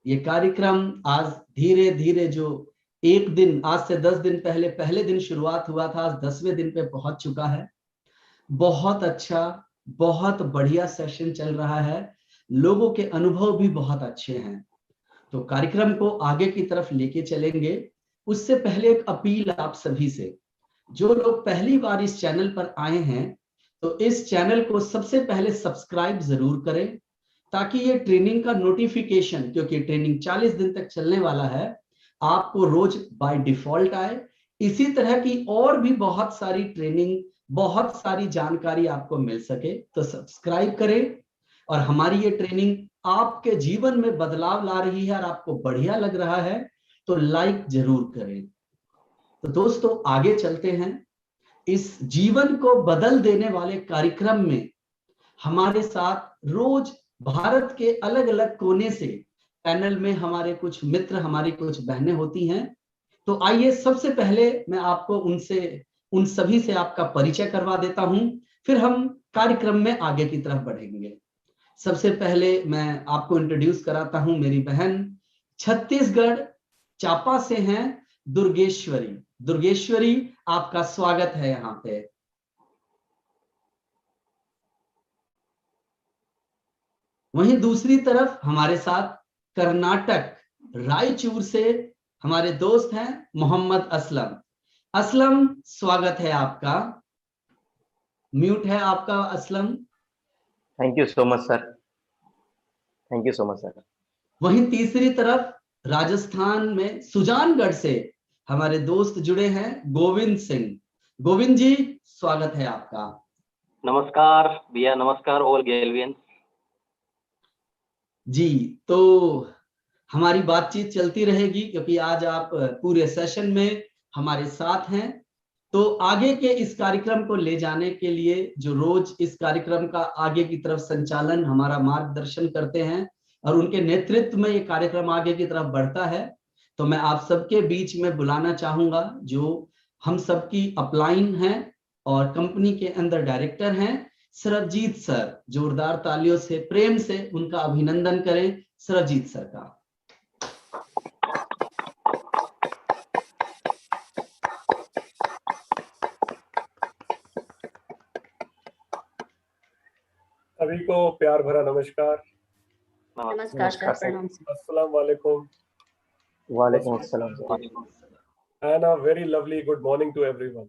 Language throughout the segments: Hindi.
ये कार्यक्रम आज धीरे धीरे जो एक दिन, आज से 10 दिन पहले पहले दिन शुरुआत हुआ था, आज 10वें दिन पे पहुंच चुका है। बहुत अच्छा, बहुत बढ़िया सेशन चल रहा है। लोगों के अनुभव भी बहुत अच्छे हैं। तो कार्यक्रम को आगे की तरफ लेके चलेंगे। उससे पहले एक अपील आप सभी से, जो लोग पहली बार इस चैनल पर आए हैं तो इस चैनल को सबसे पहले सब्सक्राइब जरूर करें, ताकि ये ट्रेनिंग का नोटिफिकेशन, क्योंकि ट्रेनिंग 40 दिन तक चलने वाला है, आपको रोज बाय डिफॉल्ट आए। इसी तरह की और भी बहुत सारी ट्रेनिंग, बहुत सारी जानकारी आपको मिल सके, तो सब्सक्राइब करें। और हमारी ये ट्रेनिंग आपके जीवन में बदलाव ला रही है और आपको बढ़िया लग रहा है तो लाइक जरूर करें। तो दोस्तों आगे चलते हैं। इस जीवन को बदल देने वाले कार्यक्रम में हमारे साथ रोज भारत के अलग अलग कोने से पैनल में हमारे कुछ मित्र, हमारी कुछ बहनें होती हैं। तो आइए सबसे पहले मैं आपको उन सभी से आपका परिचय करवा देता हूं, फिर हम कार्यक्रम में आगे की तरफ बढ़ेंगे। सबसे पहले मैं आपको इंट्रोड्यूस कराता हूं मेरी बहन, छत्तीसगढ़ चापा से हैं दुर्गेश्वरी। दुर्गेश्वरी, आपका स्वागत है यहाँ पे। वहीं दूसरी तरफ हमारे साथ कर्नाटक रायचूर से हमारे दोस्त हैं मोहम्मद असलम। असलम, स्वागत है आपका। म्यूट है आपका Aslam. Thank you so much sir. Thank you so much sir. वहीं तीसरी तरफ राजस्थान में सुजानगढ़ से हमारे दोस्त जुड़े हैं गोविंद सिंह। गोविंद जी, स्वागत है आपका। नमस्कार भैया, नमस्कार ऑल गेलवियंस जी। तो हमारी बातचीत चलती रहेगी, क्योंकि आज आप पूरे सेशन में हमारे साथ हैं। तो आगे के इस कार्यक्रम को ले जाने के लिए, जो रोज इस कार्यक्रम का आगे की तरफ संचालन, हमारा मार्गदर्शन करते हैं और उनके नेतृत्व में ये कार्यक्रम आगे की तरफ बढ़ता है, तो मैं आप सबके बीच में बुलाना चाहूंगा जो हम सबकी अपलाइन हैं और कंपनी के अंदर डायरेक्टर हैं, सरबजीत सर। जोरदार तालियों से, प्रेम से उनका अभिनंदन करें सरबजीत सर का। सभी को प्यार भरा नमस्कार। नमस्कार सर। अस्सलाम वालेकुम। वालेकुम अस्सलाम and a very lovely good morning to everyone.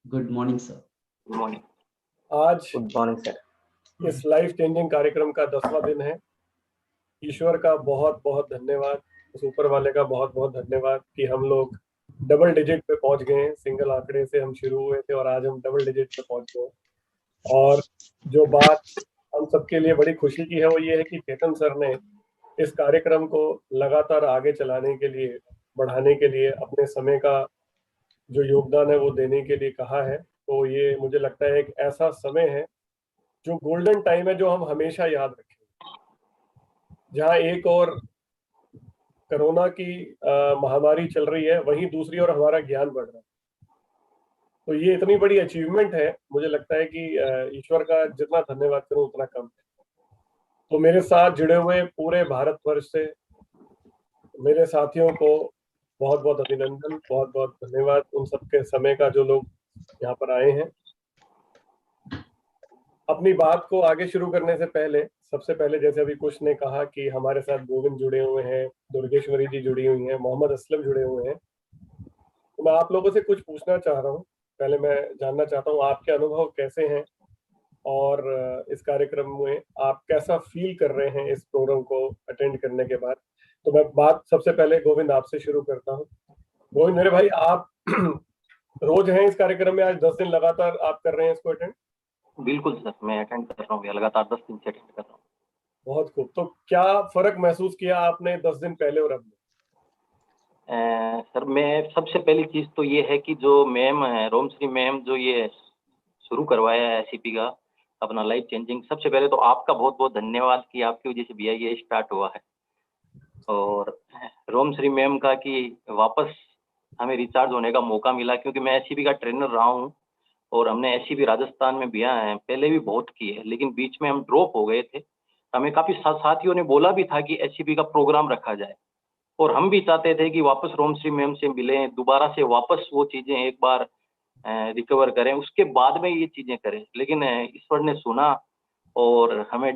Good morning sir. Good morning. आज गुड मॉर्निंग सर। इस लाइफ चेंजिंग कार्यक्रम का 10वां दिन है। ईश्वर का बहुत बहुत धन्यवाद, उस ऊपर वाले का बहुत बहुत धन्यवाद कि हम लोग डबल डिजिट पे पहुंच गए हैं। सिंगल आंकड़े से हम शुरू हुए थे और आज हम डबल डिजिट पे पहुंच गए। और जो बात हम सबके लिए बड़ी खुशी की है वो ये है कि चेतन सर ने इस कार्यक्रम को लगातार आगे चलाने के लिए, बढ़ाने के लिए, अपने समय का जो योगदान है वो देने के लिए कहा है। तो ये मुझे लगता है एक ऐसा समय है जो गोल्डन टाइम है, जो हम हमेशा याद रखें। जहाँ एक और कोरोना की महामारी चल रही है, वहीं दूसरी ओर हमारा ज्ञान बढ़ रहा है। तो ये इतनी बड़ी अचीवमेंट है, मुझे लगता है कि ईश्वर का जितना धन्यवाद करूं उतना कम है। तो मेरे साथ जुड़े हुए पूरे भारतवर्ष से मेरे साथियों को बहुत बहुत अभिनंदन, बहुत बहुत धन्यवाद उन सबके समय का जो लोग यहाँ पर आए हैं। अपनी बात को आगे शुरू करने से पहले, सबसे पहले जैसे अभी कुछ ने कहा कि हमारे साथ गोविंद जुड़े हुए हैं, दुर्गेश्वरी जी जुड़ी हुई हैं, मोहम्मद असलम जुड़े हुए हैं। तो मैं आप लोगों से कुछ पूछना चाह रहा हूँ। पहले मैं जानना चाहता हूँ आपके अनुभव कैसे हैं और इस कार्यक्रम में आप कैसा फील कर रहे हैं इस प्रोग्राम को अटेंड करने के बाद। तो मैं बात सबसे पहले गोविंद आपसे शुरू करता हूँ। गोविंद मेरे भाई, आप रोज हैं इस कार्यक्रम में, आज 10 दिन लगातार आप कर रहे हैं इसको अटेंड? बिल्कुल सर, मैं अटेंड कर रहा हूँ, लगातार 10 दिन से अटेंड कर रहा हूँ। बहुत खूब। तो क्या फर्क महसूस किया आपने 10 दिन पहले और अब में? सर, मैं सबसे पहली चीज तो ये है कि जो मैम है, रोमश्री मैम, जो ये शुरू करवाया है एससीपी का अपना लाइफ चेंजिंग, सबसे पहले तो आपका बहुत बहुत धन्यवाद कि आपकी वजह से भैया ये स्टार्ट हुआ है। और रोमश्री मैम का कि वापस हमें रिचार्ज होने का मौका मिला, क्योंकि मैं एससीपी का ट्रेनर रहा हूँ और हमने एससीपी राजस्थान में भैया हैं पहले भी बहुत की है, लेकिन बीच में हम ड्रॉप हो गए थे। हमें काफी साथियों ने बोला भी था कि एससीपी का प्रोग्राम रखा जाए, और हम भी चाहते थे कि वापस रोमश्री मैम से मिलें, दोबारा से वापस वो चीजें एक बार रिकवर करें, उसके बाद में ये चीजें करें। लेकिन ईश्वर ने सुना और हमें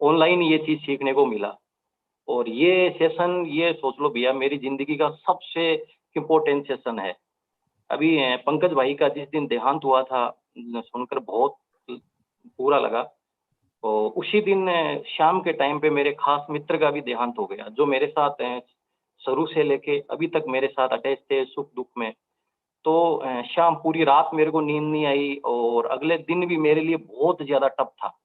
ऑनलाइन ये चीज सीखने को मिला। और ये सेशन, ये सोच लो भैया, मेरी जिंदगी का सबसे इम्पोर्टेंट सेशन है। अभी पंकज भाई का जिस दिन देहांत हुआ था, सुनकर बहुत बुरा लगा। तो उसी दिन शाम के टाइम पे मेरे खास मित्र का भी देहांत हो गया, जो मेरे साथ शुरू से लेके अभी तक मेरे साथ अटैच थे सुख दुख में। तो शाम पूरी रात मेरे को नींद नहीं आई, और अगले दिन भी मेरे लिए बहुत ज्यादा टफ था।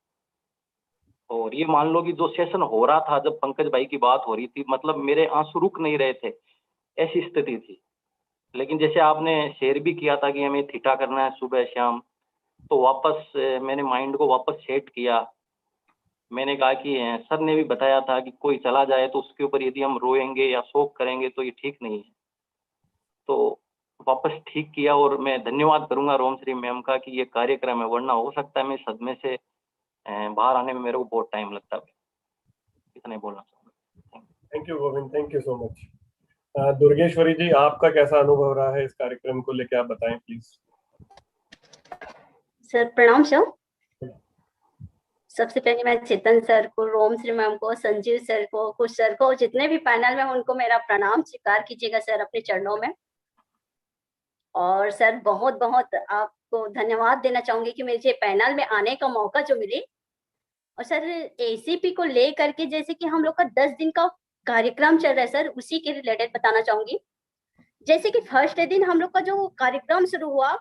और ये मान लो कि जो सेशन हो रहा था, जब पंकज भाई की बात हो रही थी, मतलब मेरे आंसू रुक नहीं रहे थे, ऐसी स्थिति थी। लेकिन जैसे आपने शेयर भी किया था कि हमें थीटा करना है सुबह शाम, तो वापस मैंने माइंड को वापस सेट किया। मैंने कहा कि सर ने भी बताया था कि कोई चला जाए तो उसके ऊपर यदि हम रोएंगे या शोक करेंगे तो ये ठीक नहीं है। तो वापस ठीक किया, और मैं धन्यवाद करूंगा रोमश्री मैम का कि ये कार्यक्रम है, वरना हो सकता है मैं सदमे से बाहर आने में मेरे को बहुत टाइम लगता है। इतना ही बोलना चाहूंगा। Thank you Govind, thank you so much. Durgeshwari ji, आपका कैसा अनुभव रहा है इस कार्यक्रम को लेकर, आप बताएं प्लीज। सर प्रणाम सर। सबसे पहले मैं चेतन सर को, रोमश्री मैम को, संजीव सर को, कुछ सर को, जितने भी पैनल में उनको मेरा प्रणाम स्वीकार कीजिएगा सर अपने चरणों में। और सर बहुत बहुत आपको धन्यवाद देना चाहूंगी कि मुझे पैनल में आने का मौका जो मिले। और सर एसीपी को ले करके जैसे कि हम लोग का 10 दिन का कार्यक्रम चल रहा है सर, उसी के रिलेटेड बताना चाहूंगी। जैसे कि फर्स्ट दिन हम लोग का जो कार्यक्रम शुरू हुआ,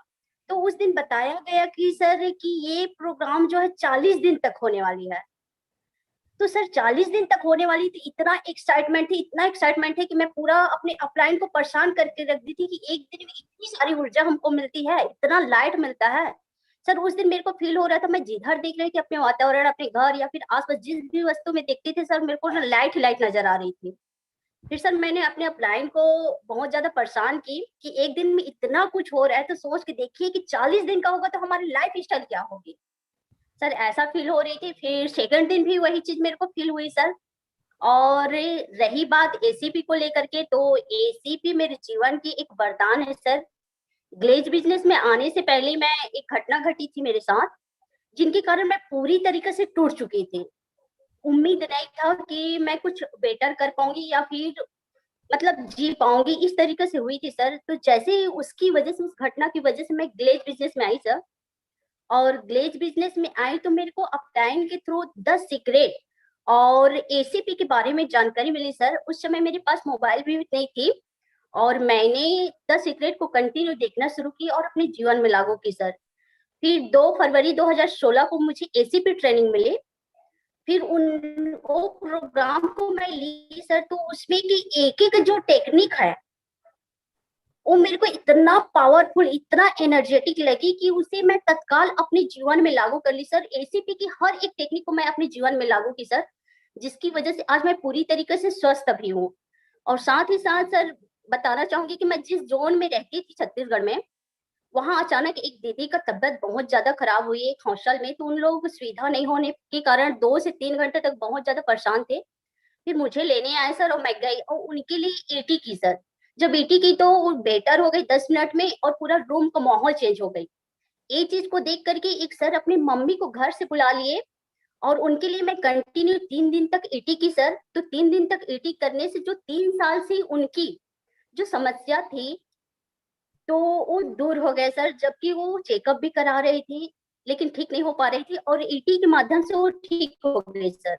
तो उस दिन बताया गया कि सर कि ये प्रोग्राम जो है 40 दिन तक होने वाली है। तो सर 40 दिन तक होने वाली थी, इतना एक्साइटमेंट थी, इतना एक्साइटमेंट है कि मैं पूरा अपने अपलाइन को परेशान करके रख दी थी कि एक दिन में इतनी सारी ऊर्जा हमको मिलती है, इतना लाइट मिलता है। सर उस दिन मेरे को फील हो रहा था, मैं जिधर देख रही थी अपने वातावरण, अपने घर या फिर आसपास जिस भी वस्तु में देखती थी सर, मेरे को लाइट लाइट नजर आ रही थी। फिर सर मैंने अपने अपलाइन को बहुत ज्यादा परेशान की कि एक दिन में इतना कुछ हो रहा है, तो सोच के देखिए कि 40 दिन का होगा तो हमारी लाइफ स्टाइल क्या होगी। सर ऐसा फील हो रही थी। फिर सेकंड दिन भी वही चीज मेरे को फील हुई सर। और रही बात एसीपी को लेकर के, तो एसीपी मेरे जीवन की एक वरदान है सर। ग्लेज बिजनेस में आने से पहले मैं एक घटना घटी थी मेरे साथ, जिनके कारण मैं पूरी तरीके से टूट चुकी थी। उम्मीद नहीं था कि मैं कुछ बेटर कर पाऊंगी या फिर मतलब जी पाऊंगी, इस तरीके से हुई थी सर। तो जैसे उसकी वजह से, उस घटना की वजह से मैं ग्लेज बिजनेस में आई सर। और ग्लेज बिजनेस में आई तो मेरे को अपटाइन के थ्रू 10 सीक्रेट और एसीपी के बारे में जानकारी मिली सर। उस समय मेरे पास मोबाइल भी नहीं थी, और मैंने 10 सीक्रेट को कंटिन्यू देखना शुरू की और अपने जीवन में लागू की सर। फिर 2 फरवरी 2016 को मुझे एसीपी ट्रेनिंग मिली। फिर वो प्रोग्राम को मैं ली सर, तो उसमें की एक एक जो टेक्निक है वो मेरे को इतना पावरफुल, इतना एनर्जेटिक लगी कि उसे मैं तत्काल अपने जीवन में लागू कर ली सर। एसीपी की हर एक टेक्निक को मैं अपने जीवन में लागू की सर, जिसकी वजह से आज मैं पूरी तरीके से स्वस्थ भी हूँ। और साथ ही साथ सर बताना चाहूंगी कि मैं जिस जोन में रहती थी छत्तीसगढ़ में, वहां अचानक एक दीदी का तबियत बहुत ज्यादा खराब हुई एक हॉस्टल में। तो उन लोगों को सुविधा नहीं होने के कारण 2 से 3 घंटे तक बहुत ज्यादा परेशान थे। फिर मुझे लेने आए सर, और मैं गई और उनके लिए एटी की सर। जब एटी की तो वो बेटर हो गई 10 मिनट में, और पूरा रूम का माहौल चेंज हो गई। ये चीज को देख करके एक सर अपनी मम्मी को घर से बुला लिए, और उनके लिए मैं कंटिन्यू 3 दिन तक एटी की सर। तो 3 दिन तक एटी करने से जो 3 साल से उनकी जो समस्या थी, तो वो दूर हो गए सर। जबकि वो चेकअप भी करा रही थी लेकिन ठीक नहीं हो पा रही थी, और ईटी के माध्यम से वो ठीक हो गई सर।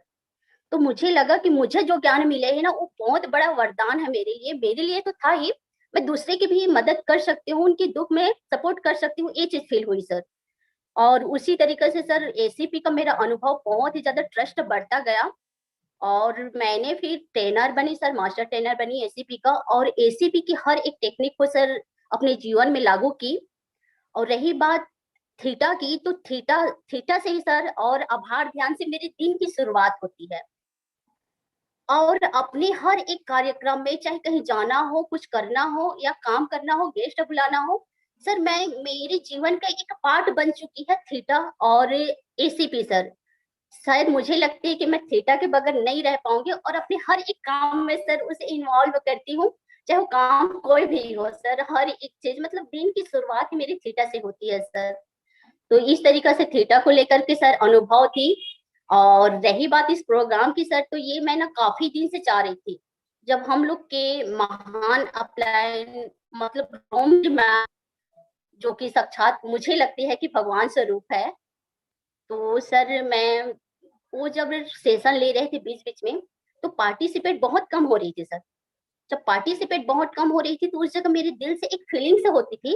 तो मुझे लगा कि मुझे जो ज्ञान मिले है ना, वो बहुत बड़ा वरदान है मेरे लिए तो था ही, मैं दूसरे की भी मदद कर सकती हूँ, उनके दुख में सपोर्ट कर सकती हूँ, ये चीज फील हुई सर। और उसी तरीके से सर एसीपी का मेरा अनुभव बहुत ही ज्यादा ट्रस्ट बढ़ता गया, और मैंने फिर ट्रेनर बनी सर, मास्टर ट्रेनर बनी एसीपी का, और एसीपी की हर एक टेक्निक को सर अपने जीवन में लागू की। और रही बात थीटा की, तो थीटा से ही सर और आभार ध्यान से मेरे दिन की शुरुआत होती है। और अपने हर एक कार्यक्रम में, चाहे कहीं जाना हो, कुछ करना हो या काम करना हो, गेस्ट बुलाना हो सर, मैं मेरे जीवन का एक पार्ट बन चुकी है थीटा और एसीपी सर। शायद मुझे लगती है कि मैं थीटा के बगैर नहीं रह पाऊंगी, और अपने हर एक काम में सर उसे इन्वॉल्व करती हूँ, चाहे वो काम कोई भी हो सर। हर एक चीज मतलब दिन की शुरुआत ही मेरी थीटा से होती है सर। तो इस तरीका से थीटा को लेकर के सर अनुभव थी। और रही बात इस प्रोग्राम की सर, तो ये मैं ना काफी दिन से चाह रही थी। जब हम लोग के महान अपलायन मतलब रोम मैम, जो कि साक्षात मुझे लगती है कि भगवान स्वरूप है, तो सर मैं वो जब सेशन ले रहे थे बीच बीच में, तो पार्टिसिपेट बहुत कम हो रही थी सर। जब पार्टिसिपेट बहुत कम हो रही थी, तो उस जगह मेरे दिल से एक फीलिंग से होती थी,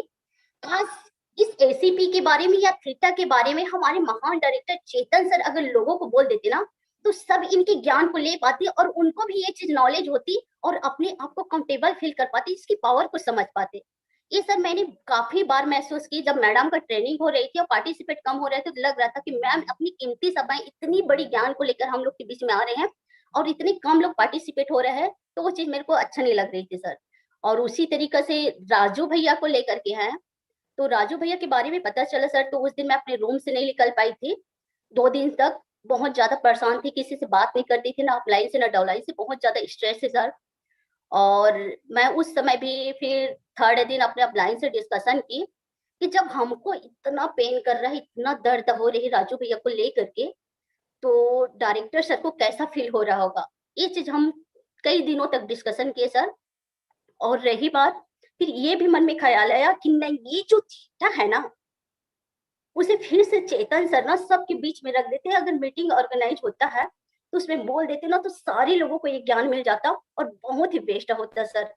काश इस एसीपी के बारे में या थीटा के बारे में हमारे महान डायरेक्टर चेतन सर अगर लोगों को बोल देते ना, तो सब इनके ज्ञान को ले पाते और उनको भी ये चीज नॉलेज होती और अपने आप को कंफर्टेबल फील कर पाते, इसकी पावर को समझ पाते। ये सर मैंने काफी बार महसूस की, जब मैडम का ट्रेनिंग हो रही थी और पार्टिसिपेट कम हो रहे थे, तो लग रहा था कि मैम अपनी कीमती समय इतनी बड़ी ज्ञान को लेकर हम लोग के बीच में आ रहे हैं और इतने कम लोग पार्टिसिपेट हो रहे हैं, तो वो चीज मेरे को अच्छा नहीं लग रही थी सर। और उसी तरीके से राजू भैया को लेकर के है, तो राजू भैया के बारे में पता चला सर, तो उस दिन मैं अपने रूम से नहीं निकल पाई थी। 2 दिन तक बहुत ज्यादा परेशान थी, किसी से बात नहीं करती थी, ना अपलाइन से ना डाउनलाइन से, बहुत ज्यादा स्ट्रेस है सर। और मैं उस समय भी फिर थर्ड दिन अपने अपलाइन से डिस्कशन की कि जब हमको इतना पेन कर रहा है, इतना दर्द हो रही है राजू भैया को लेकर के, तो डायरेक्टर सर को कैसा फील हो रहा होगा। ये चीज हम कई दिनों तक डिस्कशन किए सर। और रही बात, फिर ये भी मन में ख्याल आया कि नहीं, ये जो थीटा है ना, उसे फिर से चेतन सर ना सबके बीच में रख देते हैं। अगर मीटिंग ऑर्गेनाइज होता है तो उसमें बोल देते ना, तो सारे लोगों को ये ज्ञान मिल जाता और बहुत ही बेस्ट होता सर।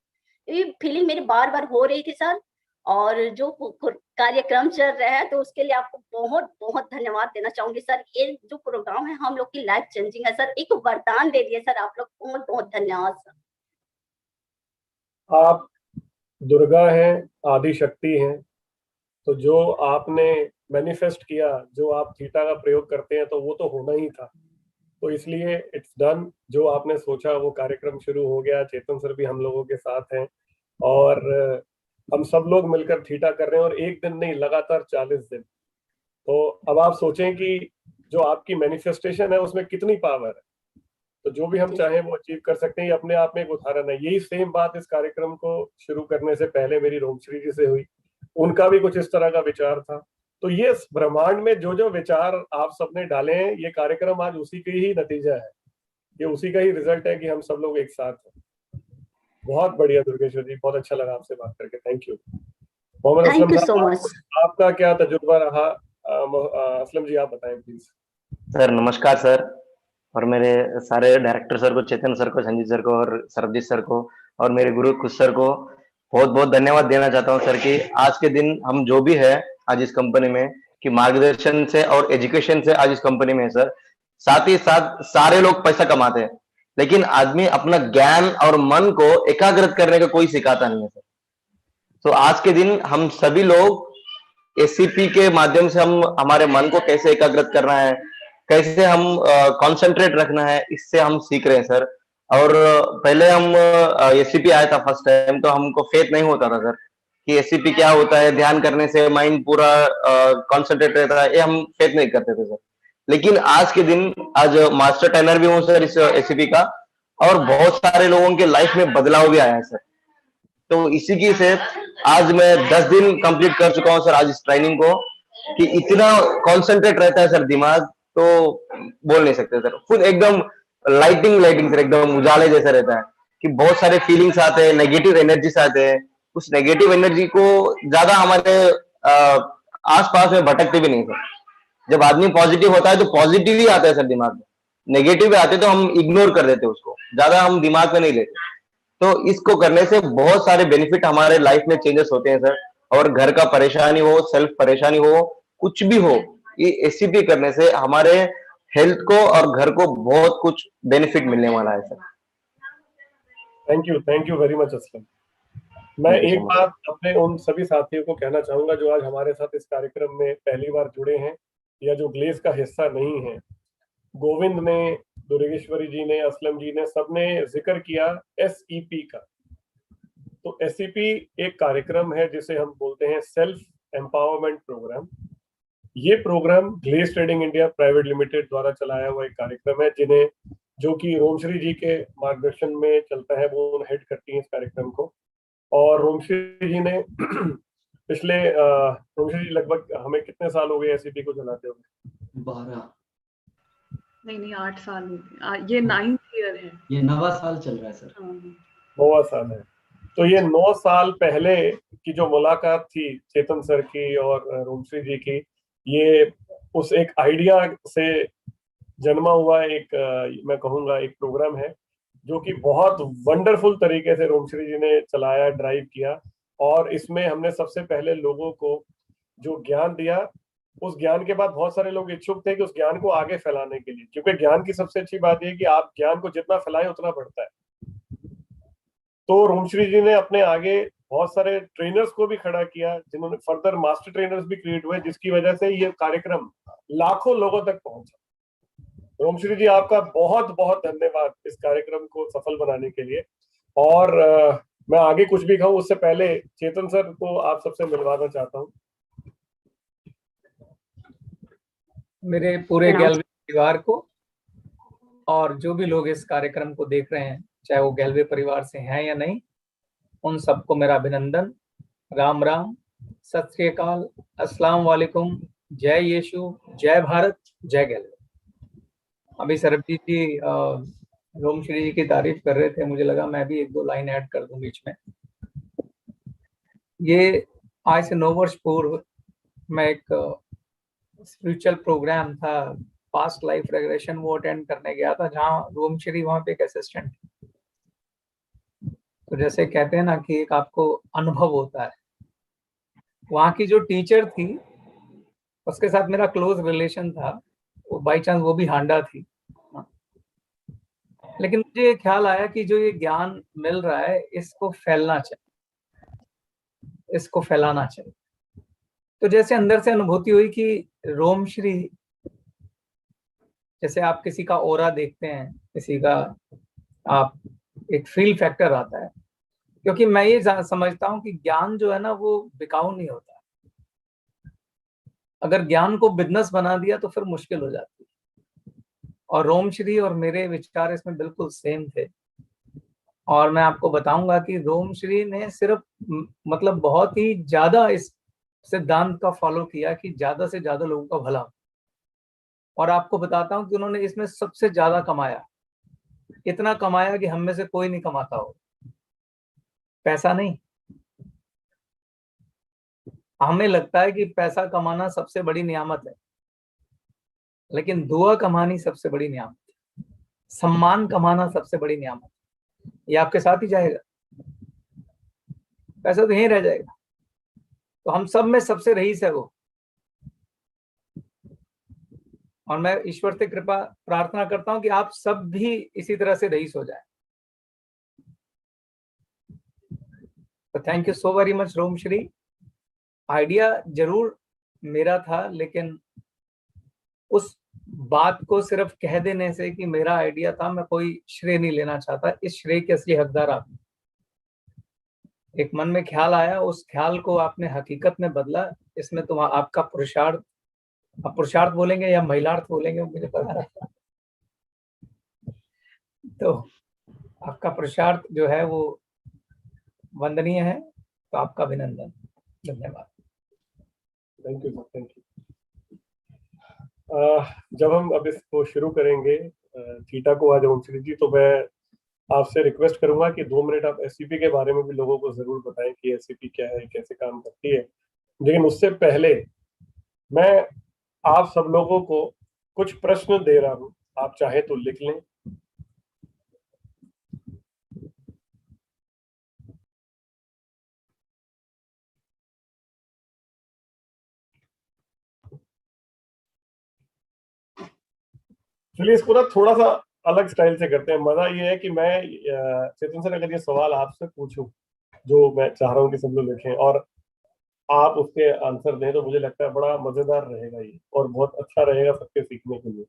ये फीलिंग मेरे बार बार हो रही थी सर। और जो कार्यक्रम चल रहा है, तो उसके लिए आपको बहुत बहुत धन्यवाद देना चाहूंगी सर। ये जो प्रोग्राम है हम लोग की लाइफ चेंजिंग है सर, एक वरदान दे दिए सर आप लोग, बहुत बहुत धन्यवाद सर। आप दुर्गा हैं, आदि शक्ति हैं, तो जो आपने मैनिफेस्ट किया, जो आप थीटा का प्रयोग करते हैं, तो वो तो होना ही था। तो इसलिए इट्स डन, जो आपने सोचा वो कार्यक्रम शुरू हो गया। चेतन सर भी हम लोगों के साथ हैं और हम सब लोग मिलकर थीटा कर रहे हैं, और एक दिन नहीं, लगातार 40 दिन। तो अब आप सोचें कि जो आपकी मैनिफेस्टेशन है उसमें कितनी पावर है। तो जो भी हम चाहें वो अचीव कर सकते हैं। ये अपने आप में एक उदाहरण है। यही सेम बात इस कार्यक्रम को शुरू करने से पहले मेरी रोमश्री जी से हुई। उनका भी कुछ इस तरह का विचार था। तो ये ब्रह्मांड में जो जो विचार आप सबने डाले हैं, ये कार्यक्रम आज उसी के ही नतीजा है, ये उसी का ही रिजल्ट है कि हम सब लोग एक साथ हैं। बहुत बढ़िया दुर्गेश्वर जी, बहुत अच्छा लगा आपसे बात करके। Thank you. Mohammed thank Aslam you so साहब, मच। आपका क्या तजुर्बा रहा? असलम जी, आप बताएं प्लीज। सर नमस्कार सर, और मेरे सारे डायरेक्टर सर को, चेतन सर को, संजीत सर को और सरबजीत सर को और मेरे गुरु खुश सर को बहुत बहुत धन्यवाद देना चाहता हूं सर कि आज के दिन हम जो भी है आज इस कंपनी में, कि मार्गदर्शन से और एजुकेशन से आज इस कंपनी में है सर। साथ ही साथ सारे लोग पैसा कमाते हैं, लेकिन आदमी अपना ज्ञान और मन को एकाग्रत करने का कोई सिखाता नहीं है सर। तो आज के दिन हम सभी लोग एससीपी के माध्यम से हम हमारे मन को कैसे एकाग्रत करना है, कैसे हम कंसंट्रेट रखना है, इससे हम सीख रहे हैं सर। और पहले हम एससीपी आया था फर्स्ट टाइम, तो हमको फेथ नहीं होता था सर कि एससीपी क्या होता है, ध्यान करने से माइंड पूरा कंसंट्रेट रहता है, ये हम फेथ नहीं करते थे सर। लेकिन आज के दिन आज मास्टर ट्रेनर भी हूँ सर इस एससीपी का, और बहुत सारे लोगों के लाइफ में बदलाव भी आया है सर। तो इसी की से आज मैं 10 दिन कंप्लीट कर चुका हूं सर आज इस ट्रेनिंग को, कि इतना कंसंट्रेट रहता है सर दिमाग, तो बोल नहीं सकते सर। खुद एकदम लाइटिंग लाइटिंग सर, एकदम उजाले जैसा रहता है कि बहुत सारे फीलिंग्स आते हैं, नेगेटिव एनर्जीज आते हैं। उस नेगेटिव एनर्जी को ज्यादा हमारे आस पास में भटकते भी नहीं सर। जब आदमी पॉजिटिव होता है तो पॉजिटिव ही आता है सर दिमाग में, नेगेटिव आते तो हम इग्नोर कर देते उसको, ज्यादा हम दिमाग में नहीं लेते। तो इसको करने से बहुत सारे बेनिफिट हमारे लाइफ में चेंजेस होते हैं सर। और घर का परेशानी हो, सेल्फ परेशानी हो, कुछ भी हो, ये एससीपी करने से हमारे हेल्थ को और घर को बहुत कुछ बेनिफिट मिलने वाला है sir. Thank you very much Aslam. मैं थैंक यू एक सो मच बात अपने उन सभी साथियों को कहना चाहूंगा जो आज हमारे साथ इस कार्यक्रम में पहली बार जुड़े हैं या जो ग्लेज का हिस्सा नहीं है। गोविंद ने, दुर्गेश्वरी जी ने, असलम जी ने, सबने जिक्र किया एसईपी का। तो एसईपी एक कार्यक्रम है जिसे हम बोलते हैं सेल्फ एम्पावरमेंट प्रोग्राम। ये program Glaze Trading India Private Limited द्वारा चलाया हुआ एक कार्यक्रम है, जिन्हें जो कि रोमश्री जी के मार्गदर्शन में चलता है, वो हेड करती हैं इस कार्यक्रम को। और रोमश्री जी ने पिछले रोमश्री जी लगभग हमें कितने साल हो गए एससीपी को चलाते हुए? 12 नहीं 8 साल हो गए, ये 9th ईयर है, ये 9वां साल चल रहा है सर। 9वां साल है। तो ये 9 साल पहले की जो मुलाकात थी चेतन सर की और रोमश्री जी की, ये उस एक आइडिया से जन्मा हुआ एक मैं कहूँगा एक प्रोग्राम है, जो कि बहुत वंडरफुल तरीके से रोमश्री जी ने चलाया, ड्राइव किया। और इसमें हमने सबसे पहले लोगों को जो ज्ञान दिया, उस ज्ञान के बाद बहुत सारे लोग इच्छुक थे कि उस ज्ञान को आगे फैलाने के लिए, क्योंकि ज्ञान की सबसे अच्छी बात यह है कि आप ज्ञान को जितना फैलाएं उतना बढ़ता है। तो रोमश्री जी ने अपने आगे बहुत सारे ट्रेनर्स को भी खड़ा किया, जिन्होंने फर्दर मास्टर ट्रेनर्स भी क्रिएट हुए, जिसकी वजह से ये कार्यक्रम लाखों लोगों तक पहुंचा। रोमश्री जी, आपका बहुत बहुत धन्यवाद इस कार्यक्रम को सफल बनाने के लिए। और मैं आगे कुछ भी कहूँ उससे पहले चेतन सर को आप सबसे मिलवाना चाहता हूँ। मेरे पूरे गैलवे परिवार को और जो भी लोग इस कार्यक्रम को देख रहे हैं, चाहे वो गैलवे परिवार से हैं या नहीं, उन सबको मेरा अभिनंदन, राम राम, सत श्री अकाल, अस्सलाम वालेकुम, जय यीशु, जय भारत, जय गैलवे। अभी सरबजीत जी रोमश्री जी की तारीफ कर रहे थे, मुझे लगा मैं भी 1-2 लाइन ऐड कर दूं बीच में। ये आज से 9 वर्ष पूर्व मैं एक स्पिरिचुअल प्रोग्राम था, पास्ट लाइफ रेग्रेशन, वो अटेंड करने गया था, जहाँ रोमश्री वहाँ पे एक असिस्टेंट। तो जैसे कहते हैं ना कि एक आपको अनुभव होता है, वहाँ की जो टीचर थी उसके साथ मेरा क्लोज रिलेशन था, वो बाई चांस वो भी हांडा थी। लेकिन मुझे ख्याल आया कि जो ये ज्ञान मिल रहा है इसको फैलना चाहिए, इसको फैलाना चाहिए। तो जैसे अंदर से अनुभूति हुई कि रोमश्री, जैसे आप किसी का ओरा देखते हैं, किसी का आप एक फील फैक्टर आता है, क्योंकि मैं ये समझता हूं कि ज्ञान जो है ना वो बिकाऊ नहीं होता। अगर ज्ञान को बिजनेस बना दिया तो फिर मुश्किल हो जाती है। और रोमश्री और मेरे विचार इसमें बिल्कुल सेम थे। और मैं आपको बताऊंगा कि रोमश्री ने सिर्फ मतलब बहुत ही ज्यादा इस सिद्धांत का फॉलो किया कि ज्यादा से ज्यादा लोगों का भला। और आपको बताता हूं कि उन्होंने इसमें सबसे ज्यादा कमाया, इतना कमाया कि हम में से कोई नहीं कमाता हो। पैसा नहीं, हमें लगता है कि पैसा कमाना सबसे बड़ी नियामत है, लेकिन दुआ कमानी सबसे बड़ी नियामत है, सम्मान कमाना सबसे बड़ी नियामत है। ये आपके साथ ही जाएगा, पैसा तो यहीं रह जाएगा। तो हम सब में सबसे रईस है वो। और मैं ईश्वर से कृपा प्रार्थना करता हूं कि आप सब भी इसी तरह से रईस हो जाए। तो thank you so very much Romshree. Idea जरूर मेरा था, लेकिन उस बात को सिर्फ कह देने से कि मेरा आइडिया था, मैं कोई श्रेय नहीं लेना चाहता। इस श्रेय के असली हकदार आप। एक मन में ख्याल आया, उस ख्याल को आपने हकीकत में बदला, इसमें तो आपका पुरुषार्थ, आप पुरुषार्थ बोलेंगे या महिलार्थ बोलेंगे मुझे पता नहीं, तो आपका पुरुषार्थ जो है वो वंदनीय है। तो आपका अभिनंदन, धन्यवाद। Thank you, thank you. जब हम अब इसको शुरू करेंगे थीटा को आज रोमश्री जी, तो मैं आपसे रिक्वेस्ट करूंगा कि 2 मिनट आप एससीपी के बारे में भी लोगों को जरूर बताएं कि एससीपी क्या है, कैसे काम करती है। लेकिन उससे पहले मैं आप सब लोगों को कुछ प्रश्न दे रहा हूं, आप चाहे तो लिख लें। चलिए इसको ना थोड़ा सा अलग स्टाइल से करते हैं। मजा ये है कि मैं चेतन सर, अगर ये सवाल आपसे पूछूं जो मैं चाह रहा हूँ कि सब लोग लिखें और आप उसके आंसर दें, तो मुझे लगता है बड़ा मजेदार रहेगा ये, और बहुत अच्छा रहेगा सबके सीखने के लिए।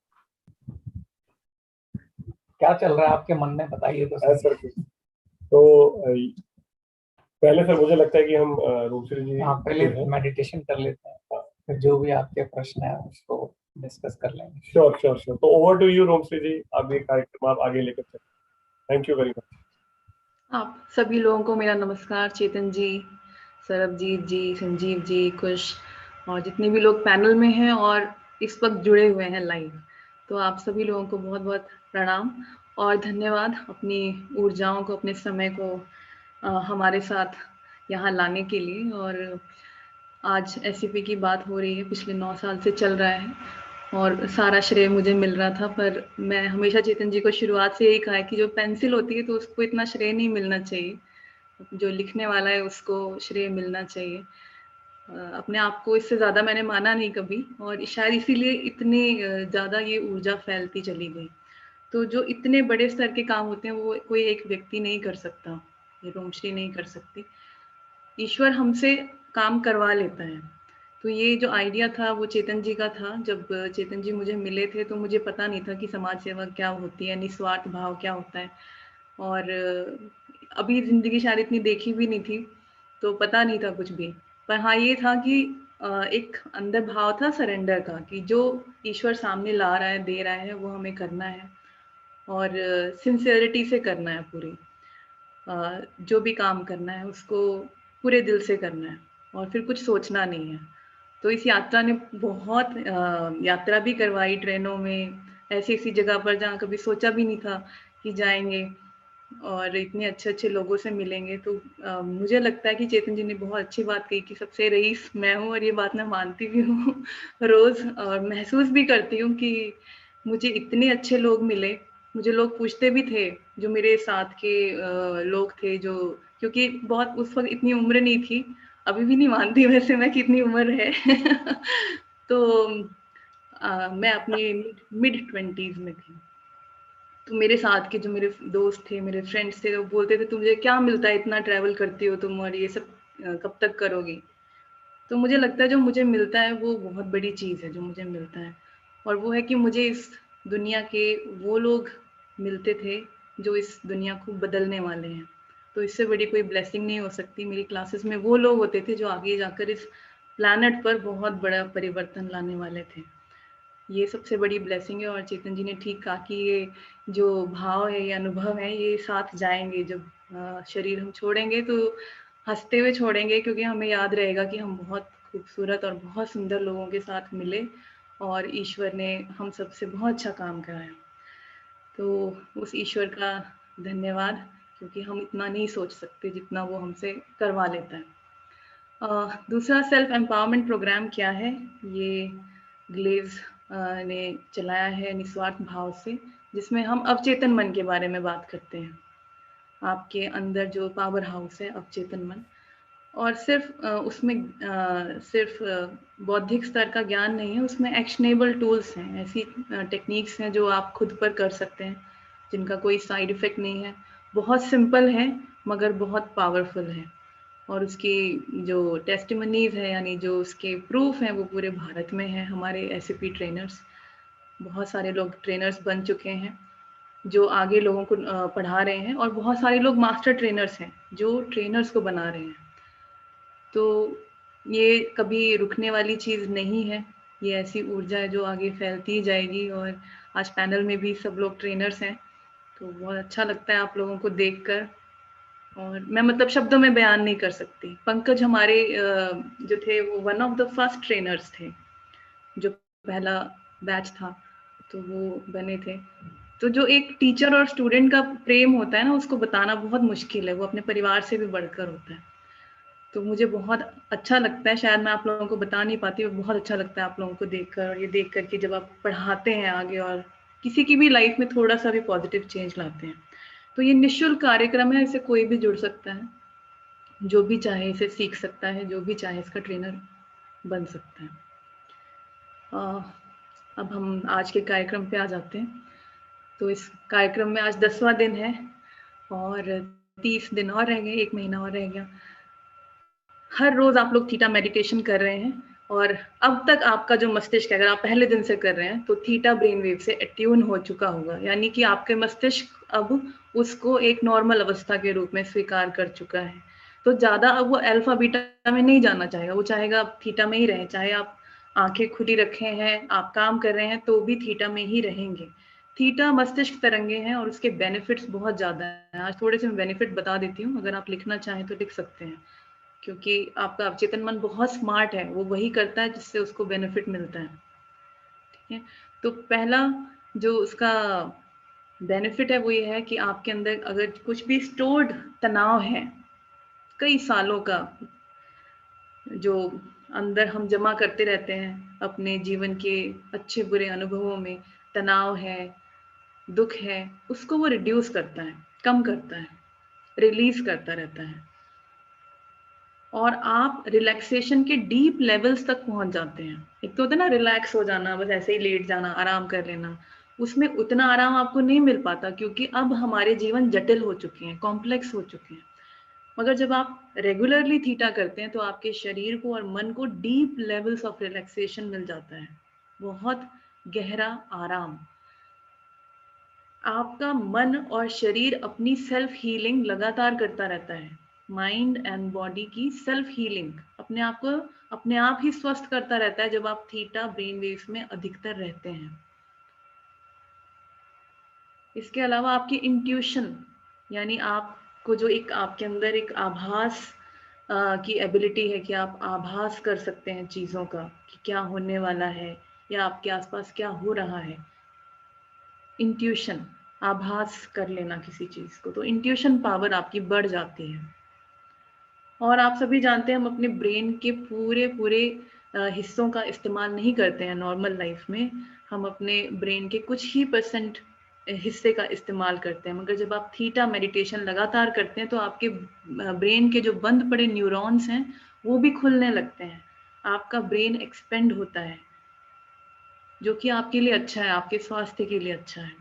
क्या चल रहा है आपके मन में, बताइए तो सर तो पहले सर मुझे लगता है कि हम रोमश्री जी, हाँ, पहले मेडिटेशन कर लेते हैं। फिर जो भी आपके प्रश्न है उसको डिस्कस कर लेंगे। Sure sure sure. तो ओवर टू यू रोमश्री जी, आप ये कार्यक्रम आप आगे लेकर चलें। Thank you very much. आप सभी लोगों को मेरा नमस्कार। चेतन जी, सरबजीत जी, संजीव जी, कुश और जितने भी लोग पैनल में हैं और इस वक्त जुड़े हुए हैं लाइव, तो आप सभी लोगों को बहुत बहुत प्रणाम और धन्यवाद अपनी ऊर्जाओं को, अपने समय को हमारे साथ यहाँ लाने के लिए। और आज SCP की बात हो रही है, पिछले 9 साल से चल रहा है और सारा श्रेय मुझे मिल रहा था, पर मैं हमेशा चेतन जी को शुरुआत से यही कहा है कि जो पेंसिल होती है तो उसको इतना श्रेय नहीं मिलना चाहिए, जो लिखने वाला है उसको श्रेय मिलना चाहिए। अपने आप को इससे ज़्यादा मैंने माना नहीं कभी, और शायद इसीलिए इतनी ज़्यादा ये ऊर्जा फैलती चली गई। तो जो इतने बड़े स्तर के काम होते हैं वो कोई एक व्यक्ति नहीं कर सकता, ये रोमश्री नहीं कर सकती, ईश्वर हमसे काम करवा लेता है। तो ये जो आइडिया था वो चेतन जी का था। जब चेतन जी मुझे मिले थे तो मुझे पता नहीं था कि समाज सेवा क्या होती है, निस्वार्थ भाव क्या होता है, और अभी जिंदगी शायद इतनी देखी भी नहीं थी तो पता नहीं था कुछ भी। पर हाँ ये था कि एक अंदर भाव था सरेंडर का, कि जो ईश्वर सामने ला रहा है, दे रहा है, वो हमें करना है और सिंसियरिटी से करना है। पूरी जो भी काम करना है उसको पूरे दिल से करना है और फिर कुछ सोचना नहीं है। तो इस यात्रा ने बहुत यात्रा भी करवाई ट्रेनों में, ऐसी ऐसी जगह पर जहाँ कभी सोचा भी नहीं था कि जाएंगे और इतने अच्छे अच्छे लोगों से मिलेंगे। तो मुझे लगता है कि चेतन जी ने बहुत अच्छी बात कही कि सबसे रईस मैं हूँ, और ये बात मैं मानती भी हूँ रोज, और महसूस भी करती हूँ कि मुझे इतने अच्छे लोग मिले। मुझे लोग पूछते भी थे, जो मेरे साथ के लोग थे, जो क्योंकि बहुत उस वक्त इतनी उम्र नहीं थी, अभी भी नहीं मानती वैसे मैं कितनी उम्र है तो मैं अपनी मिड-20s में थी। तो मेरे साथ के जो मेरे दोस्त थे, मेरे फ्रेंड्स थे, वो बोलते थे तुझे क्या मिलता है, इतना ट्रैवल करती हो तुम और ये सब कब तक करोगी। तो मुझे लगता है जो मुझे मिलता है वो बहुत बड़ी चीज़ है जो मुझे मिलता है, और वो है कि मुझे इस दुनिया के वो लोग मिलते थे जो इस दुनिया को बदलने वाले हैं। तो इससे बड़ी कोई ब्लेसिंग नहीं हो सकती। मेरी क्लासेस में वो लोग होते थे जो आगे जाकर इस प्लैनेट पर बहुत बड़ा परिवर्तन लाने वाले थे। ये सबसे बड़ी ब्लेसिंग है। और चेतन जी ने ठीक कहा कि ये जो भाव है, ये अनुभव है, ये साथ जाएंगे। जब शरीर हम छोड़ेंगे तो हंसते हुए छोड़ेंगे, क्योंकि हमें याद रहेगा कि हम बहुत खूबसूरत और बहुत सुंदर लोगों के साथ मिले और ईश्वर ने हम सबसे बहुत अच्छा काम कराया। तो उस ईश्वर का धन्यवाद, क्योंकि हम इतना नहीं सोच सकते जितना वो हमसे करवा लेता है। दूसरा सेल्फ एम्पावरमेंट प्रोग्राम क्या है, ये ग्लेज ने चलाया है निस्वार्थ भाव से, जिसमें हम अवचेतन मन के बारे में बात करते हैं। आपके अंदर जो पावर हाउस है अवचेतन मन, और सिर्फ उसमें सिर्फ बौद्धिक स्तर का ज्ञान नहीं है, उसमें एक्शनेबल टूल्स हैं, ऐसी टेक्निक्स हैं जो आप खुद पर कर सकते हैं, जिनका कोई साइड इफेक्ट नहीं है, बहुत सिंपल है मगर बहुत पावरफुल है। और उसकी जो टेस्टिमनीज है, यानी जो उसके प्रूफ हैं, वो पूरे भारत में है। हमारे SCP ट्रेनर्स, बहुत सारे लोग ट्रेनर्स बन चुके हैं जो आगे लोगों को पढ़ा रहे हैं, और बहुत सारे लोग मास्टर ट्रेनर्स हैं जो ट्रेनर्स को बना रहे हैं। तो ये कभी रुकने वाली चीज़ नहीं है, ये ऐसी ऊर्जा है जो आगे फैलती जाएगी। और आज पैनल में भी सब लोग ट्रेनर्स हैं, तो बहुत अच्छा लगता है आप लोगों को देखकर, और मैं मतलब शब्दों में बयान नहीं कर सकती। पंकज हमारे जो थे वो one of the first trainers थे, जो पहला बैच था तो वो बने थे। तो जो एक टीचर और स्टूडेंट का प्रेम होता है ना, उसको बताना बहुत मुश्किल है, वो अपने परिवार से भी बढ़कर होता है। तो मुझे बहुत अच्छा लगता है, शायद मैं आप लोगों को बता नहीं पाती, बहुत अच्छा लगता है आप लोगों को देखकर, और ये देख कर कि जब आप पढ़ाते हैं आगे और किसी की भी लाइफ में थोड़ा सा भी पॉजिटिव चेंज लाते हैं। तो ये निःशुल्क कार्यक्रम है, इससे कोई भी जुड़ सकता है, जो भी चाहे इसे सीख सकता है, जो भी चाहे इसका ट्रेनर बन सकता है। अब हम आज के कार्यक्रम पे आ जाते हैं। तो इस कार्यक्रम में आज 10वां दिन है और 30 दिन और रह गए, 1 महीना और रह गया। हर रोज आप लोग थीटा मेडिटेशन कर रहे हैं, और अब तक आपका जो मस्तिष्क है, अगर आप पहले दिन से कर रहे हैं तो थीटा ब्रेन वेव से अट्यून हो चुका होगा, यानी कि आपके मस्तिष्क अब उसको एक नॉर्मल अवस्था के रूप में स्वीकार कर चुका है। तो ज्यादा अब वो अल्फा बीटा में नहीं जाना चाहेगा, वो चाहेगा आप थीटा में ही रहे, चाहे आप आंखें खुली रखे हैं, आप काम कर रहे हैं, तो भी थीटा में ही रहेंगे। थीटा मस्तिष्क तरंगे हैं और उसके बेनिफिट्स बहुत ज्यादा हैं। आज थोड़े से मैं बेनिफिट बता देती हूँ, अगर आप लिखना चाहें तो लिख सकते हैं, क्योंकि आपका अवचेतन मन बहुत स्मार्ट है, वो वही करता है जिससे उसको बेनिफिट मिलता है। ठीक है, तो पहला जो उसका बेनिफिट है वो ये है कि आपके अंदर अगर कुछ भी स्टोर्ड तनाव है कई सालों का, जो अंदर हम जमा करते रहते हैं अपने जीवन के अच्छे बुरे अनुभवों में, तनाव है, दुख है, उसको वो रिड्यूस करता है, कम करता है, रिलीज करता रहता है, और आप रिलैक्सेशन के डीप लेवल्स तक पहुंच जाते हैं। एक तो होता है ना रिलैक्स हो जाना, बस ऐसे ही लेट जाना, आराम कर लेना, उसमें उतना आराम आपको नहीं मिल पाता, क्योंकि अब हमारे जीवन जटिल हो चुके हैं, कॉम्प्लेक्स हो चुके हैं। मगर जब आप रेगुलरली थीटा करते हैं तो आपके शरीर को और मन को डीप लेवल्स ऑफ रिलैक्सेशन मिल जाता है, बहुत गहरा आराम। आपका मन और शरीर अपनी सेल्फ हीलिंग लगातार करता रहता है, माइंड एंड बॉडी की सेल्फ हीलिंग अपने आप को अपने आप ही स्वस्थ करता रहता है जब आप थीटा ब्रेन वेव्स में अधिकतर रहते हैं। इसके अलावा आपकी इंट्यूशन, यानी आपको जो एक आपके अंदर एक आभास की एबिलिटी है कि आप आभास कर सकते हैं चीज़ों का कि क्या होने वाला है या आपके आसपास क्या हो रहा है। इंट्यूशन, आभास कर लेना किसी चीज़ को, तो इंट्यूशन पावर आपकी बढ़ जाती है। और आप सभी जानते हैं हम अपने ब्रेन के पूरे हिस्सों का इस्तेमाल नहीं करते हैं नॉर्मल लाइफ में, हम अपने ब्रेन के कुछ ही % हिस्से का इस्तेमाल करते हैं। मगर जब आप थीटा मेडिटेशन लगातार करते हैं तो आपके ब्रेन के जो बंद पड़े न्यूरॉन्स हैं वो भी खुलने लगते हैं, आपका ब्रेन एक्सपेंड होता है, जो कि आपके लिए अच्छा है, आपके स्वास्थ्य के लिए अच्छा है,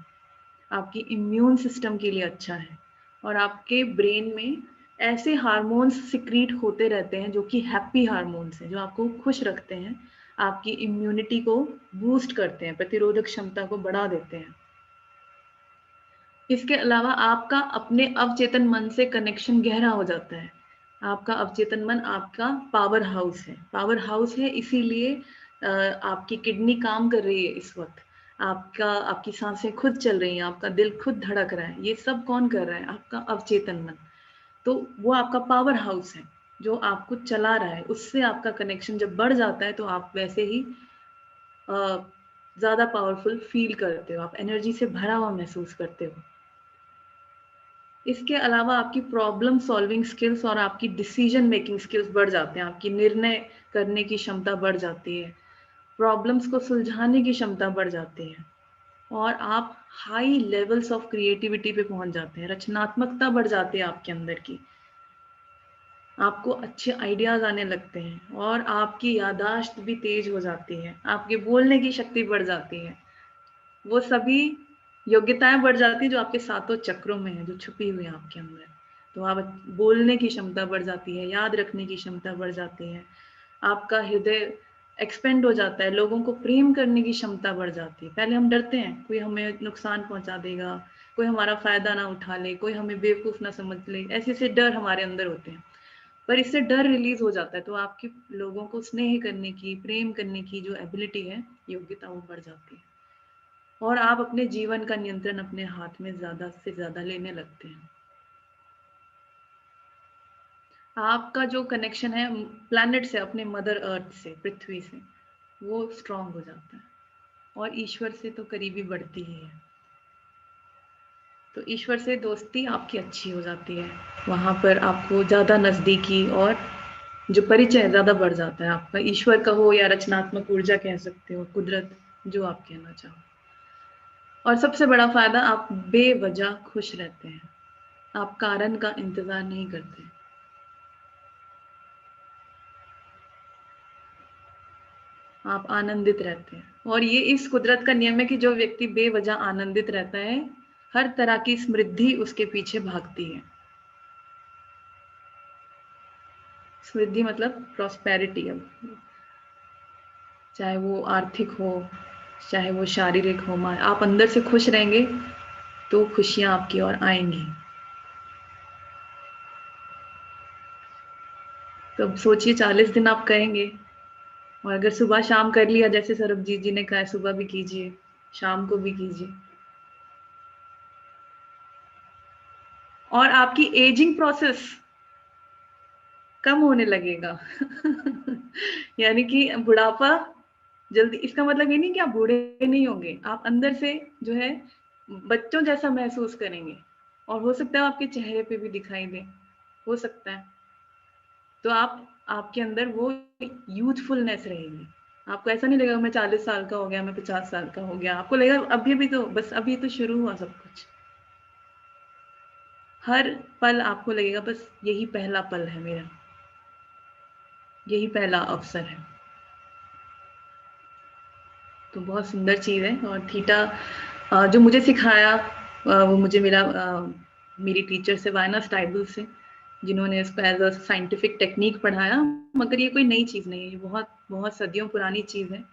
आपकी इम्यून सिस्टम के लिए अच्छा है। और आपके ब्रेन में ऐसे हार्मोन्स सिक्रीट होते रहते हैं जो कि हैप्पी हार्मोन्स हैं, जो आपको खुश रखते हैं, आपकी इम्यूनिटी को बूस्ट करते हैं, प्रतिरोधक क्षमता को बढ़ा देते हैं। इसके अलावा आपका अपने अवचेतन मन से कनेक्शन गहरा हो जाता है। आपका अवचेतन मन आपका पावर हाउस है, पावर हाउस है इसीलिए आपकी किडनी काम कर रही है इस वक्त, आपकी सांसें खुद चल रही हैं, आपका दिल खुद धड़क रहा है, ये सब कौन कर रहा है? आपका अवचेतन मन। तो वो आपका पावर हाउस है जो आपको चला रहा है, उससे आपका कनेक्शन जब बढ़ जाता है तो आप वैसे ही ज्यादा पावरफुल फील करते हो, आप एनर्जी से भरा हुआ महसूस करते हो। इसके अलावा आपकी प्रॉब्लम सॉल्विंग स्किल्स और आपकी डिसीजन मेकिंग स्किल्स बढ़ जाते हैं, आपकी निर्णय करने की क्षमता बढ़ जाती है, प्रॉब्लम्स को सुलझाने की क्षमता बढ़ जाती है, और आप हाई लेवल्स ऑफ क्रिएटिविटी पे पहुंच जाते हैं, रचनात्मकता बढ़ जाती है आपके अंदर की, आपको अच्छे आइडियाज आने लगते हैं, और आपकी याददाश्त भी तेज हो जाती है, आपके बोलने की शक्ति बढ़ जाती है, वो सभी योग्यताएं बढ़ जाती हैं जो आपके सातों चक्रों में है, जो छुपी हुई है आपके अंदर। तो आप बोलने की क्षमता बढ़ जाती है, याद रखने की क्षमता बढ़ जाती है, आपका हृदय एक्सपेंड हो जाता है, लोगों को प्रेम करने की क्षमता बढ़ जाती है। पहले हम डरते हैं कोई हमें नुकसान पहुंचा देगा, कोई हमारा फायदा ना उठा ले, कोई हमें बेवकूफ ना समझ ले, ऐसे ऐसे डर हमारे अंदर होते हैं। पर इससे डर रिलीज हो जाता है तो आपकी लोगों को स्नेह करने की, प्रेम करने की जो एबिलिटी है, योग्यता, वो बढ़ जाती है, और आप अपने जीवन का नियंत्रण अपने हाथ में ज्यादा से ज्यादा लेने लगते हैं। आपका जो कनेक्शन है प्लैनेट से, अपने मदर अर्थ से, पृथ्वी से, वो स्ट्रांग हो जाता है, और ईश्वर से तो करीबी बढ़ती ही है। तो ईश्वर से दोस्ती आपकी अच्छी हो जाती है, वहां पर आपको ज्यादा नजदीकी और जो परिचय ज्यादा बढ़ जाता है आपका, ईश्वर का हो या रचनात्मक ऊर्जा कह सकते हो, कुदरत, जो आप कहना चाहो। और सबसे बड़ा फायदा, आप बेवजह खुश रहते हैं, आप कारण का इंतजार नहीं करते, आप आनंदित रहते हैं। और ये इस कुदरत का नियम है कि जो व्यक्ति बेवजह आनंदित रहता है, हर तरह की समृद्धि उसके पीछे भागती है। समृद्धि मतलब प्रॉस्पेरिटी, अब चाहे वो आर्थिक हो, चाहे वो शारीरिक हो, आप अंदर से खुश रहेंगे तो खुशियां आपकी ओर आएंगी। तो अब सोचिए 40 दिन आप करेंगे और अगर सुबह शाम कर लिया, जैसे सरबजीत जी ने कहा, सुबह भी कीजिए, शाम को भी कीजिए, और आपकी एजिंग प्रोसेस कम होने लगेगा। यानी कि बुढ़ापा जल्दी, इसका मतलब ये नहीं कि आप बूढ़े नहीं होंगे, आप अंदर से जो है बच्चों जैसा महसूस करेंगे, और हो सकता है आपके चेहरे पे भी दिखाई दे, हो सकता है। तो आपके अंदर वो यूथफुलनेस रहेगी, आपको ऐसा नहीं लगेगा मैं 40 साल का हो गया, मैं 50 साल का हो गया, आपको लगेगा अभी भी तो बस अभी तो शुरू हुआ सब कुछ। हर पल आपको लगेगा बस यही पहला पल है मेरा, यही पहला अवसर है। तो बहुत सुंदर चीज है। और थीटा जो मुझे सिखाया वो मुझे मेरी टीचर से, वायना स्टाइबल से, जिन्होंने इसको एज अ साइंटिफिक टेक्निक पढ़ाया। मगर ये कोई नई चीज नहीं है, ये बहुत बहुत सदियों पुरानी चीज है।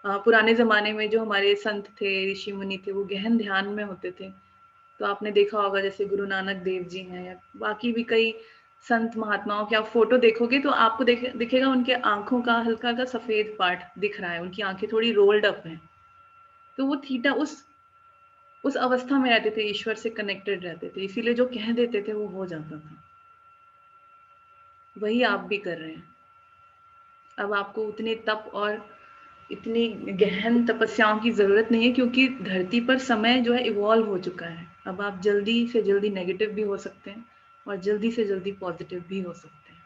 पुराने जमाने में जो हमारे संत थे, ऋषि मुनि थे, वो गहन ध्यान में होते थे। तो आपने देखा होगा जैसे गुरु नानक देव जी हैं, या बाकी भी कई संत महात्माओं की आप फोटो देखोगे तो आपको दिखेगा उनके आंखों का हल्का हल्का सफेद पार्ट दिख रहा है, उनकी आंखें थोड़ी रोल्ड अप हैं। तो वो थीटा उस अवस्था में रहते थे, ईश्वर से कनेक्टेड रहते थे, इसीलिए जो कह देते थे वो हो जाता था। वही आप भी कर रहे हैं। अब आपको उतने तप और इतनी गहन तपस्याओं की जरूरत नहीं है, क्योंकि धरती पर समय जो है इवॉल्व हो चुका है। अब आप जल्दी से जल्दी नेगेटिव भी हो सकते हैं और जल्दी से जल्दी पॉजिटिव भी हो सकते हैं।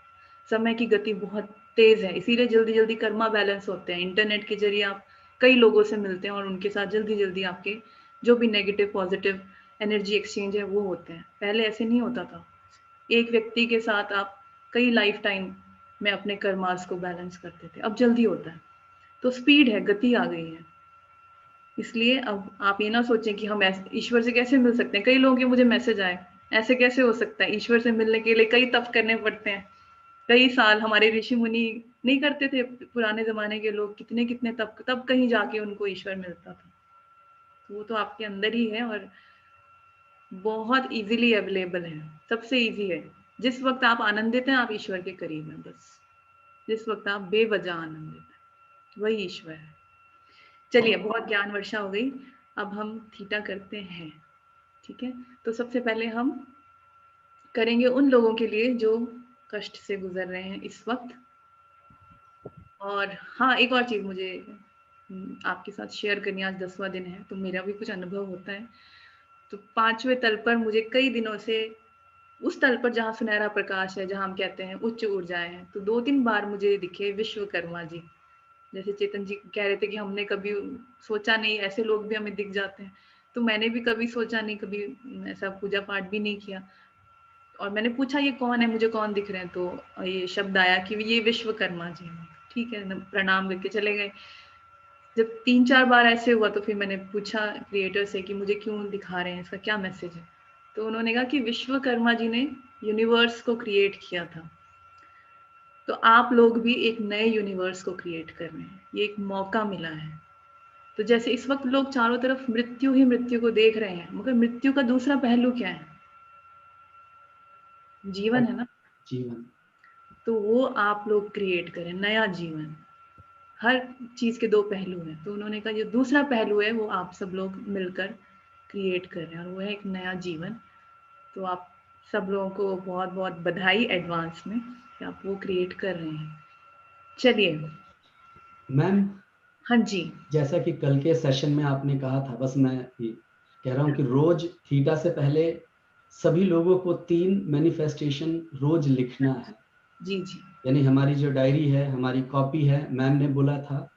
समय की गति बहुत तेज है, इसीलिए जल्दी जल्दी कर्मा बैलेंस होते हैं। इंटरनेट के जरिए आप कई लोगों से मिलते हैं और उनके साथ जल्दी जल्दी आपके जो भी नेगेटिव पॉजिटिव एनर्जी एक्सचेंज है वो होते हैं। पहले ऐसे नहीं होता था। एक व्यक्ति के साथ आप कई लाइफ टाइम में अपने कर्मास को बैलेंस करते थे, अब जल्दी होता है। तो स्पीड है, गति आ गई है। इसलिए अब आप ये ना सोचें कि हम ईश्वर से कैसे मिल सकते हैं। कई लोगों के मुझे मैसेज आए, ऐसे कैसे हो सकता है, ईश्वर से मिलने के लिए कई तप करने पड़ते हैं, कई साल। हमारे ऋषि मुनि नहीं करते थे, पुराने जमाने के लोग कितने कितने तब कहीं जाके उनको ईश्वर मिलता था। तो वो तो आपके अंदर ही है और बहुत इजीली अवेलेबल है, सबसे इजी है। जिस वक्त आप आनंदित हैं आप ईश्वर के करीब हैं, बस जिस वक्त आप बेवजह आनंदित हैं वही ईश्वर है। चलिए, बहुत ज्ञान वर्षा हो गई, अब हम थीटा करते हैं। ठीक है, तो सबसे पहले हम करेंगे उन लोगों के लिए जो कष्ट से गुजर रहे हैं इस वक्त। और हाँ, एक और चीज मुझे आपके साथ शेयर करनी, आज 10वां दिन है तो मेरा भी कुछ अनुभव होता है। तो 5वें तल पर मुझे कई दिनों से, उस तल पर जहाँ सुनहरा प्रकाश है, जहाँ हम कहते हैं उच्च ऊर्जाएं हैं, तो 2-3 बार मुझे दिखे विश्वकर्मा जी। जैसे चेतन जी कह रहे थे कि हमने कभी सोचा नहीं ऐसे लोग भी हमें दिख जाते हैं, तो मैंने भी कभी सोचा नहीं, कभी ऐसा पूजा पाठ भी नहीं किया। और मैंने पूछा ये कौन है, मुझे कौन दिख रहे हैं, तो ये शब्द आया कि ये विश्वकर्मा जी हैं। ठीक है, प्रणाम करके चले गए। जब 3-4 बार ऐसे हुआ तो फिर मैंने पूछा क्रिएटर से कि मुझे क्यों दिखा रहे हैं, इसका क्या मैसेज है। तो उन्होंने कहा कि विश्वकर्मा जी ने यूनिवर्स को क्रिएट किया था, तो आप लोग भी एक नए यूनिवर्स को क्रिएट कर रहे हैं, ये एक मौका मिला है। तो जैसे इस वक्त लोग चारों तरफ मृत्यु ही मृत्यु को देख रहे हैं, मगर मृत्यु का दूसरा पहलू क्या है? जीवन है ना। जीवन। तो वो आप लोग क्रिएट करें, नया जीवन। हर चीज के 2 पहलू हैं, तो उन्होंने कहा जो दूसरा पहलू है वो आप सब लोग मिलकर क्रिएट कर रहे हैं, और वो है एक नया जीवन। तो आप सब लोगों को बहुत बहुत बधाई एडवांस में कि आप वो क्रिएट कर रहे हैं। चलिए मैम, हाँ जी, जैसा कि कल के सेशन में आपने कहा था, बस मैं कह रहा हूँ कि रोज थीटा से पहले सभी लोगों को 3 मैनिफेस्टेशन रोज लिखना है। जी जी, यानी हमारी जो डायरी है, हमारी कॉपी है, मैम ने बोला था,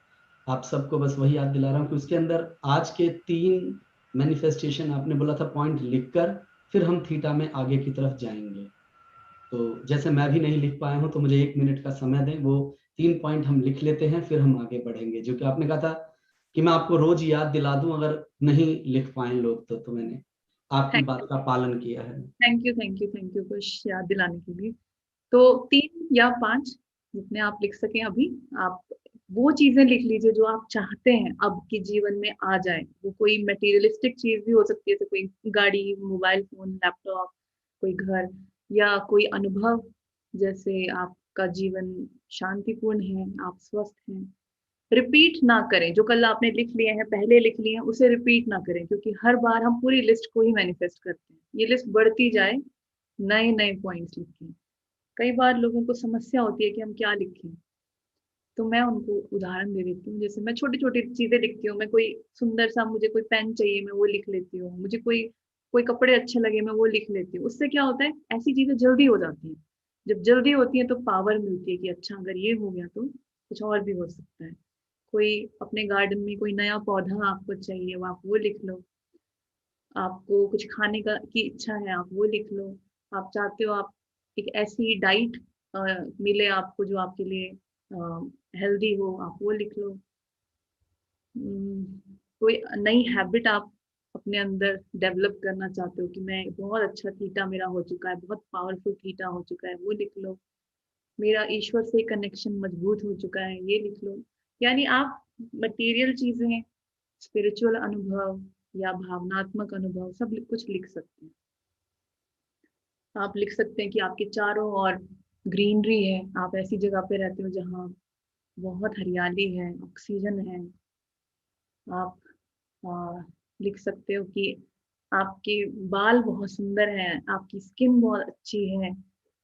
आप सबको बस वही याद दिला रहा हूँ कि उसके अंदर आज के 3 मैनिफेस्टेशन आपने बोला था पॉइंट लिखकर फिर हम थीटा में आगे की तरफ जाएंगे। तो जैसे मैं भी नहीं लिख पाया हूँ तो मुझे 1 मिनट का समय दें, वो 3 पॉइंट हम लिख लेते हैं, फिर हम आगे बढ़ेंगे। जो कि आपने कहा था कि मैं आपको रोज याद दिला दूं अगर नहीं लिख पाए लोग तो मैंने आपकी बात का पालन किया है। थैंक यू कुछ याद दिलाने के लिए। तो 3 या 5 जितने आप लिख सकें अभी, आप वो चीजें लिख लीजिए जो आप चाहते हैं अब के जीवन में आ जाए। वो कोई मटेरियलिस्टिक चीज भी हो सकती है, तो कोई गाड़ी, मोबाइल फोन, लैपटॉप, कोई घर, या कोई अनुभव, जैसे आपका जीवन शांतिपूर्ण है, आप स्वस्थ हैं, रिपीट ना करें। जो कल आपने लिख लिए हैं, पहले लिख लिए हैं, उसे रिपीट ना करें, क्योंकि हर बार हम पूरी लिस्ट को ही मैनिफेस्ट करते हैं। ये लिस्ट बढ़ती जाए, नए नए पॉइंट्स लिखें। कई बार लोगों को समस्या होती है कि हम क्या लिखें, तो मैं उनको उदाहरण दे देती हूँ। जैसे मैं छोटी छोटी चीजें लिखती हूँ। मैं कोई सुंदर सा, मुझे कोई पेन चाहिए, मैं वो लिख लेती हूँ। मुझे कोई कोई कपड़े अच्छे लगे, मैं वो लिख लेती हूँ। उससे क्या होता है, ऐसी चीजें जल्दी हो जाती हैं। जब जल्दी होती है तो पावर मिलती है कि अच्छा, अगर ये हो गया तो कुछ और भी हो सकता है। कोई अपने गार्डन में कोई नया पौधा आपको चाहिए, वो आप वो लिख लो। आपको कुछ खाने का की इच्छा है, आप वो लिख लो। आप चाहते हो आप एक ऐसी डाइट मिले आपको जो आपके लिए हेल्दी हो, आप वो लिख लो। कोई नई हैबिट आप अपने अंदर डेवलप करना चाहते हो कि मैं बहुत अच्छा थीटा मेरा हो चुका है, बहुत पावरफुल थीटा हो चुका है, वो लिख लो। मेरा ईश्वर से कनेक्शन मजबूत हो चुका है, ये लिख लो। यानी आप मटेरियल चीजें, स्पिरिचुअल अनुभव या भावनात्मक अनुभव सब कुछ लिख सकते हैं। आप लिख सकते हैं कि आपके चारों ओर ग्रीनरी है, आप ऐसी जगह पे रहते हो जहाँ बहुत हरियाली है, ऑक्सीजन है। आप लिख सकते हो कि आपके बाल बहुत सुंदर हैं, आपकी स्किन बहुत अच्छी है।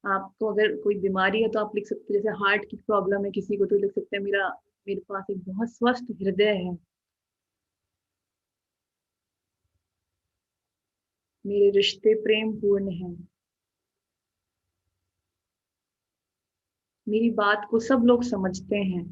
आपको अगर कोई बीमारी है तो आप लिख सकते हो, जैसे हार्ट की प्रॉब्लम है किसी को, तो लिख सकते हैं मेरे पास एक बहुत स्वस्थ हृदय है, मेरे रिश्ते प्रेम पूर्ण हैं, मेरी बात को सब लोग समझते हैं।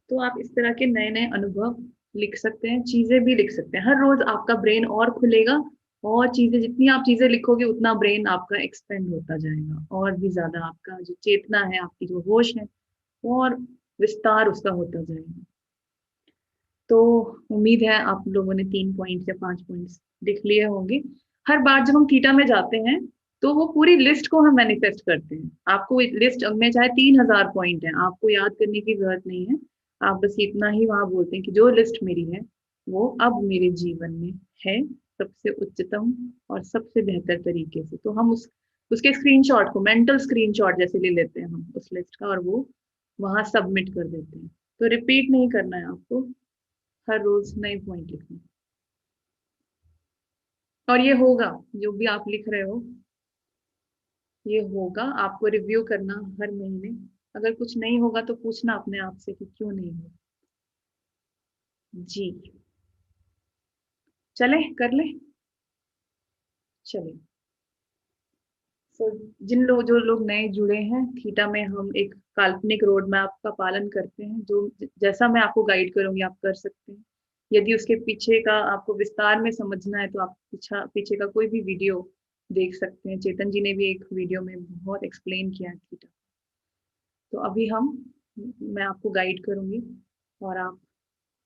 तो आप इस तरह के नए नए अनुभव लिख सकते हैं, चीजें भी लिख सकते हैं। हर रोज आपका ब्रेन और खुलेगा, और चीजें, जितनी आप चीजें लिखोगे उतना ब्रेन आपका एक्सपेंड होता जाएगा, और भी ज्यादा आपका जो चेतना है, आपकी जो होश है, और विस्तार उसका होता जाएगा। तो उम्मीद है आप लोगों ने 3 पॉइंट या 5 पॉइंट्स लिख लिए होंगे। हर बार जब हम थीटा में जाते हैं तो वो पूरी लिस्ट को हम मैनिफेस्ट करते हैं। आपको एक लिस्ट में चाहे 3,000 पॉइंट है, आपको याद करने की जरूरत नहीं है। आप बस इतना ही वहां बोलते हैं कि जो लिस्ट मेरी है वो अब मेरे जीवन में है, सबसे उच्चतम और सबसे बेहतर तरीके से। तो हम उसके स्क्रीनशॉट को, मेंटल स्क्रीनशॉट जैसे ले लेते हैं हम उस लिस्ट का, और वो वहां सबमिट कर देते हैं। तो रिपीट नहीं करना है आपको, हर रोज नए पॉइंट लिखना। और ये होगा, जो भी आप लिख रहे हो ये होगा। आपको रिव्यू करना हर महीने। अगर कुछ नहीं होगा तो पूछना अपने आप से कि क्यों नहीं होगा। जी, चले कर ले। चलिए, तो जो लोग नए जुड़े हैं, थीटा में हम एक काल्पनिक रोड मैप का पालन करते हैं। जो जैसा मैं आपको गाइड करूंगी आप कर सकते हैं। यदि उसके पीछे का आपको विस्तार में समझना है तो आप पीछे का कोई भी वीडियो देख सकते हैं। चेतन जी ने भी एक वीडियो में बहुत एक्सप्लेन किया है थीटा। तो अभी मैं आपको गाइड करूंगी, और आप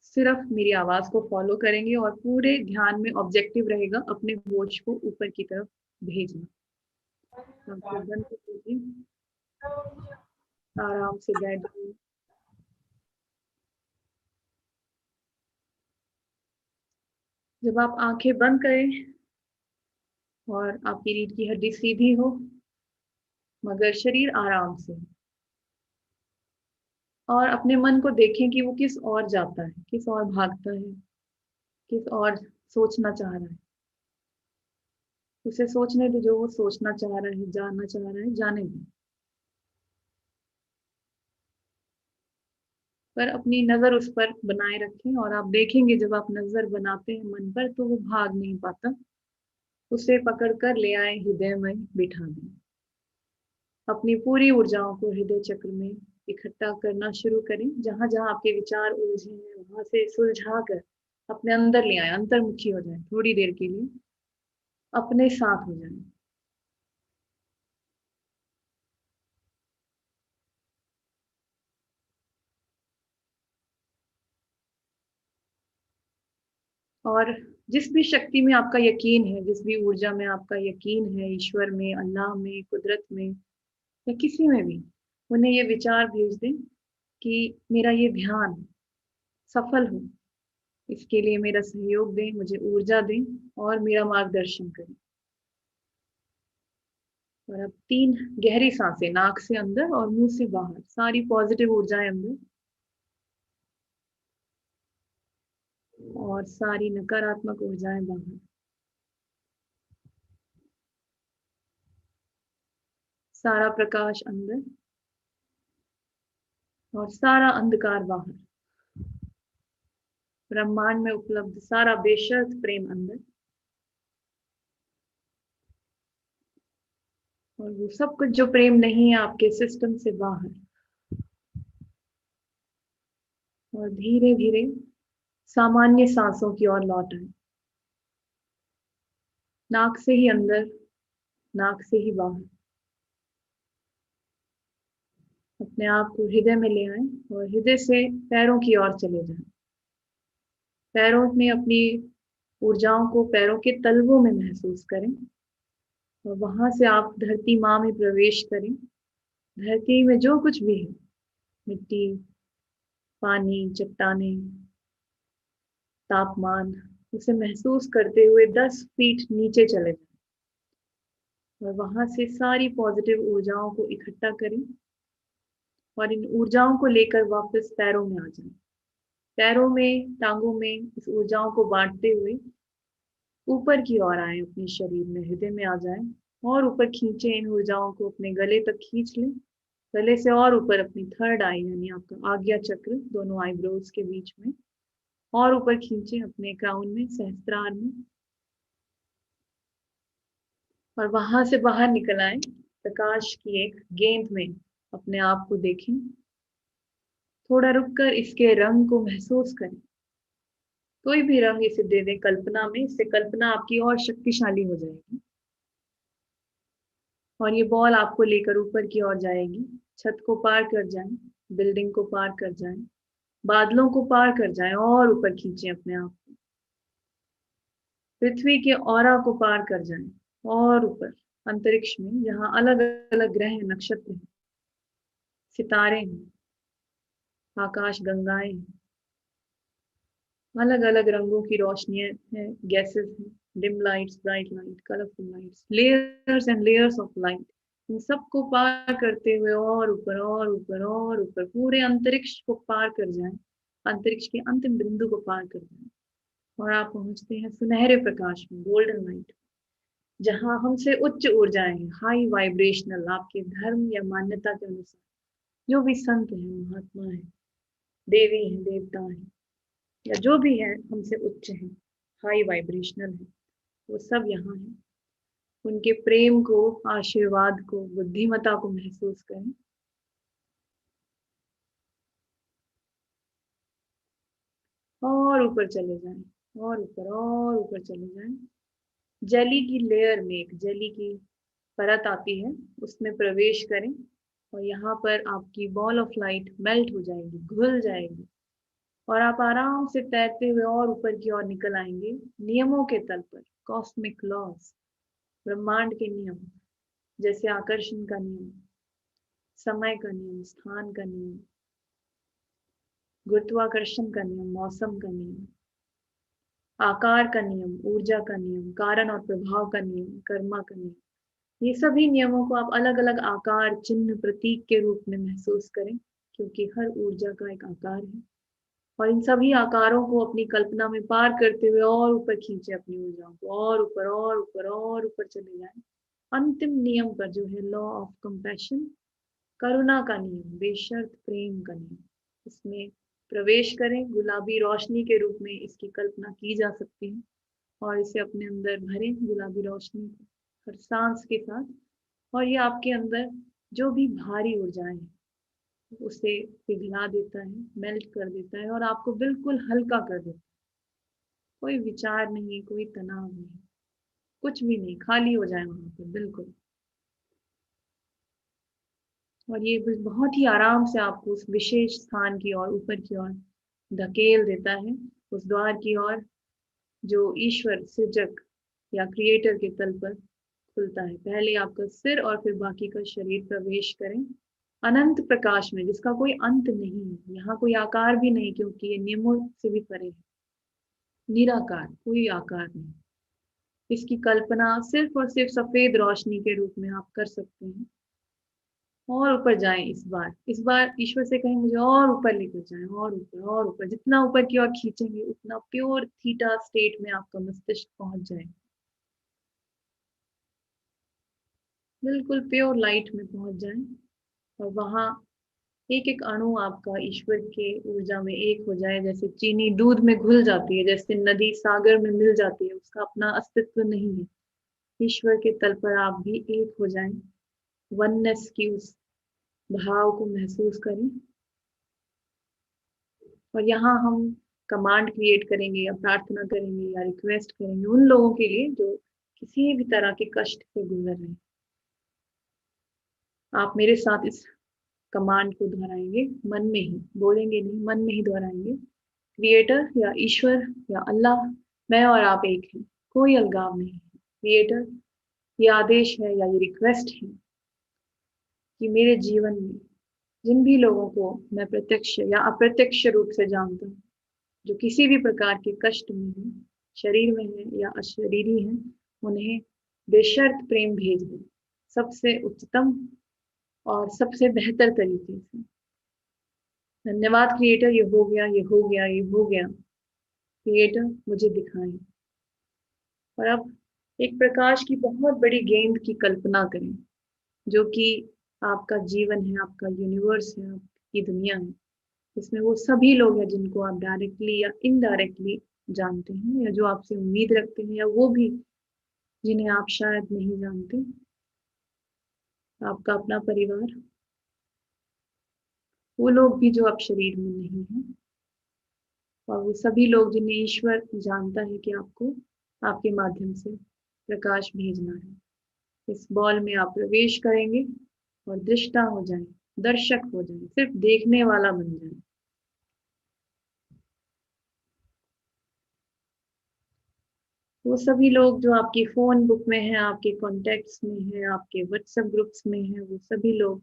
सिर्फ मेरी आवाज को फॉलो करेंगे, और पूरे ध्यान में ऑब्जेक्टिव रहेगा अपने होश को ऊपर की तरफ भेजना। आंखें बंद कीजिए, आराम से बैठिए। जब आप आंखें बंद करें और आपकी रीढ़ की हड्डी सीधी हो मगर शरीर आराम से, और अपने मन को देखें कि वो किस ओर जाता है, किस ओर भागता है, किस ओर सोचना चाह रहा है। उसे सोचने दो, जो वो सोचना चाह रहा है, जानना चाह रहा है, जाने दो। पर अपनी नजर उस पर बनाए रखें, और आप देखेंगे जब आप नजर बनाते हैं मन पर तो वो भाग नहीं पाता। उसे पकड़ कर ले आए, हृदय में बिठा दें। अपनी पूरी ऊर्जाओं को हृदय चक्र में इकट्ठा करना शुरू करें। जहां जहां आपके विचार उलझे हैं वहां से सुलझा कर अपने अंदर ले आए, अंतर्मुखी हो जाए, थोड़ी देर के लिए अपने साथ हो जाए। और जिस भी शक्ति में आपका यकीन है, जिस भी ऊर्जा में आपका यकीन है, ईश्वर में, अल्लाह में, कुदरत में, या किसी में भी, उन्हें ये विचार भेज दें कि मेरा ये ध्यान सफल हो। इसके लिए मेरा सहयोग दें, मुझे ऊर्जा दें और मेरा मार्गदर्शन करें। और अब 3 गहरी सांसें, नाक से अंदर और मुंह से बाहर, सारी पॉजिटिव ऊर्जाएं अंदर और सारी नकारात्मक ऊर्जाएं बाहर। सारा प्रकाश अंदर और सारा अंधकार बाहर। ब्रह्मांड में उपलब्ध सारा बेशर्त प्रेम अंदर और वो सब कुछ जो प्रेम नहीं है आपके सिस्टम से बाहर। और धीरे धीरे सामान्य सांसों की ओर लौट आए। नाक से ही अंदर, नाक से ही बाहर। अपने आप को हृदय में ले आए और हृदय से पैरों की ओर चले जाएं। पैरों में अपनी ऊर्जाओं को पैरों के तलवों में महसूस करें और वहां से आप धरती माँ में प्रवेश करें। धरती में जो कुछ भी है, मिट्टी, पानी, चट्टाने, तापमान, उसे महसूस करते हुए 10 फीट नीचे चले जाएं और वहां से सारी पॉजिटिव ऊर्जाओं को इकट्ठा करें और इन ऊर्जाओं को लेकर वापस पैरों में आ जाएं। पैरों में, टांगों में इस ऊर्जाओं को बांटते हुए ऊपर की ओर आए, अपने शरीर में हृदय में आ जाएं और ऊपर खींचे इन ऊर्जाओं को, अपने गले तक खींच लें। गले से और ऊपर अपनी थर्ड आई यानी आपका आज्ञा चक्र, दोनों आईब्रोज के बीच में और ऊपर खींचे अपने क्राउन में, सहस्त्रार में और वहां से बाहर निकल आए। प्रकाश की एक गेंद में अपने आप को देखें। थोड़ा रुककर इसके रंग को महसूस करें। कोई भी रंग इसे दे दें कल्पना में, इससे कल्पना आपकी और शक्तिशाली हो जाएगी और ये बॉल आपको लेकर ऊपर की ओर जाएगी। छत को पार कर जाएं, बिल्डिंग को पार कर जाएं, बादलों को पार कर जाएं और ऊपर खींचें अपने आप को। पृथ्वी के ऑरा को पार कर जाएं और ऊपर अंतरिक्ष में, जहां अलग अलग ग्रह, नक्षत्र हैं, सितारे हैं, आकाश गंगाएं हैं, अलग अलग रंगों की रोशनियां हैं, गैसेस हैं, dim lights, bright light, colourful lights, layers and layers of light, इन सबको पार करते हुए और ऊपर और ऊपर और ऊपर पूरे अंतरिक्ष को पार कर जाएं। अंतरिक्ष के अंतिम बिंदु को पार कर जाएं और आप पहुंचते हैं सुनहरे प्रकाश में, गोल्डन लाइट, जहां हमसे उच्च ऊर्जाएं हैं, हाई वाइब्रेशनल, आपके धर्म या मान्यता के अनुसार जो भी संत हैं, महात्मा हैं, देवी हैं, देवता हैं या जो भी है हमसे उच्च है, हाई वाइब्रेशनल है, वो सब यहाँ है। उनके प्रेम को, आशीर्वाद को, बुद्धिमता को महसूस करें और ऊपर चले जाएं और ऊपर चले जाएं। जली की लेयर में एक जली की परत आती है, उसमें प्रवेश करें और यहाँ पर आपकी बॉल ऑफ लाइट मेल्ट हो जाएगी, घुल जाएगी और आप आराम से तैरते हुए और ऊपर की ओर निकल आएंगे नियमों के तल पर। कॉस्मिक लॉज, ब्रह्मांड के नियम, जैसे आकर्षण का नियम, समय का नियम, स्थान का नियम, गुरुत्वाकर्षण का नियम, मौसम का नियम, आकार का नियम, ऊर्जा का नियम, कारण और प्रभाव का नियम, कर्मा का नियम, ये सभी नियमों को आप अलग अलग आकार, चिन्ह, प्रतीक के रूप में महसूस करें, क्योंकि हर ऊर्जा का एक आकार है और इन सभी आकारों को अपनी कल्पना में पार करते हुए और ऊपर खींचे अपनी ऊर्जाओं को और ऊपर और ऊपर और ऊपर चले जाएं। अंतिम नियम पर जो है लॉ ऑफ कंपैशन, करुणा का नियम, बेशर्त प्रेम का नियम, इसमें प्रवेश करें। गुलाबी रोशनी के रूप में इसकी कल्पना की जा सकती है और इसे अपने अंदर भरें, गुलाबी रोशनी हर सांस के साथ, और ये आपके अंदर जो भी भारी ऊर्जाएं हैं उसे पिघला देता है, मेल्ट कर देता है और आपको बिल्कुल हल्का कर देता है। कोई विचार नहीं, कोई तनाव नहीं, कुछ भी नहीं, खाली हो जाए वहां पर बिल्कुल। और ये बहुत ही आराम से आपको उस विशेष स्थान की ओर, ऊपर की ओर धकेल देता है, उस द्वार की ओर जो ईश्वर, सृजक या क्रिएटर के तल पर खुलता है। पहले आपका सिर और फिर बाकी का शरीर प्रवेश करें अनंत प्रकाश में, जिसका कोई अंत नहीं है। यहाँ कोई आकार भी नहीं, क्योंकि ये नियमों से भी परे है, निराकार, कोई आकार नहीं। इसकी कल्पना सिर्फ और सिर्फ सफेद रोशनी के रूप में आप कर सकते हैं। और ऊपर जाएं। इस बार ईश्वर से कहें मुझे और ऊपर लेकर जाएं, और ऊपर, जितना ऊपर की ओर खींचेंगे उतना प्योर थीटा स्टेट में आपका मस्तिष्क पहुंच जाए, बिल्कुल प्योर लाइट में पहुंच जाए। और वहां एक एक अणु आपका ईश्वर के ऊर्जा में एक हो जाए, जैसे चीनी दूध में घुल जाती है, जैसे नदी सागर में मिल जाती है, उसका अपना अस्तित्व नहीं है। ईश्वर के तल पर आप भी एक हो जाएं, वननेस की उस भाव को महसूस करें। और यहाँ हम कमांड क्रिएट करेंगे या प्रार्थना करेंगे या रिक्वेस्ट करेंगे उन लोगों के लिए जो किसी भी तरह के कष्ट से गुजर रहे हैं। आप मेरे साथ इस कमांड को दोहराएंगे, मन में ही बोलेंगे नहीं, मन में ही दोहराएंगे। क्रिएटर या ईश्वर या अल्लाह, मैं और आप एक हैं, कोई अलगाव नहीं है। क्रिएटर, ये आदेश है या ये रिक्वेस्ट है कि मेरे जीवन में जिन भी लोगों को मैं प्रत्यक्ष या अप्रत्यक्ष रूप से जानता हूँ, जो किसी भी प्रकार के कष्ट में है, शरीर में है या अशरीरी है, उन्हें बेशर्त प्रेम भेज दे, सबसे उच्चतम और सबसे बेहतर तरीके से। धन्यवाद क्रिएटर, ये हो गया, ये हो गया, ये हो गया। क्रिएटर मुझे दिखाएं। और अब एक प्रकाश की बहुत बड़ी गेंद की कल्पना करें, जो कि आपका जीवन है, आपका यूनिवर्स है, आपकी दुनिया है। इसमें वो सभी लोग हैं जिनको आप डायरेक्टली या इनडायरेक्टली जानते हैं, या जो आपसे उम्मीद रखते हैं, या वो भी जिन्हें आप शायद नहीं जानते। आपका अपना परिवार, वो लोग भी जो आप शरीर में नहीं हैं, और वो सभी लोग जिन्हें ईश्वर जानता है कि आपको आपके माध्यम से प्रकाश भेजना है। इस बॉल में आप प्रवेश करेंगे और दृष्टा हो जाएं, दर्शक हो जाएं, सिर्फ देखने वाला बन जाएं। वो सभी लोग जो आपकी फोन बुक में हैं, आपके कॉन्टेक्ट्स में हैं, आपके व्हाट्सएप ग्रुप्स में हैं, वो सभी लोग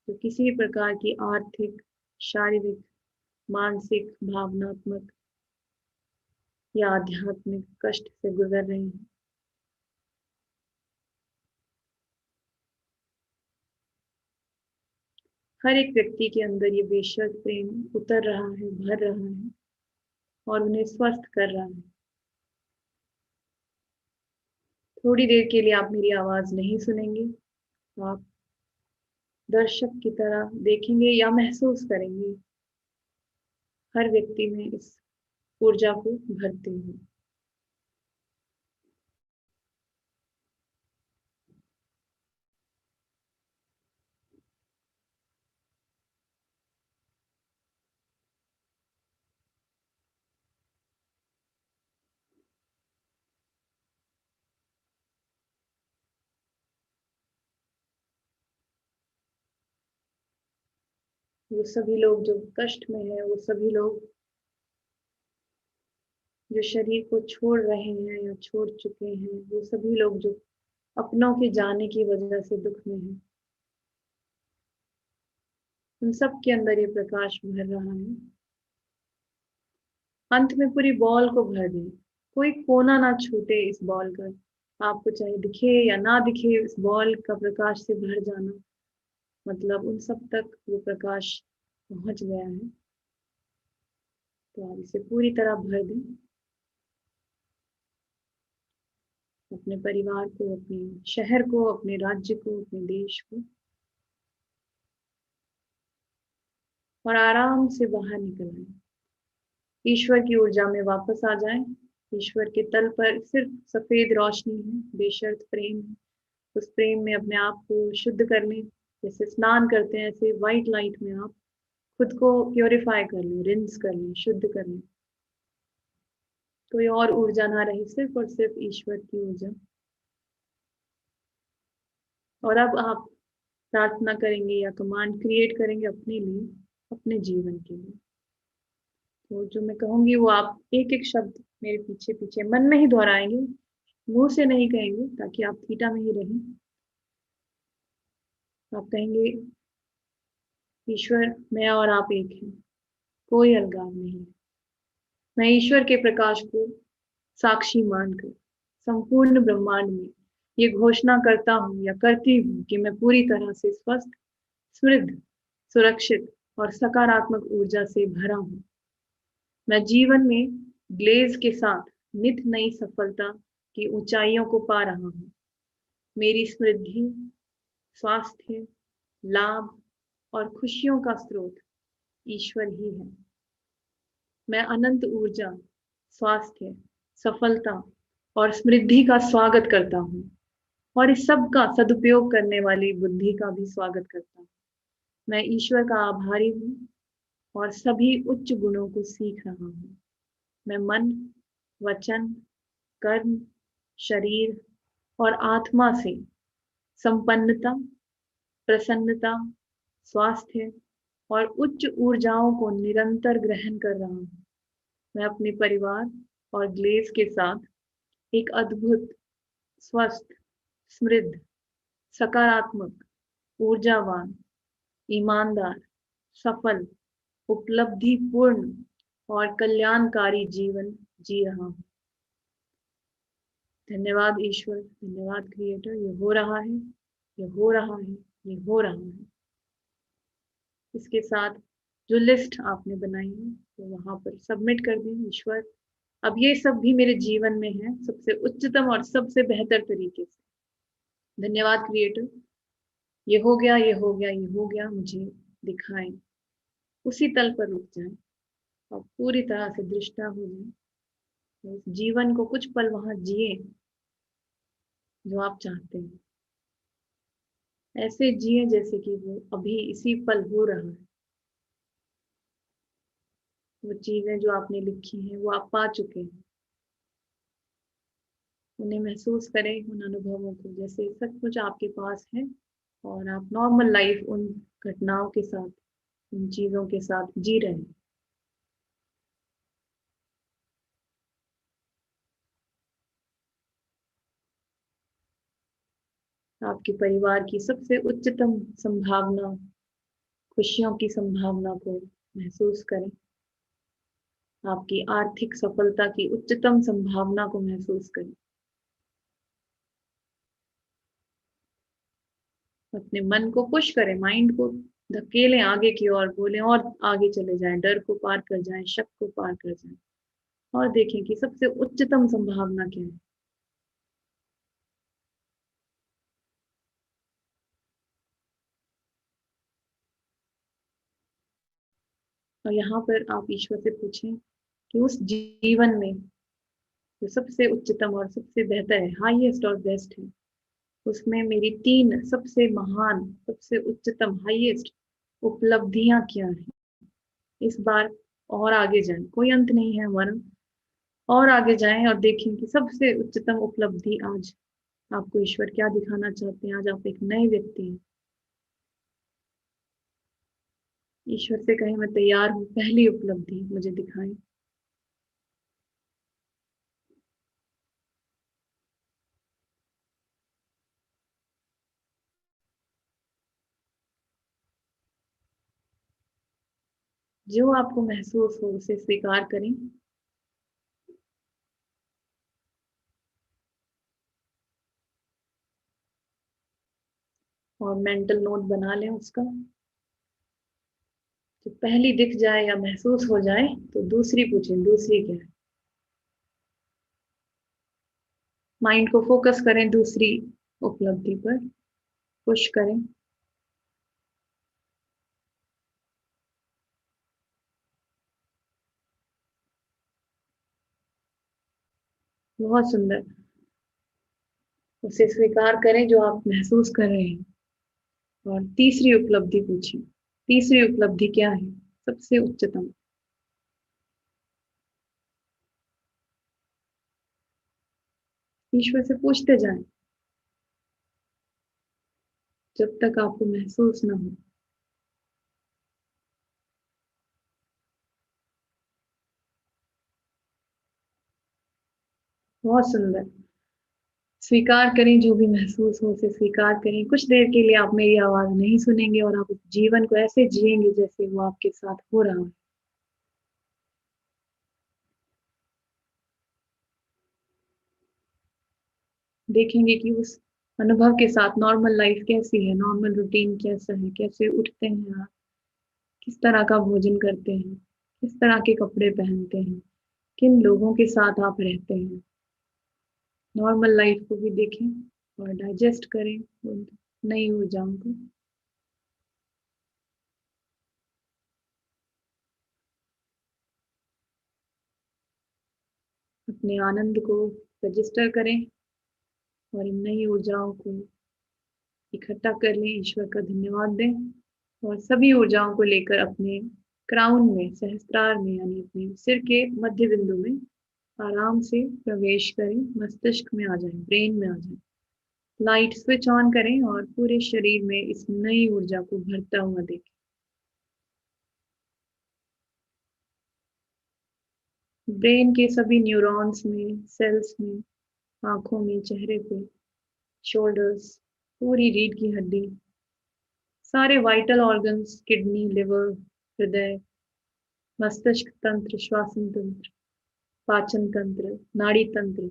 जो किसी भी प्रकार की आर्थिक, शारीरिक, मानसिक, भावनात्मक या आध्यात्मिक कष्ट से गुजर रहे हैं, हर एक व्यक्ति के अंदर ये बेशर्त प्रेम उतर रहा है, भर रहा है और उन्हें स्वस्थ कर रहा है। थोड़ी देर के लिए आप मेरी आवाज नहीं सुनेंगे, आप दर्शक की तरह देखेंगे या महसूस करेंगे हर व्यक्ति में इस ऊर्जा को भरते हुए। वो सभी लोग जो कष्ट में है, वो सभी लोग जो शरीर को छोड़ रहे हैं या छोड़ चुके हैं, वो सभी लोग जो अपनों के जाने की वजह से दुख में हैं, उन सब के अंदर ये प्रकाश भर रहा है। अंत में पूरी बॉल को भर दें, कोई कोना ना छूटे इस बॉल का। आपको चाहे दिखे या ना दिखे, इस बॉल का प्रकाश से भर जाना मतलब उन सब तक वो प्रकाश पहुंच गया है। तो आप इसे पूरी तरह भर दें, अपने परिवार को, अपने शहर को, अपने राज्य को, अपने देश को, और आराम से बाहर निकल आए। ईश्वर की ऊर्जा में वापस आ जाएं। ईश्वर के तल पर सिर्फ सफेद रोशनी है, बेशर्त प्रेम है। उस प्रेम में अपने आप को शुद्ध कर लें, जैसे स्नान करते हैं ऐसे व्हाइट लाइट में आप खुद को प्योरीफाई कर लें, रिंस कर लें, शुद्ध कर लें। कोई और ऊर्जा ना रहे, सिर्फ और सिर्फ ईश्वर की ऊर्जा। और अब आप प्रार्थना करेंगे या कमांड क्रिएट करेंगे अपने लिए, अपने जीवन के लिए। तो जो मैं कहूंगी वो आप एक एक शब्द मेरे पीछे पीछे मन में ही दोहराएंगे, मुंह से नहीं कहेंगे, ताकि आप थीटा में ही रहें। आप कहेंगे, ईश्वर, मैं और आप एक हैं, कोई अलगाव नहीं। मैं ईश्वर के प्रकाश को साक्षी मानकर संपूर्ण ब्रह्मांड में ये घोषणा करता हूँ या करती हूँ कि मैं पूरी तरह से स्वस्थ, समृद्ध, सुरक्षित और सकारात्मक ऊर्जा से भरा हूँ। मैं जीवन में ग्लेज के साथ नित नई सफलता की ऊंचाइयों को पा रहा हूँ। मेरी समृद्धि, स्वास्थ्य, लाभ और खुशियों का स्रोत ईश्वर ही है। मैं अनंत ऊर्जा, स्वास्थ्य, सफलता और समृद्धि का स्वागत करता हूँ और इस सब का सदुपयोग करने वाली बुद्धि का भी स्वागत करता हूँ। मैं ईश्वर का आभारी हूँ और सभी उच्च गुणों को सीख रहा हूँ। मैं मन, वचन, कर्म, शरीर और आत्मा से संपन्नता, प्रसन्नता, स्वास्थ्य और उच्च ऊर्जाओं को निरंतर ग्रहण कर रहा हूँ। मैं अपने परिवार और ग्लेज के साथ एक अद्भुत, स्वस्थ, समृद्ध, सकारात्मक, ऊर्जावान, ईमानदार, सफल, उपलब्धिपूर्ण और कल्याणकारी जीवन जी रहा हूँ। धन्यवाद ईश्वर, धन्यवाद क्रिएटर। ये हो रहा है, ये हो रहा है, ये हो रहा है। इसके साथ जो लिस्ट आपने बनाई है तो वहां पर सबमिट कर दें। ईश्वर, अब ये सब भी मेरे जीवन में है सबसे उच्चतम और सबसे बेहतर तरीके से। धन्यवाद क्रिएटर। ये हो गया, ये हो गया, ये हो गया, मुझे दिखाएं। उसी तल पर रुक जाएं और पूरी तरह से दृष्टा हो जाएं। तो इस जीवन को कुछ पल वहां जिए जो आप चाहते हैं। ऐसे जिए जैसे कि वो अभी इसी पल हो रहा है। वो चीजें जो आपने लिखी हैं वो आप पा चुके हैं। उन्हें महसूस करें, उन अनुभवों को जैसे सचमुच आपके पास है और आप नॉर्मल लाइफ उन घटनाओं के साथ, उन चीजों के साथ जी रहे हैं। आपके परिवार की सबसे उच्चतम संभावना, खुशियों की संभावना को महसूस करें। आपकी आर्थिक सफलता की उच्चतम संभावना को महसूस करें। अपने मन को पुश करें, माइंड को धकेलें आगे की ओर, बोलें और आगे चले जाएं, डर को पार कर जाएं, शक को पार कर जाएं और देखें कि सबसे उच्चतम संभावना क्या है। और यहाँ पर आप ईश्वर से पूछें कि उस जीवन में जो सबसे उच्चतम और सबसे बेहतर है, हाईएस्ट और बेस्ट है, उसमें मेरी 3 सबसे महान, सबसे उच्चतम, हाईएस्ट उपलब्धियां क्या है। इस बार और आगे जाएं, कोई अंत नहीं है हमारा। और आगे जाएं और देखें कि सबसे उच्चतम उपलब्धि आज आपको ईश्वर क्या दिखाना चाहते हैं। आज आप एक नए व्यक्ति हैं। ईश्वर से कहें, मैं तैयार हूँ, पहली उपलब्धि मुझे दिखाएं। जो आपको महसूस हो उसे स्वीकार करें। और मेंटल नोट बना लें उसका। तो पहली दिख जाए या महसूस हो जाए तो दूसरी पूछें, दूसरी क्या है। माइंड को फोकस करें दूसरी उपलब्धि पर, पुश करें। बहुत सुंदर। उसे स्वीकार करें जो आप महसूस कर रहे हैं। और तीसरी उपलब्धि पूछें। तीसरी उपलब्धि क्या है, सबसे उच्चतम। ईश्वर से पूछते जाएं जब तक आपको महसूस ना हो। बहुत सुंदर। स्वीकार करें, जो भी महसूस हो उसे स्वीकार करें। कुछ देर के लिए आप मेरी आवाज नहीं सुनेंगे और आप जीवन को ऐसे जिएंगे जैसे वो आपके साथ हो रहा है। देखेंगे कि उस अनुभव के साथ नॉर्मल लाइफ कैसी है, नॉर्मल रूटीन कैसा है, कैसे उठते हैं आप, किस तरह का भोजन करते हैं, किस तरह के कपड़े पहनते हैं, किन लोगों के साथ आप रहते हैं। नॉर्मल लाइफ को भी देखें और डाइजेस्ट करें उन नई ऊर्जाओं को। अपने आनंद को रजिस्टर करें और इन नई ऊर्जाओं को इकट्ठा कर लें, ईश्वर का धन्यवाद दें और सभी ऊर्जाओं को लेकर अपने क्राउन में, सहस्त्रार में, यानी अपने सिर के मध्य बिंदु में आराम से प्रवेश करें, मस्तिष्क में आ जाएं, ब्रेन में आ जाएं। लाइट स्विच ऑन करें और पूरे शरीर में इस नई ऊर्जा को भरता हुआ देखें। ब्रेन के सभी न्यूरॉन्स में, सेल्स में, आंखों में, चेहरे पे, शोल्डर्स, पूरी रीढ़ की हड्डी, सारे वाइटल ऑर्गन्स, किडनी, लिवर, हृदय, मस्तिष्क तंत्र, श्वासन तंत्र, पाचन तंत्र, नाड़ी तंत्र,